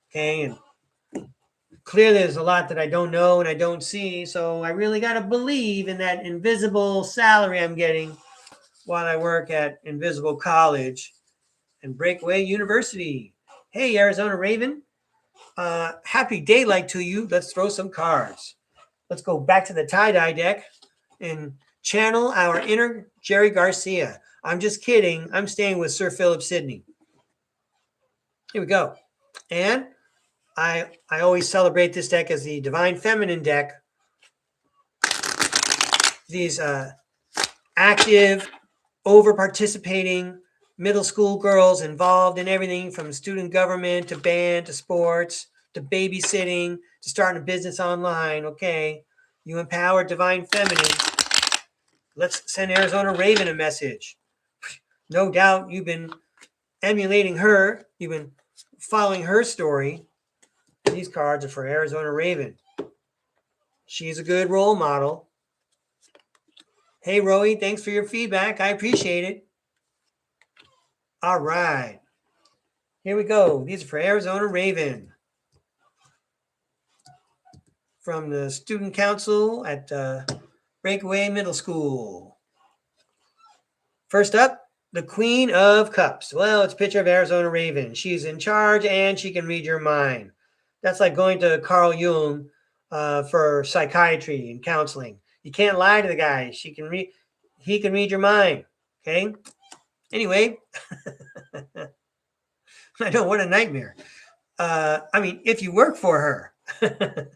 Okay, and clearly there's a lot that I don't know and I don't see, so I really got to believe in that invisible salary I'm getting while I work at Invisible College and Breakaway University. Hey, Arizona Raven. Happy daylight to you. Let's throw some cards. Let's go back to the tie-dye deck and channel our inner Jerry Garcia. I'm just kidding. I'm staying with Sir Philip Sidney. Here we go. And I always celebrate this deck as the Divine Feminine deck. These active, over-participating middle school girls involved in everything from student government to band to sports to babysitting to starting a business online. Okay, you empower Divine Feminine. Let's send Arizona Raven a message. No doubt you've been emulating her. You've been following her story. These cards are for Arizona Raven. She's a good role model. Hey, Rowie, thanks for your feedback. I appreciate it. All right. Here we go. These are for Arizona Raven. From the student council at Breakaway Middle School. First up, the Queen of Cups. Well, it's a picture of Arizona Raven. She's in charge and she can read your mind. That's like going to Carl Jung for psychiatry and counseling. You can't lie to the guy. He can read your mind. Okay. Anyway, I know, what a nightmare. I mean, if you work for her.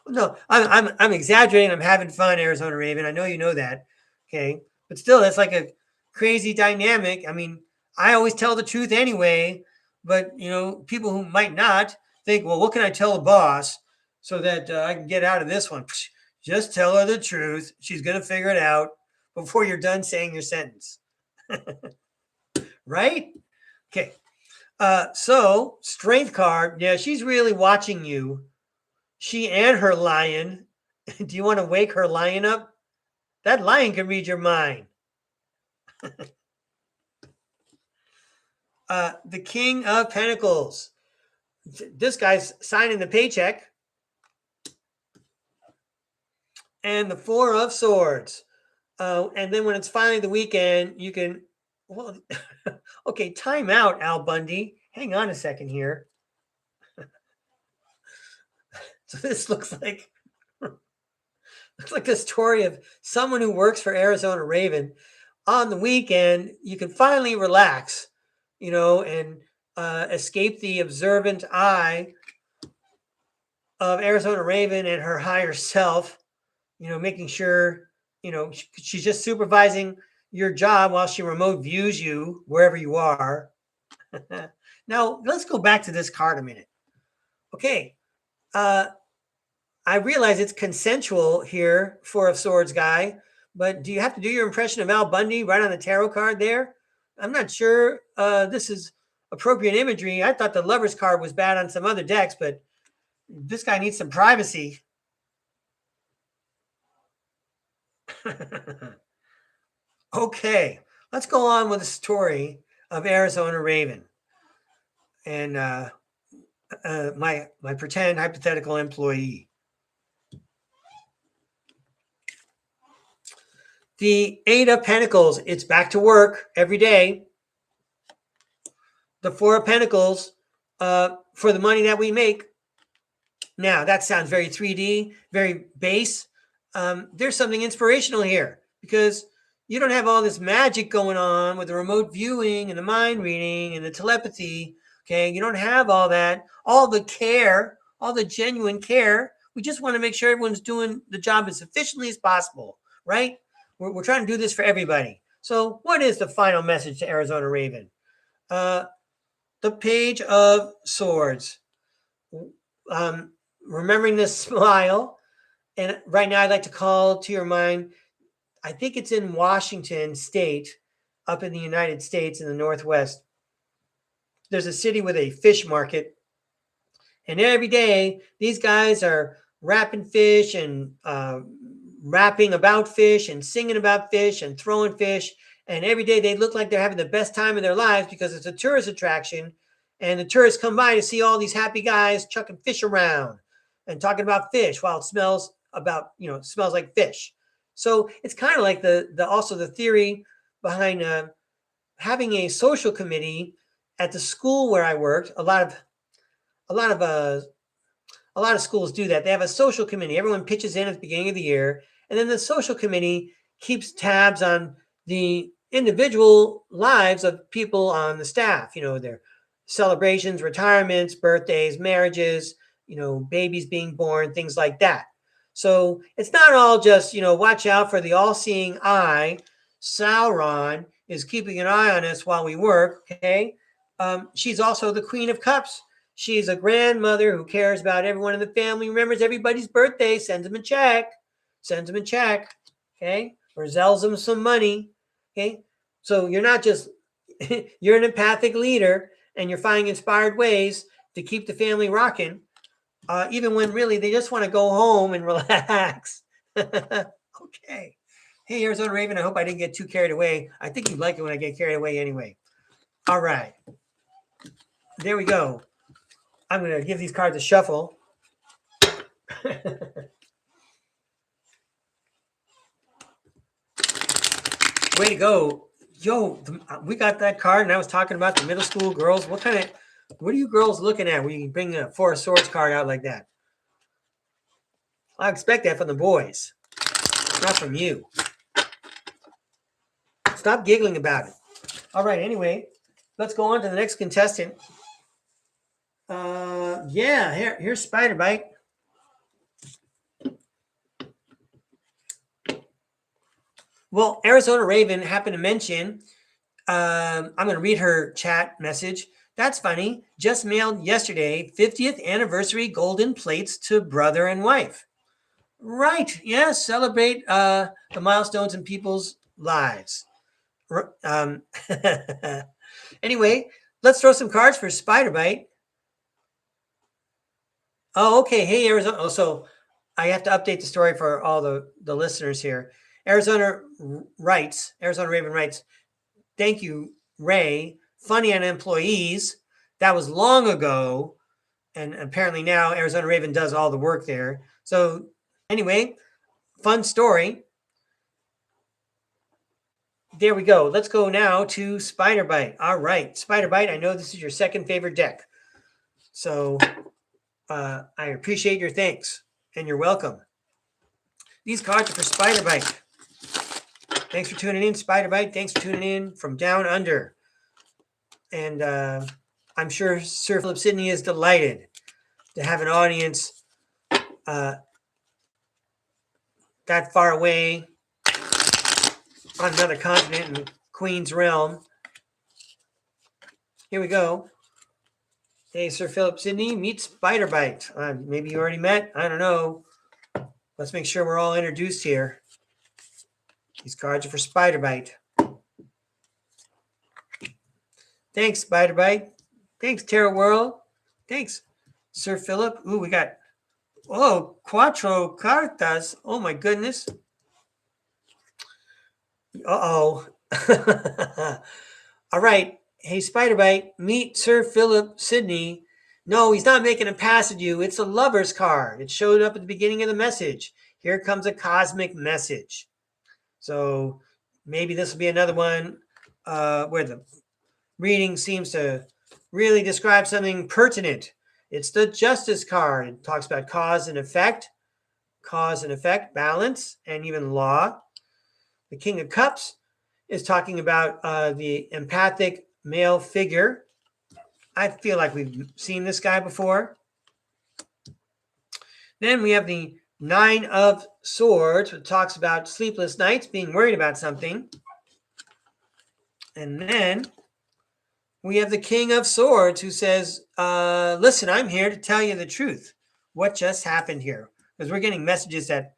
No, I'm exaggerating. I'm having fun, Arizona Raven. I know you know that. Okay. But still, that's like a crazy dynamic. I mean, I always tell the truth anyway, but you know, people who might not think, well, what can I tell the boss so that I can get out of this one? Just tell her the truth. She's going to figure it out before you're done saying your sentence. Right? Okay. So strength card. Yeah, she's really watching you. She and her lion. Do you want to wake her lion up? That lion can read your mind. the King of Pentacles. This guy's signing the paycheck. And the Four of Swords. And then when it's finally the weekend, you can, well, okay, time out, Al Bundy. Hang on a second here. So this looks like the story of someone who works for Arizona Raven. On the weekend, you can finally relax, and escape the observant eye of Arizona Raven and her higher self, making sure, she's just supervising your job while she remote views you wherever you are. Now, let's go back to this card a minute. Okay. I realize it's consensual here, Four of Swords guy, but do you have to do your impression of Al Bundy right on the tarot card there? I'm not sure this is appropriate imagery. I thought the Lover's card was bad on some other decks, but this guy needs some privacy. Okay, let's go on with the story of Arizona Raven and my pretend hypothetical employee. The Eight of Pentacles, it's back to work every day. The Four of Pentacles, for the money that we make. Now, that sounds very 3D, very base. There's something inspirational here because you don't have all this magic going on with the remote viewing and the mind reading and the telepathy. Okay, you don't have all that, all the care, all the genuine care. We just want to make sure everyone's doing the job as efficiently as possible, right? We're trying to do this for everybody. So what is the final message to Arizona Raven? The Page of Swords. Remembering this smile. And right now I'd like to call to your mind, I think it's in Washington State, up in the United States in the Northwest. There's a city with a fish market. And every day, these guys are wrapping fish and rapping about fish and singing about fish and throwing fish. And every day they look like they're having the best time of their lives because it's a tourist attraction. And the tourists come by to see all these happy guys chucking fish around and talking about fish while it smells like fish. So it's kind of like also the theory behind having a social committee at the school where I worked. A lot of schools do that. They have a social committee. Everyone pitches in at the beginning of the year, and then the social committee keeps tabs on the individual lives of people on the staff. Their celebrations, retirements, birthdays, marriages, babies being born, things like that. So it's not all just, watch out for the all-seeing eye. Sauron is keeping an eye on us while we work, okay? She's also the Queen of Cups. She's a grandmother who cares about everyone in the family, remembers everybody's birthday, sends them a check, okay? Or sells them some money, okay? So you're not just, you're an empathic leader and you're finding inspired ways to keep the family rocking. Even when really they just want to go home and relax. Okay. Hey, Arizona Raven, I hope I didn't get too carried away. I think you like it when I get carried away anyway. All right. There we go. I'm going to give these cards a shuffle. Way to go. Yo, we got that card, and I was talking about the middle school girls. What are you girls looking at when you bring a Four of Swords card out like that? I expect that from the boys, not from you. Stop giggling about it. All right, anyway, let's go on to the next contestant. Here's Spider Bite. Well, Arizona Raven happened to mention, I'm going to read her chat message. That's funny. Just mailed yesterday, 50th anniversary golden plates to brother and wife. Right. Yeah. Celebrate the milestones in people's lives. Anyway, let's throw some cards for Spider Bite. Oh, okay. Hey, Arizona. Oh, so I have to update the story for all the listeners here. Arizona Raven writes, thank you, Ray, funny on employees. That was long ago. And apparently now Arizona Raven does all the work there. So anyway, fun story. There we go. Let's go now to Spider Bite. All right, Spider Bite, I know this is your second favorite deck. So I appreciate your thanks and you're welcome. These cards are for Spider Bite. Thanks for tuning in, Spider Bite. Thanks for tuning in from down under. And I'm sure Sir Philip Sidney is delighted to have an audience that far away on another continent in Queen's realm. Here we go. Hey, Sir Philip Sidney, meet Spider Bite. Maybe you already met. I don't know. Let's make sure we're all introduced here. These cards are for Spider Bite. Thanks, Spider Bite. Thanks, Terra World. Thanks, Sir Philip. Ooh, we got, cuatro cartas. Oh, my goodness. Uh-oh. All right. Hey, Spider Bite, meet Sir Philip Sidney. No, he's not making a pass at you. It's a lover's card. It showed up at the beginning of the message. Here comes a cosmic message. So maybe this will be another one where the reading seems to really describe something pertinent. It's the Justice card. It talks about cause and effect, balance, and even law. The King of Cups is talking about the empathic male figure. I feel like we've seen this guy before. Then we have the Nine of Swords, which talks about sleepless nights, being worried about something. And then we have the King of Swords who says, listen, I'm here to tell you the truth. What just happened here? Because we're getting messages that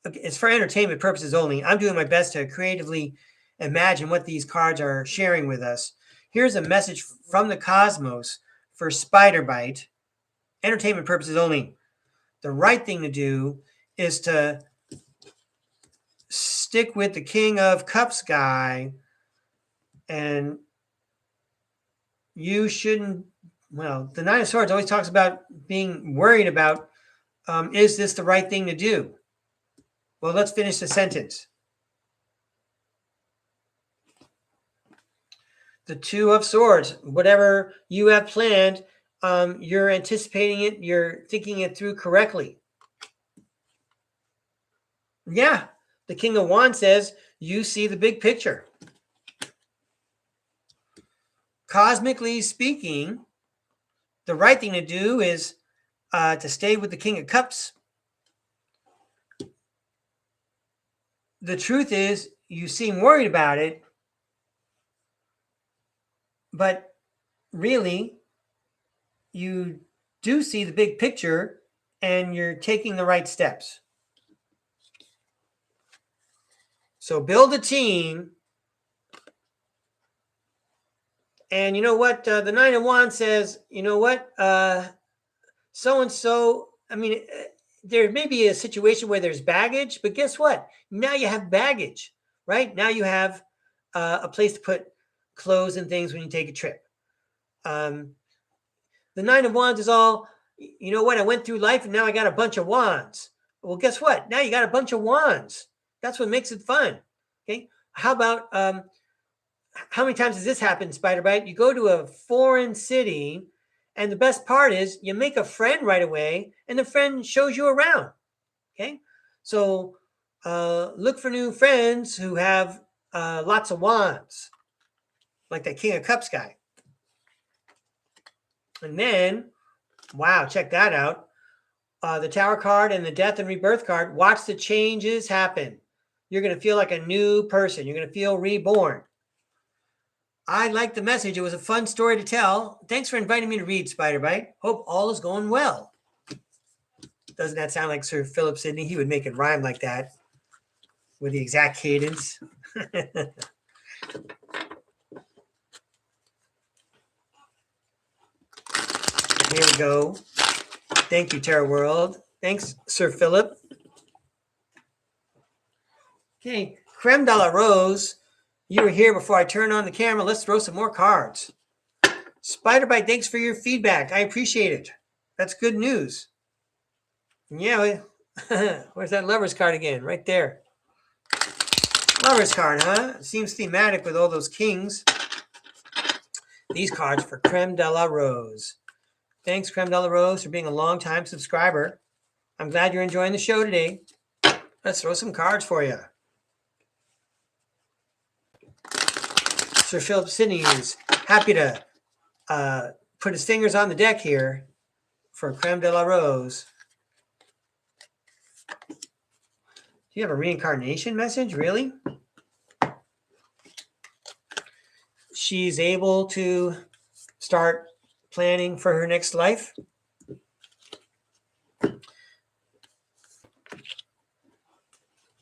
it's for entertainment purposes only. I'm doing my best to creatively imagine what these cards are sharing with us. Here's a message from the cosmos for Spider Bite. Entertainment purposes only. The right thing to do is to stick with the King of Cups guy, and you shouldn't, well, the Nine of Swords always talks about being worried about, is this the right thing to do? Well, let's finish the sentence. The Two of Swords, whatever you have planned, you're anticipating it, you're thinking it through correctly. Yeah, the King of Wands says you see the big picture. Cosmically speaking, the right thing to do is to stay with the King of Cups. The truth is, you seem worried about it, but really, you do see the big picture and you're taking the right steps. So build a team. And you know what? The Nine of Wands says, you know what? So-and-so, I mean, there may be a situation where there's baggage, but guess what? Now you have baggage, right? Now you have a place to put clothes and things when you take a trip. The Nine of Wands is all, you know what? I went through life and now I got a bunch of wands. Well, guess what? Now you got a bunch of wands. That's what makes it fun. Okay. How about, how many times has this happened, Spider Bite? You go to a foreign city, and the best part is you make a friend right away, and the friend shows you around. Okay, so look for new friends who have lots of wands, like that King of Cups guy. And then, wow, check that out. The Tower card and the Death and Rebirth card. Watch the changes happen. You're going to feel like a new person. You're going to feel reborn. I liked the message. It was a fun story to tell. Thanks for inviting me to read, Spider Bite. Hope all is going well. Doesn't that sound like Sir Philip Sidney? He would make it rhyme like that with the exact cadence. Here we go. Thank you, Terra World. Thanks, Sir Philip. Okay, Creme de la Rose You were here before I turned on the camera. Let's throw some more cards. Spiderbite, thanks for your feedback. I appreciate it. That's good news. Yeah, where's that lover's card again? Right there. Lover's card, huh? Seems thematic with all those kings. These cards for Creme de la Rose. Thanks, Creme de la Rose, for being a long-time subscriber. I'm glad you're enjoying the show today. Let's throw some cards for you. Sir Philip Sidney is happy to put his fingers on the deck here for Creme de la Rose. Do you have a reincarnation message? Really? She's able to start planning for her next life.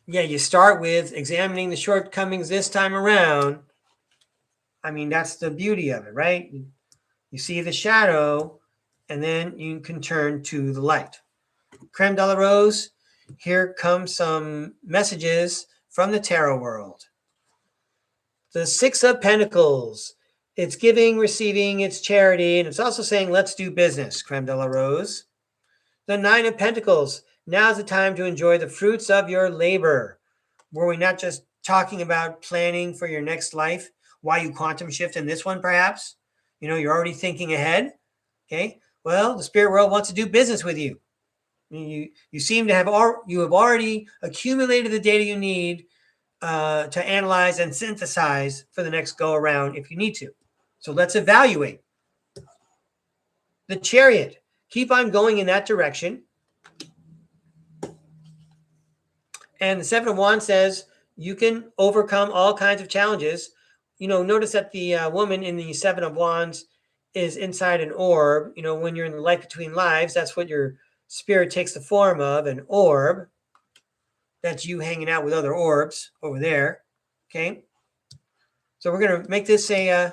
Yeah, you start with examining the shortcomings this time around. I mean, that's the beauty of it, right? You see the shadow, and then you can turn to the light. Creme de la Rose, here come some messages from the tarot world. The Six of Pentacles. It's giving, receiving, it's charity, and it's also saying, let's do business, Creme de la Rose. The Nine of Pentacles. Now's the time to enjoy the fruits of your labor. Were we not just talking about planning for your next life? Why you quantum shift in this one, perhaps? You know, you're already thinking ahead. Okay. Well, the spirit world wants to do business with you. You seem to have already accumulated the data you need to analyze and synthesize for the next go around if you need to. So let's evaluate. The Chariot. Keep on going in that direction. And the Seven of Wands says you can overcome all kinds of challenges. You know, notice that the woman in the Seven of Wands is inside an orb. You know, when you're in the life between lives, that's what your spirit takes the form of, an orb. That's you hanging out with other orbs over there. Okay. So we're going to make this a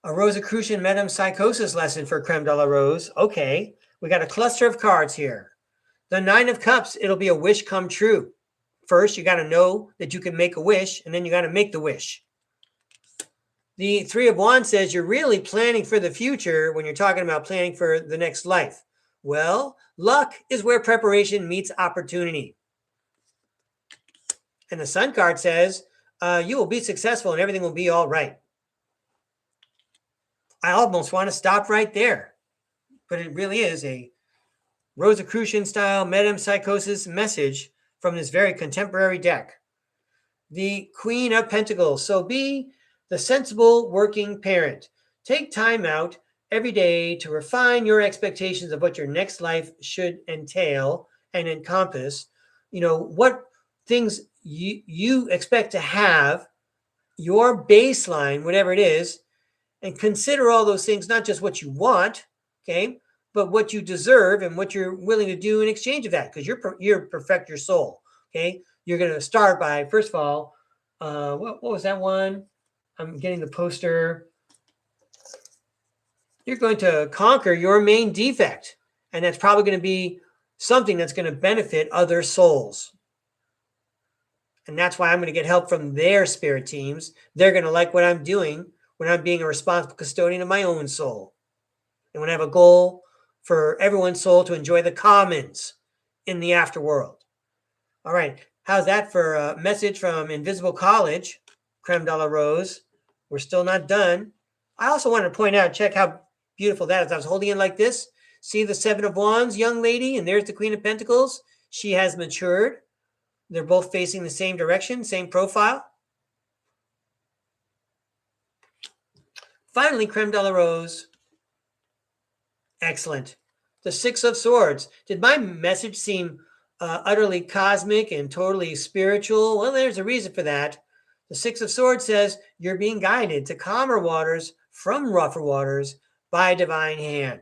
Rosicrucian metempsychosis lesson for Creme de la Rose. Okay. We got a cluster of cards here. The Nine of Cups, it'll be a wish come true. First, you got to know that you can make a wish, and then you got to make the wish. The Three of Wands says you're really planning for the future when you're talking about planning for the next life. Well, luck is where preparation meets opportunity. And the Sun card says you will be successful and everything will be all right. I almost want to stop right there, but it really is a Rosicrucian style metempsychosis message from this very contemporary deck. The Queen of Pentacles. So be the sensible working parent. Take time out every day to refine your expectations of what your next life should entail and encompass. You know, what things you expect to have, your baseline, whatever it is, and consider all those things, not just what you want, okay, but what you deserve and what you're willing to do in exchange of that, because you're perfect your soul, okay? You're going to start by, first of all, what was that one? I'm getting the poster. You're going to conquer your main defect, and that's probably going to be something that's going to benefit other souls. And that's why I'm going to get help from their spirit teams. They're going to like what I'm doing when I'm being a responsible custodian of my own soul. And when I have a goal for everyone's soul to enjoy the commons in the afterworld. All right. How's that for a message from Invisible College, Creme de la Rose? We're still not done. I also wanted to point out, check how beautiful that is. I was holding it like this. See the Seven of Wands, young lady, and there's the Queen of Pentacles. She has matured. They're both facing the same direction, same profile. Finally, Creme de la Rose. Excellent. The Six of Swords. Did my message seem utterly cosmic and totally spiritual? Well, there's a reason for that. The Six of Swords says you're being guided to calmer waters from rougher waters by a divine hand.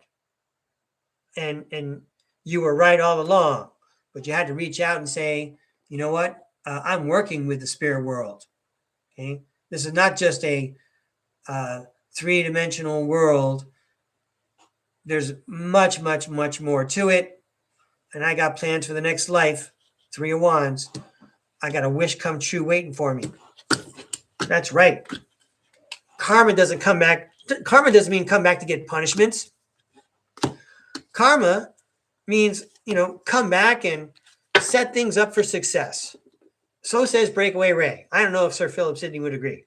And you were right all along, but you had to reach out and say, you know what? I'm working with the spirit world. Okay. This is not just a three-dimensional world. There's much, much, much more to it. And I got plans for the next life. Three of Wands. I got a wish come true waiting for me. That's right. Karma doesn't come back. Karma doesn't mean come back to get punishments. Karma means, come back and set things up for success. So says Breakaway Ray. I don't know if Sir Philip Sidney would agree.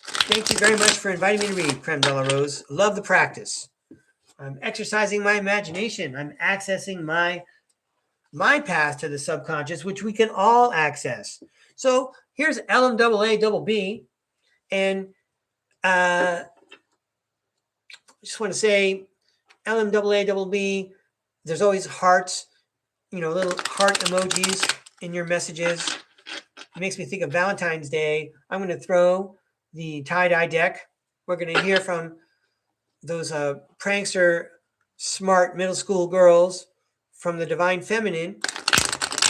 Thank you very much for inviting me to read, Creme de la Rose. Love the practice. I'm exercising my imagination. I'm accessing my path to the subconscious, which we can all access. So here's LMAAB, and I just want to say LMAAB, there's always hearts, little heart emojis in your messages. It makes me think of Valentine's Day. I'm going to throw the tie-dye deck. We're going to hear from those prankster, smart middle school girls from the Divine Feminine,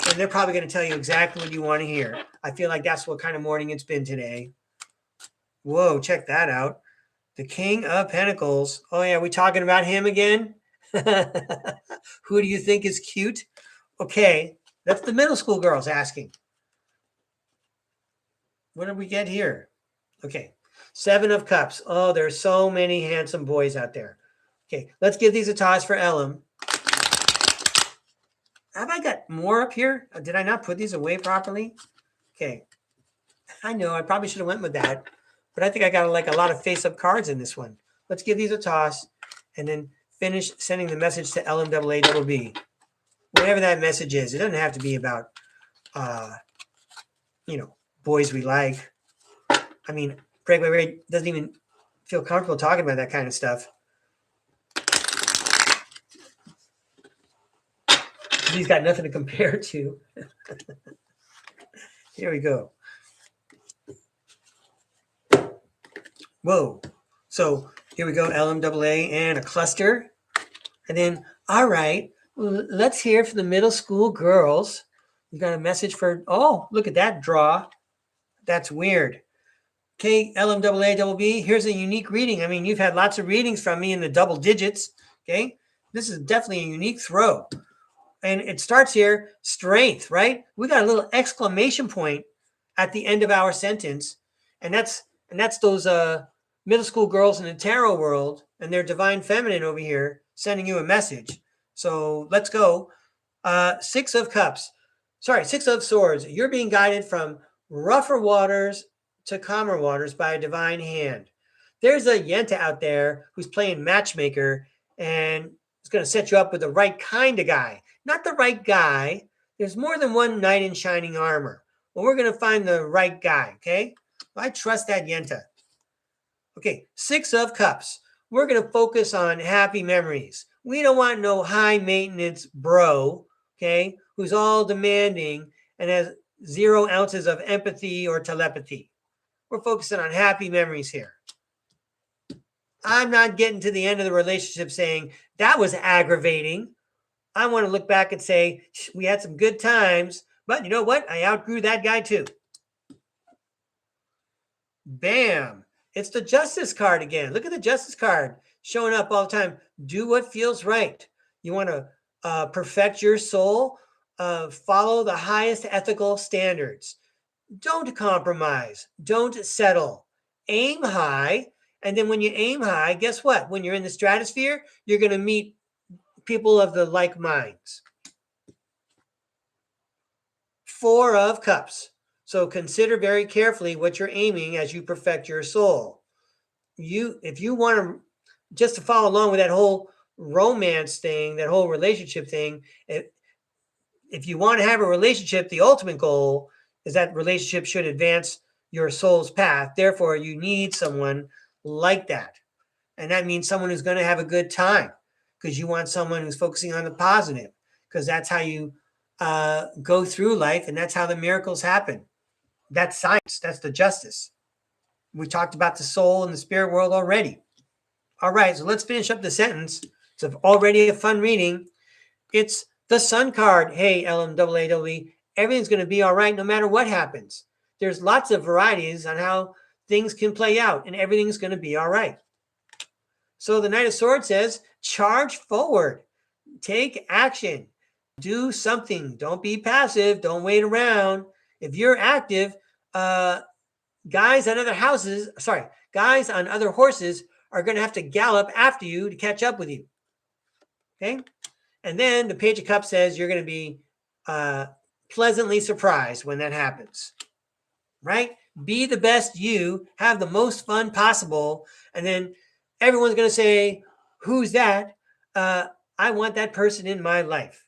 and they're probably going to tell you exactly what you want to hear. I feel like that's what kind of morning it's been today. Whoa, check that out. The King of Pentacles. Oh, yeah, we talking about him again? Who do you think is cute? Okay, that's the middle school girls asking. What did we get here? Okay, 7 of Cups. Oh, there's so many handsome boys out there. Okay, let's give these a toss for Ellum. Have I got more up here? Did I not put these away properly? Okay, I know I probably should have went with that, but I think I got like a lot of face-up cards in this one. Let's give these a toss and then finish sending the message to LMAAB. Whatever that message is. It doesn't have to be about, boys we like. I mean, Breakaway Ray doesn't even feel comfortable talking about that kind of stuff. He's got nothing to compare to. Here we go. Whoa. So here we go, LMAA and a cluster. And then, all right, let's hear from the middle school girls. You got a message for, oh, look at that draw. That's weird. Okay, LMAAB, here's a unique reading. I mean, you've had lots of readings from me in the double digits. Okay, this is definitely a unique throw. And it starts here, strength, right? We got a little exclamation point at the end of our sentence. And that's those middle school girls in the tarot world and their Divine Feminine over here sending you a message. So let's go. 6 of Cups. Sorry, 6 of Swords. You're being guided from rougher waters to calmer waters by a divine hand. There's a Yenta out there who's playing matchmaker and is going to set you up with the right kind of guy. Not the right guy. There's more than one knight in shining armor. Well, we're going to find the right guy, okay? I trust that Yenta. Okay, 6 of Cups. We're going to focus on happy memories. We don't want no high maintenance bro, okay, who's all demanding and has 0 ounces of empathy or telepathy. We're focusing on happy memories here. I'm not getting to the end of the relationship saying that was aggravating. I want to look back and say we had some good times, but you know what? I outgrew that guy too. Bam. It's the Justice card again. Look at the Justice card showing up all the time. Do what feels right. You want to perfect your soul. Follow the highest ethical standards. Don't compromise. Don't settle. Aim high. And then when you aim high, guess what? When you're in the stratosphere, you're going to meet people of the like minds. 4 of Cups. So consider very carefully what you're aiming as you perfect your soul. If you want to just to follow along with that whole romance thing, that whole relationship thing, if you want to have a relationship, the ultimate goal is that relationship should advance your soul's path. Therefore, you need someone like that. And that means someone who's going to have a good time because you want someone who's focusing on the positive because that's how you go through life and that's how the miracles happen. That's science. That's the justice. We talked about the soul and the spirit world already. All right, so let's finish up the sentence. It's already a fun reading. It's the Sun card. Hey, LMAAW, everything's going to be all right no matter what happens. There's lots of varieties on how things can play out, and everything's going to be all right. So the Knight of Swords says, charge forward. Take action. Do something. Don't be passive. Don't wait around. If you're active, guys on other horses are going to have to gallop after you to catch up with you. Okay. And then the Page of Cups says you're going to be pleasantly surprised when that happens, right? Be the best you, have the most fun possible. And then everyone's going to say, who's that? I want that person in my life.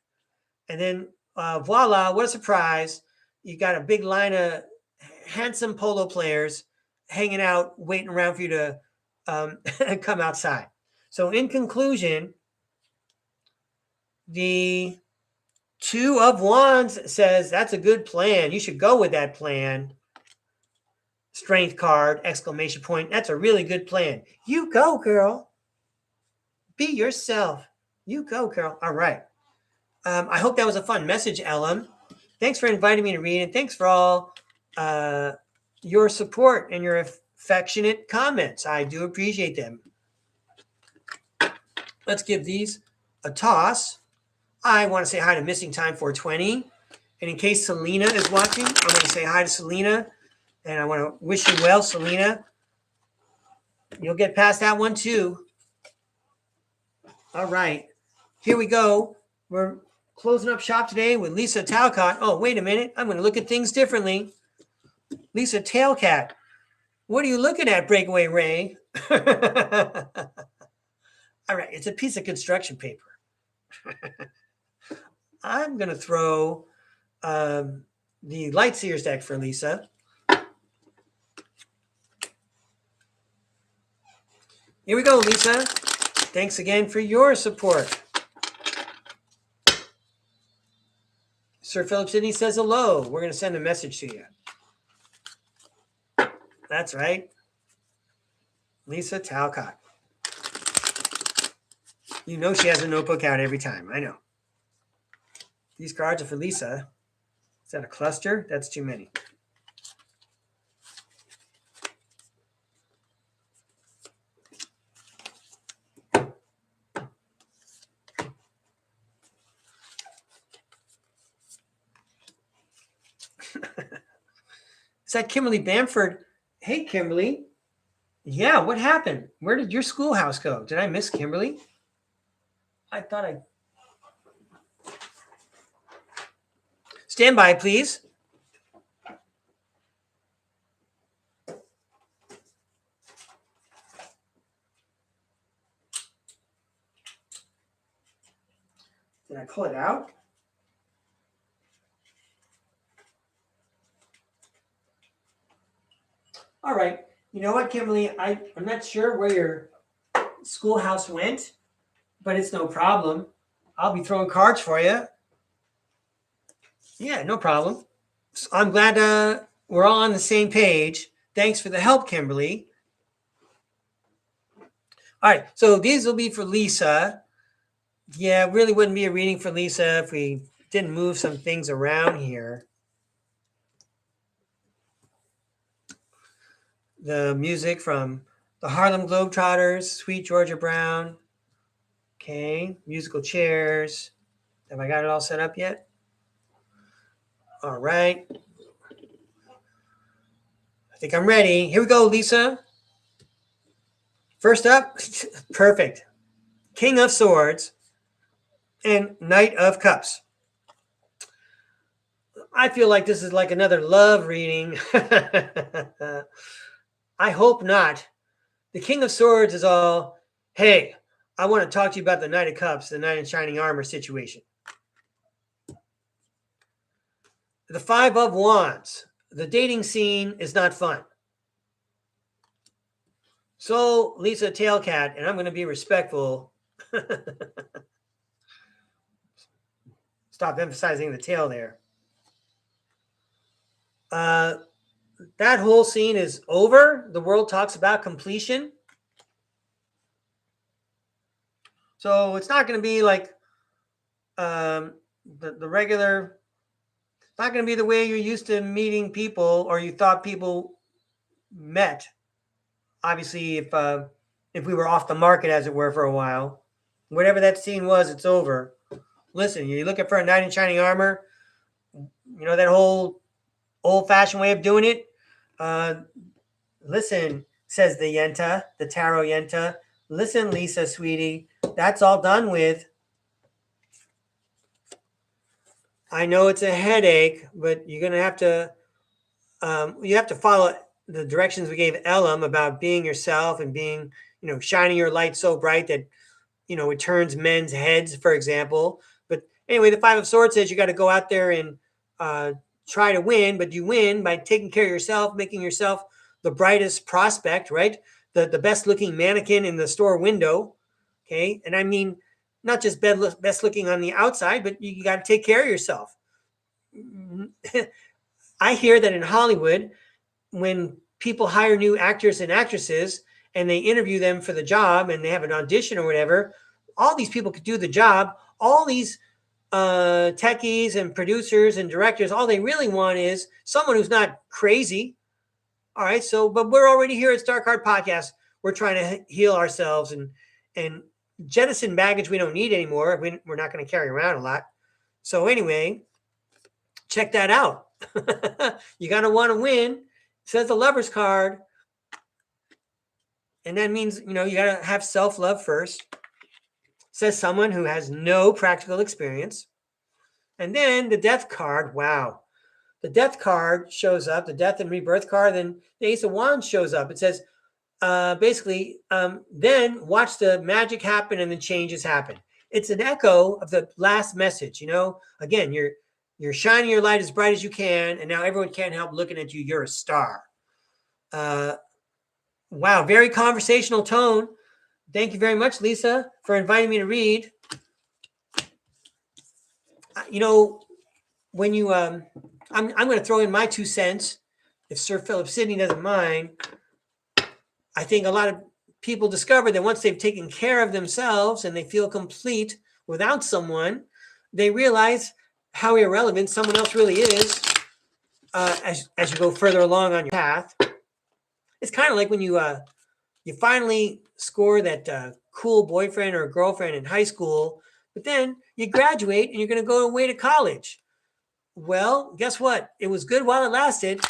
And then voila, what a surprise. You got a big line of handsome polo players hanging out, waiting around for you to come outside. So in conclusion, the Two of Wands says that's a good plan. You should go with that plan. Strength card, exclamation point. That's a really good plan. You go, girl. Be yourself. You go, girl. All right. I hope that was a fun message, Ellen. Thanks for inviting me to read, and thanks for all your support and your affectionate comments. I do appreciate them. Let's give these a toss. I want to say hi to Missing Time 420. And in case Selena is watching, I'm going to say hi to Selena. And I want to wish you well, Selena. You'll get past that one too. All right. Here we go. We're closing up shop today with Lisa Talcott. Oh, wait a minute. I'm going to look at things differently. Lisa Tailcat. What are you looking at, Breakaway Ray? All right. It's a piece of construction paper. I'm going to throw the Lightseers deck for Lisa. Here we go, Lisa. Thanks again for your support. Sir Philip Sidney says hello. We're going to send a message to you. That's right. Lisa Talcott. You know she has a notebook out every time. I know. These cards are for Lisa. Is that a cluster? That's too many. Is that Kimberly Bamford? Hey, Kimberly. Yeah, what happened? Where did your schoolhouse go? Did I miss Kimberly? I thought I... Stand by, please. Did I pull it out? All right. You know what, Kimberly? I'm not sure where your schoolhouse went, but it's no problem. I'll be throwing cards for you. Yeah, no problem. So I'm glad we're all on the same page. Thanks for the help, Kimberly. All right, so these will be for Lisa. Yeah, it really wouldn't be a reading for Lisa if we didn't move some things around here. The music from the Harlem Globetrotters, Sweet Georgia Brown. Okay, musical chairs. Have I got it all set up yet? All right. I think I'm ready. Here we go, Lisa. First up, perfect. King of Swords and Knight of Cups. I feel like this is like another love reading. I hope not. The King of Swords is all, hey, I want to talk to you about the Knight of Cups, the Knight in Shining Armor situation. The Five of Wands. The dating scene is not fun. So, Lisa Tailcat, and I'm going to be respectful. Stop emphasizing the tail there. That whole scene is over. The world talks about completion. So it's not going to be like the regular. It's not going to be the way you're used to meeting people or you thought people met. Obviously, if we were off the market, as it were, for a while, whatever that scene was, it's over. Listen, you're looking for a knight in shining armor. You know that whole old-fashioned way of doing it. Listen, says the Yenta, the Tarot Yenta. Listen, Lisa, sweetie, that's all done with. I know it's a headache, but you're going to have to, you have to follow the directions we gave Elam about being yourself and being, shining your light so bright that, it turns men's heads, for example. But anyway, the Five of Swords says you got to go out there and try to win, but you win by taking care of yourself, making yourself the brightest prospect, right? The best looking mannequin in the store window. Okay. And I mean, not just best looking on the outside, but you got to take care of yourself. I hear that in Hollywood, when people hire new actors and actresses and they interview them for the job and they have an audition or whatever, all these people could do the job. All these techies and producers and directors, all they really want is someone who's not crazy. All right. So, but we're already here at StarCard Podcast. We're trying to heal ourselves and jettison baggage we don't need anymore. We're not going to carry around a lot. So anyway, check that out. You got to want to win. It says the Lover's card. And that means, you got to have self-love first. It says someone who has no practical experience. And then the Death card. Wow. The Death card shows up, the Death and Rebirth card. Then the Ace of Wands shows up. It says, basically, then watch the magic happen and the changes happen. It's an echo of the last message. Again, you're shining your light as bright as you can, and now everyone can't help looking at you. You're a star. Wow, very conversational tone. Thank you very much, Lisa, for inviting me to read. When you, I'm going to throw in my 2 cents, if Sir Philip Sidney doesn't mind. I think a lot of people discover that once they've taken care of themselves and they feel complete without someone, they realize how irrelevant someone else really is as you go further along on your path. It's kind of like when you finally score that cool boyfriend or girlfriend in high school, but then you graduate and you're going to go away to college. Well, guess what? It was good while it lasted.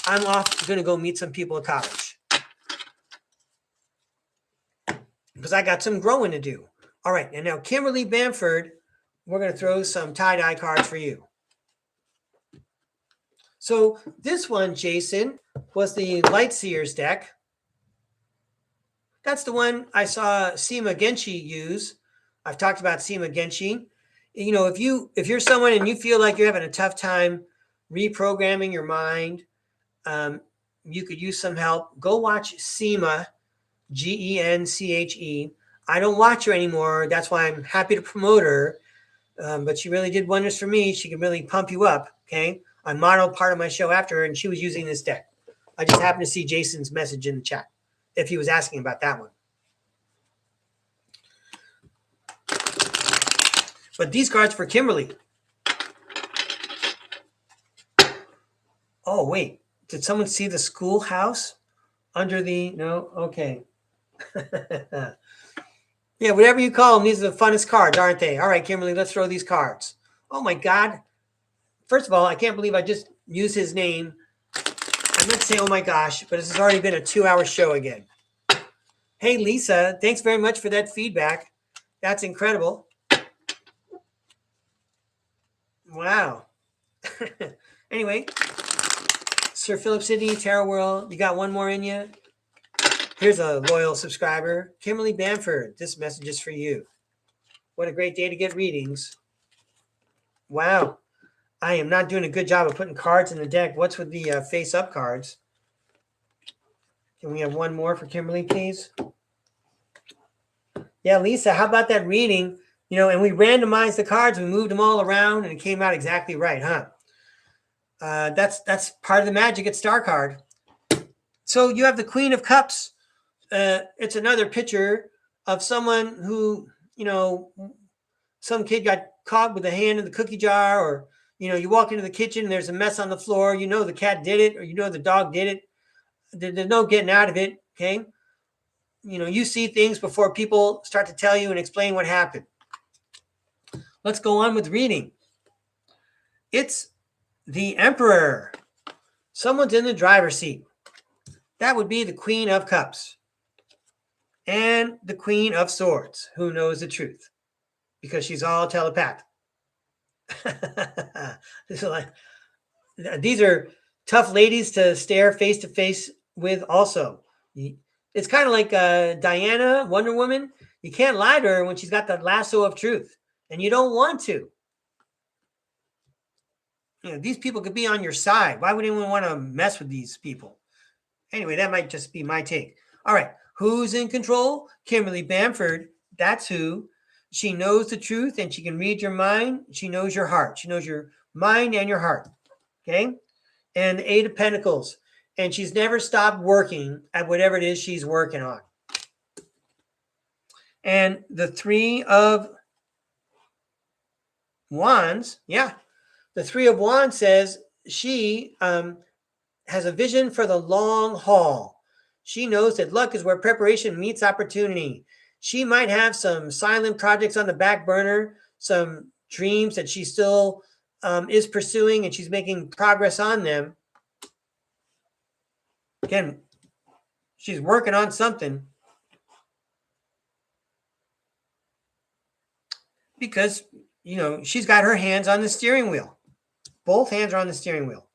I'm off going to go meet some people at college because I got some growing to do. All right. And now, Kimberly Bamford, we're going to throw some tie-dye cards for you. So this one, Jason, was the Lightseers deck. That's the one I saw Seema Genshi use. I've talked about Seema Genshi. If you're someone and you feel like you're having a tough time reprogramming your mind, you could use some help. Go watch Seema, Genche. I don't watch her anymore. That's why I'm happy to promote her. But she really did wonders for me. She can really pump you up. Okay. I modeled part of my show after her, and she was using this deck. I just happened to see Jason's message in the chat if he was asking about that one. But these cards for Kimberly. Oh, wait. Did someone see the schoolhouse under the... No? Okay. Yeah, whatever you call them, these are the funnest cards, aren't they? All right, Kimberly, let's throw these cards. Oh, my God. First of all, I can't believe I just used his name. I meant to say, oh, my gosh, but this has already been a 2-hour show again. Hey, Lisa, thanks very much for that feedback. That's incredible. Wow. Anyway, Sir Philip Sidney, Tarot World, you got one more in you? Here's a loyal subscriber. Kimberly Bamford, this message is for you. What a great day to get readings. Wow. I am not doing a good job of putting cards in the deck. What's with the face-up cards? Can we have one more for Kimberly, please? Yeah, Lisa, how about that reading? And we randomized the cards. We moved them all around, and it came out exactly right, huh? That's part of the magic at StarCard. So you have the Queen of Cups. It's another picture of someone who, some kid got caught with a hand in the cookie jar, or, you walk into the kitchen and there's a mess on the floor. The cat did it, or the dog did it. There's no getting out of it, okay? You see things before people start to tell you and explain what happened. Let's go on with reading. It's the Emperor. Someone's in the driver's seat. That would be the Queen of Cups and the Queen of Swords, who knows the truth because she's all telepathic. These are tough ladies to stare face to face with also. It's kind of like Diana, Wonder Woman. You can't lie to her when she's got that lasso of truth, and you don't want to. These people could be on your side. Why would anyone want to mess with these people? Anyway, that might just be my take. All right. Who's in control? Kimberly Bamford. That's who. She knows the truth and she can read your mind. She knows your heart. She knows your mind and your heart. Okay. And the 8 of Pentacles. And she's never stopped working at whatever it is she's working on. And the 3 of Wands. Yeah. The 3 of Wands says she has a vision for the long haul. She knows that luck is where preparation meets opportunity. She might have some silent projects on the back burner, some dreams that she still is pursuing, and she's making progress on them. Again, she's working on something because, she's got her hands on the steering wheel. Both hands are on the steering wheel.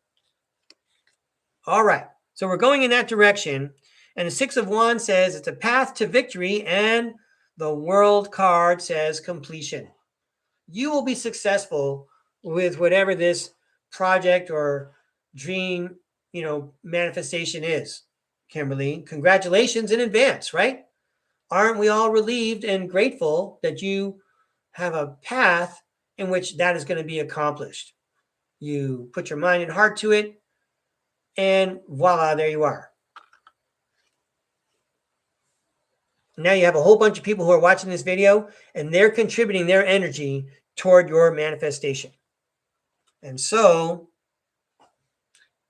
All right. So we're going in that direction. And the 6 of Wands says it's a path to victory. And the World card says completion. You will be successful with whatever this project or dream, manifestation is. Kimberly, congratulations in advance, right? Aren't we all relieved and grateful that you have a path in which that is going to be accomplished? You put your mind and heart to it, and voila, there you are. Now you have a whole bunch of people who are watching this video, and they're contributing their energy toward your manifestation. And so,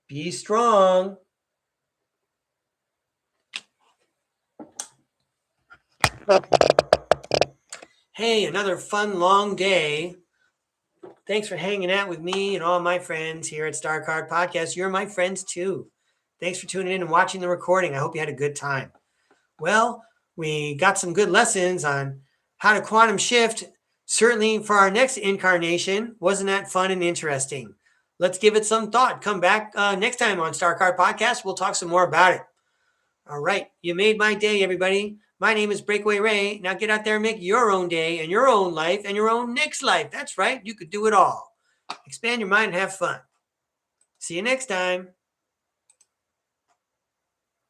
be strong. Hey, another fun, long day. Thanks for hanging out with me and all my friends here at StarCard Podcast. You're my friends too. Thanks for tuning in and watching the recording. I hope you had a good time. Well, we got some good lessons on how to quantum shift, certainly for our next incarnation. Wasn't that fun and interesting? Let's give it some thought. Come back next time on StarCard Podcast. We'll talk some more about it. All right. You made my day, everybody. My name is Breakaway Ray. Now get out there and make your own day and your own life and your own next life. That's right. You could do it all. Expand your mind and have fun. See you next time.